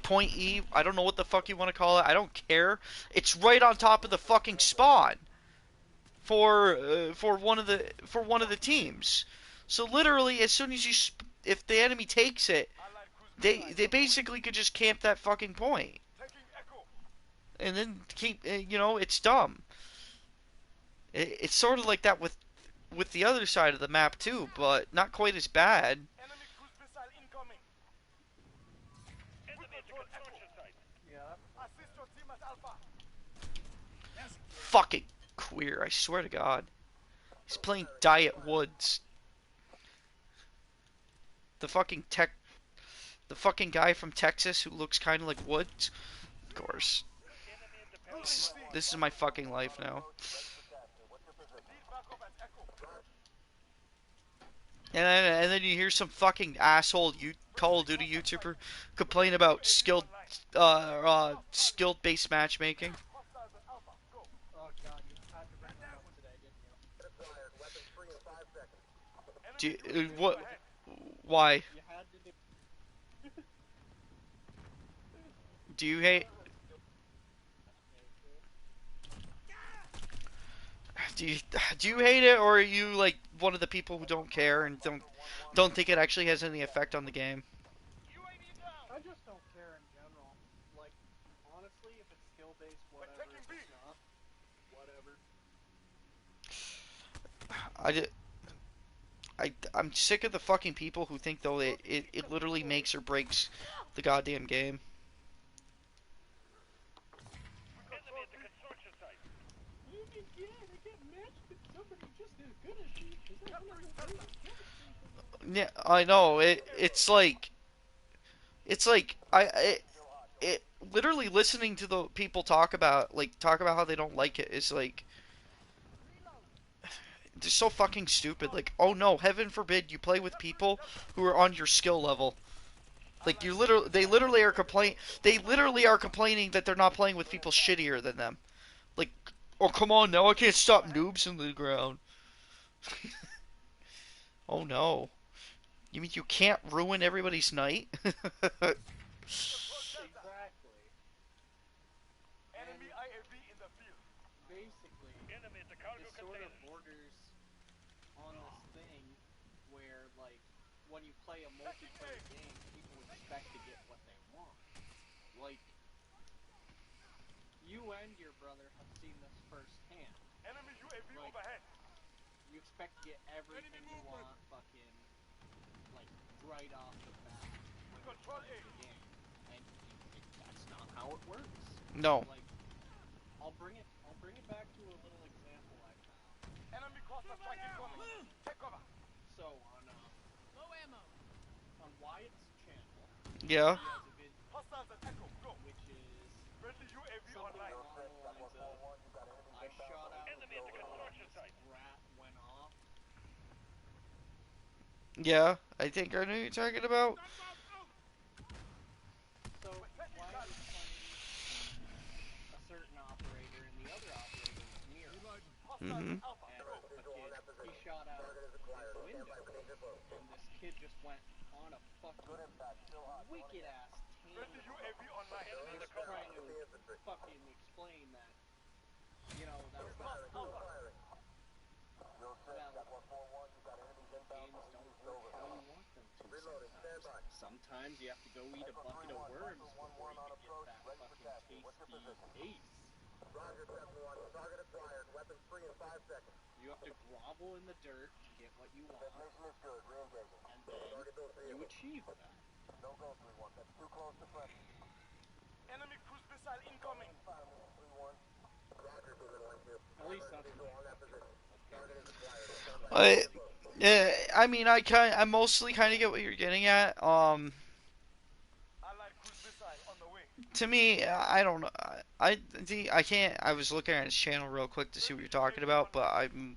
point E, I don't know what the fuck you want to call it. I don't care. It's right on top of the fucking spawn for one of the teams. So literally, as soon as if the enemy takes it, Allied cruise missile they basically could just camp that fucking point, taking Echo. and then keep it's dumb. It's sort of like that with the other side of the map too, but not quite as bad. Enemy cruise missile incoming. Enemy at the construction site. yeah. Assist your team at Alpha. Fucking queer, I swear to God. He's playing Diet Woods. The fucking guy from Texas who looks kind of like Woods. Of course. This is my fucking life now. Need backup at Echo. And then you hear some fucking asshole Call of Duty YouTuber complain about skilled based matchmaking. Hostiles at Alpha. Go. Oh god, you had to bring that up today, didn't you? Do you, what? Why? You had to do. Do you hate? Do you hate it, or are you like one of the people who don't care and don't think it actually has any effect on the game? UAV down. I just don't care in general. Like, honestly, if it's skill based, whatever. taking If B. it's not, whatever. I'm sick of the fucking people who think though it literally makes or breaks the goddamn game. Enemy at the construction site. Yeah, they get matched with somebody just as good as you. Is that one of the things? Yeah, I know. It's like it literally listening to the people talk about how they don't like it is like they're so fucking stupid. Like, oh no, heaven forbid you play with people who are on your skill level. Like they literally are complaining that they're not playing with people shittier than them. Like, oh come on now, I can't stop noobs in the ground. Oh no. You mean you can't ruin everybody's night? Exactly. Enemy IAV in the field. Basically, Enemy at the cargo it sort of container. borders on this thing where, like, when you play a multiplayer game, people expect to get what they want. Like, you and your brother have seen this firsthand. Enemy UAV Right. overhead. You expect to get everything you want, fucking, like, right off the bat when you're Control playing A. the game. And that's not how it works. No. Like, I'll bring it back to a little example I found. Enemy cluster strike incoming. Take cover. So Low ammo. on Wyatt's channel, Yeah. he has a vid Hostiles at Echo. Go. which is Friendly UAV something online. along the lines of I shot out Enemy at the construction site. rat went off. Yeah. I think I know what you're talking about. So Wyatt was playing a certain operator, and the other Mm-hmm. and fucking he shot out his window, and this kid just went on a fucking wicked ass Friendly tangent, UAV online. just trying to fucking explain that, you know, that's not cool. Well, games don't work how you want them to sometimes. Sometimes you have to go eat a bucket of worms before you can get that fucking tasty ace. You have to grovel in the dirt to get what you want, and then you achieve that. Enemy cruise missile incoming. At least that's my I, I mean, I mostly kind of get what you're getting at. Allied cruise missile on the way. To me, I don't know. I can't. I was looking at his channel real quick to see what you're talking about, but I'm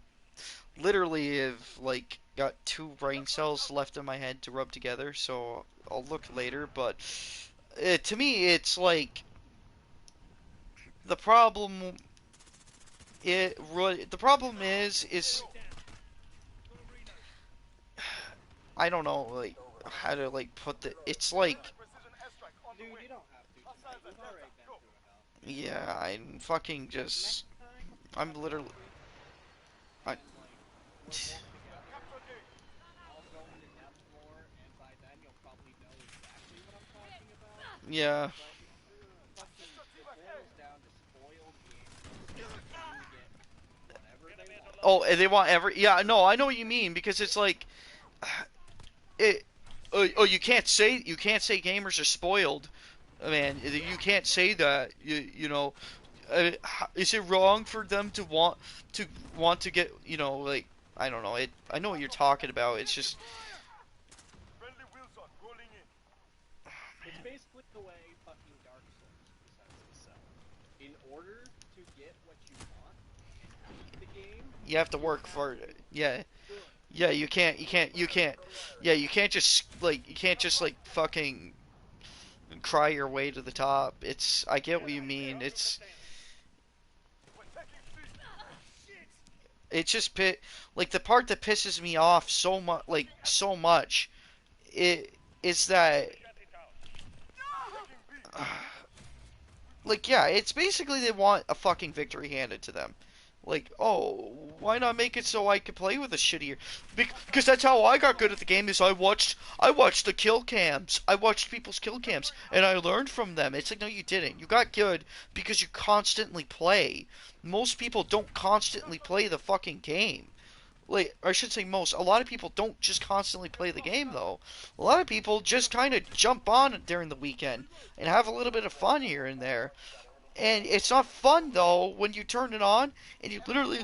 literally have like got two brain cells left in my head to rub together, so I'll look later. But to me, it's like the problem. The problem is I don't know like how to like put the. It's like Precision airstrike on the Dude, way. you don't have to tonight. We've already been through enough. yeah, I'm fucking just. Next time, I'm come literally. next week, I, and like we'll work together. Captured A. I'll go into depth more, and by then you'll probably know exactly what I'm talking about. yeah. But fucking, it boils down to spoiled gamers trying to get whatever they want. Oh, and they want every. Yeah, no, I know what you mean because it's like it. Oh, you can't say gamers are spoiled, man. You can't say that. You know, is it wrong for them to want to get like I don't know it. I know what you're talking about. It's just Friendly Wilson rolling in. It's basically the way fucking Dark Souls presents itself. In order to get what you want and beat the game, you have to you work have for to it. Yeah, good. yeah. You can't. Yeah, you can't just like fucking cry your way to the top. I get what you mean. We're taking C. It's just like the part that pisses me off so much it is that Taking B. like yeah, it's basically they want a fucking victory handed to them. Like, oh, why not make it so I could play with a shittier? Because that's how I got good at the game. Is I watched the kill cams. I watched people's kill cams, and I learned from them. It's like no, you didn't. You got good because you constantly play. Most people don't constantly play the fucking game. Like, I should say most. A lot of people don't just constantly play the game though. A lot of people just kind of jump on during the weekend and have a little bit of fun here and there. And it's not fun though when you turn it on and you literally.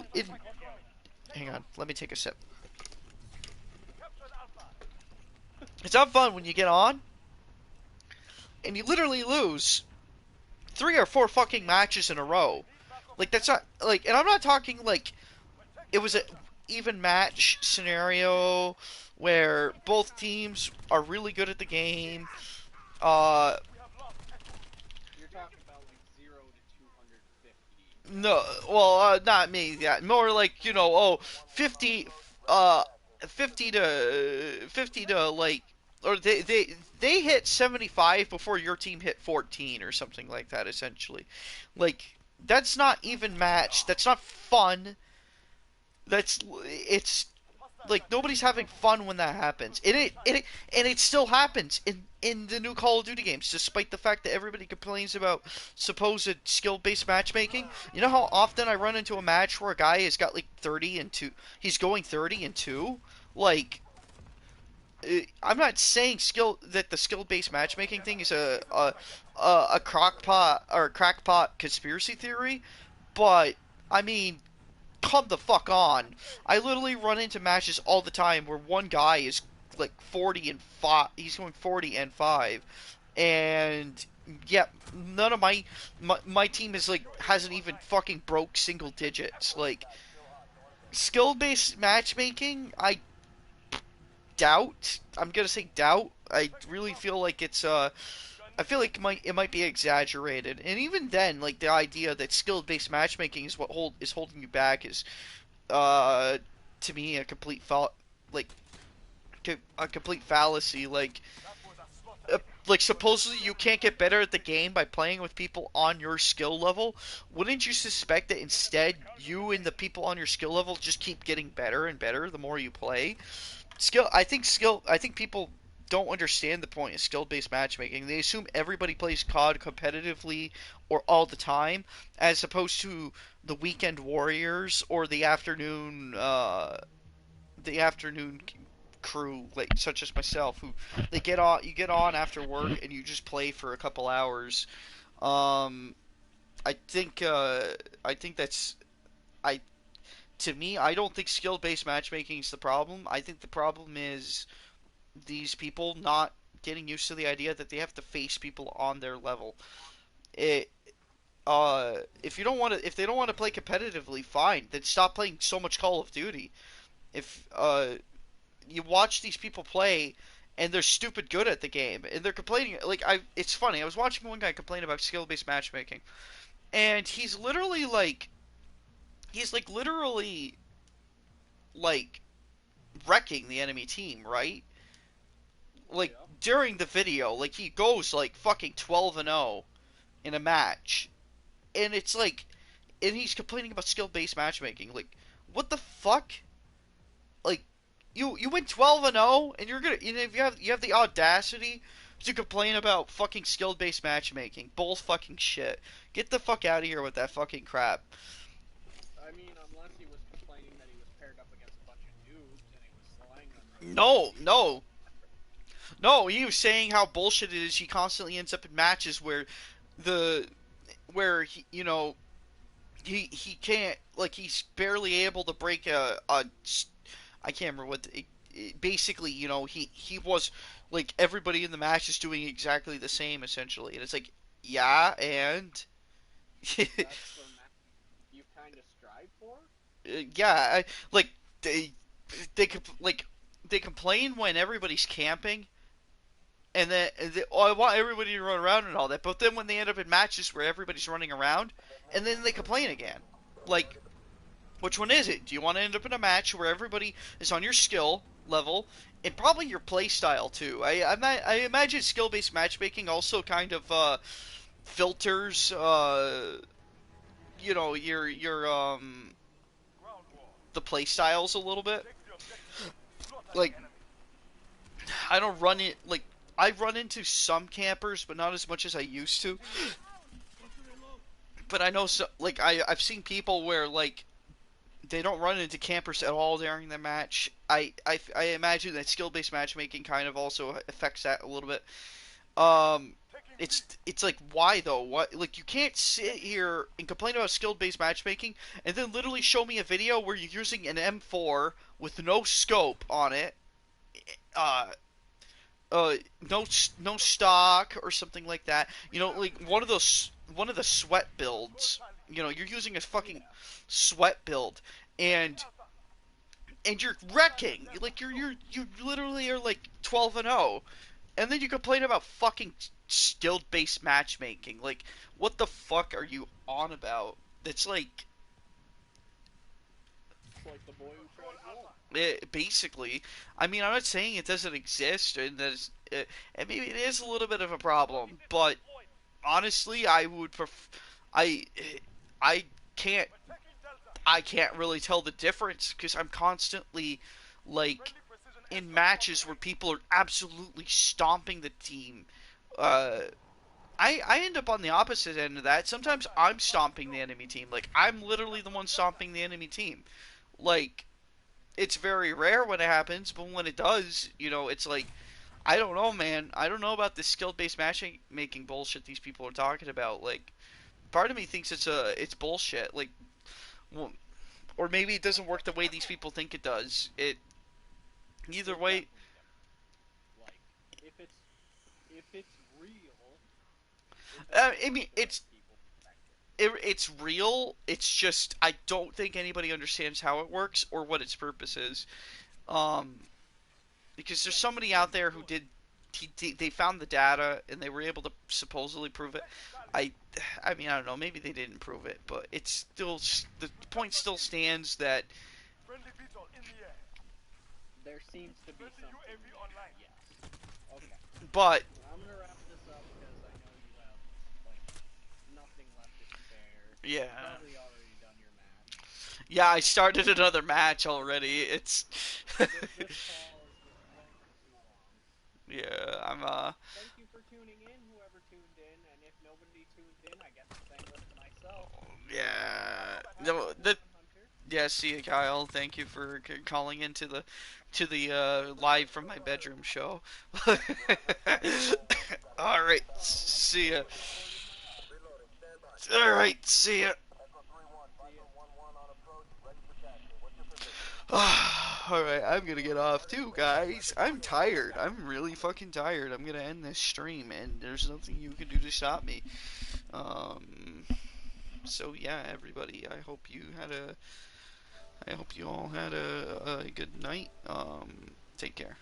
Hang on, let me take a sip. Captured Alpha. It's not fun when you get on and you literally lose 3 or 4 fucking matches in a row. Like that's not like, and I'm not talking like it was a even match scenario where both teams are really good at the game. Uh, We have lost. You're talking about like 0 to 250. no, well, not me. Yeah, more like 50, 50 to like, or they hit 75 before your team hit 14 or something like that. Essentially, like that's not even match. That's not fun. It's like nobody's having fun when that happens, and it still happens in the new Call of Duty games, despite the fact that everybody complains about supposed skill-based matchmaking. You know how often I run into a match where a guy has got like 30 and 2, he's going 30 and 2, like. I'm not saying the skill-based matchmaking thing is a crockpot or a crackpot conspiracy theory, but I mean come the fuck on. I literally run into matches all the time where one guy is like 40 and 5. He's going 40 and 5. And yeah, none of my team is like hasn't even fucking broke single digits. Like skill-based matchmaking, I doubt. I'm going to say doubt. I really feel like it's I feel like it might be exaggerated, and even then, like the idea that skill-based matchmaking is what holding you back is, uh, to me, a like a complete fallacy. That was a slaughter. Like supposedly you can't get better at the game by playing with people on your skill level. Wouldn't you suspect that instead you and the people on your skill level just keep getting better and better the more you play? I think people don't understand the point of skill-based matchmaking. They assume everybody plays COD competitively or all the time, as opposed to the weekend warriors or the afternoon crew, like such as myself, who you get on after work and you just play for a couple hours. Um, I think I think that's I to me I don't think skill-based matchmaking is the problem. I think the problem is these people not getting used to the idea that they have to face people on their level. It if they don't want to play competitively, fine. Then stop playing so much Call of Duty. If you watch these people play and they're stupid good at the game and they're complaining, it's funny. I was watching one guy complain about skill-based matchmaking, and he's like literally like wrecking the enemy team, right? Like Yeah. during the video, like he goes like fucking 12 and 0 in a match. And it's like, and he's complaining about skill-based matchmaking. Like, what the fuck? Like, you went 12 and 0, and you're gonna, if you have the audacity to complain about fucking skill-based matchmaking, bull fucking shit. Get the fuck out of here with that fucking crap. I mean, unless he was complaining that he was paired up against a bunch of noobs and he was slaying them really No, easily. no, no. He was saying how bullshit it is. He constantly ends up in matches the where he can't, like, he's barely able to break a I can't remember basically, he was like everybody in the match is doing exactly the same essentially, and it's like, yeah, and That's the match you kind of strive for. yeah, like they like they complain when everybody's camping, and then oh, I want everybody to run around and all that, but then when they end up in matches where everybody's running around, and then they complain again, like, which one is it? Do you want to end up in a match where everybody is on your skill level and probably your play style too? I imagine skill-based matchmaking also kind of filters Ground war. the play styles a little bit. Take the objective. Slaughter Like, the enemy. I don't run it like I run into some campers, but not as much as I used to. But I know I've seen people where like they don't run into campers at all during the match. I imagine that skill-based matchmaking kind of also affects that a little bit. Um, Taking it's B. it's like, why though? What, like, you can't sit here and complain about skill-based matchmaking and then literally show me a video where you're using an M4 with no scope on it, uh, no stock or something like that. Like one of the sweat builds. You're using a fucking sweat build, and you're wrecking. Like you literally are like 12 and 0, and then you complain about fucking skill-based matchmaking. Like, what the fuck are you on about? It's like, It's like the boy who cried wolf. basically. I mean, I'm not saying it doesn't exist, and and maybe it is a little bit of a problem, but honestly, I I can't We're taking Delta. I can't really tell the difference because I'm constantly like Friendly precision in airstrike matches where online. people are absolutely stomping the team. Uh, I end up on the opposite end of that. Sometimes I'm stomping the enemy team. Like, I'm literally the one stomping the enemy team. Like, it's very rare when it happens, but when it does, it's like, I don't know, man. I don't know about this skill-based matchmaking bullshit these people are talking about. Like, part of me thinks it's bullshit. Like, well, or maybe it doesn't work the way these people think it does. Either It way, definitely does. Like, if it's real, it I definitely mean, affects people's perspective. it's real. It's just I don't think anybody understands how it works or what its purpose is. Um, because there's somebody out there who did they found the data and they were able to supposedly prove it. I I mean I don't know. Maybe they didn't prove it, but it's still the point still stands that Friendly VTOL in the air. There seems to be Friendly something UAV there. online. Yes. Okay. but I'm gonna wrap this up because I know you have like nothing left to spare. yeah. You've probably already done your match. Yeah, I started another match already. It's This call is just going too long. yeah, I'm Thank you for tuning in, whoever tuned in, and if nobody tuned in, I get to thank myself. yeah. Have a No, good the one, Hunter. yeah, see you, Kyle. Thank you for calling into the live from my bedroom show. All right, see ya. Recorded my audio. All right, see ya. See ya. All right, I'm gonna get off too, guys. I'm tired. I'm really fucking tired. I'm gonna end this stream, and there's nothing you can do to stop me. Um. So yeah, everybody. I hope you all had a good night. Take care.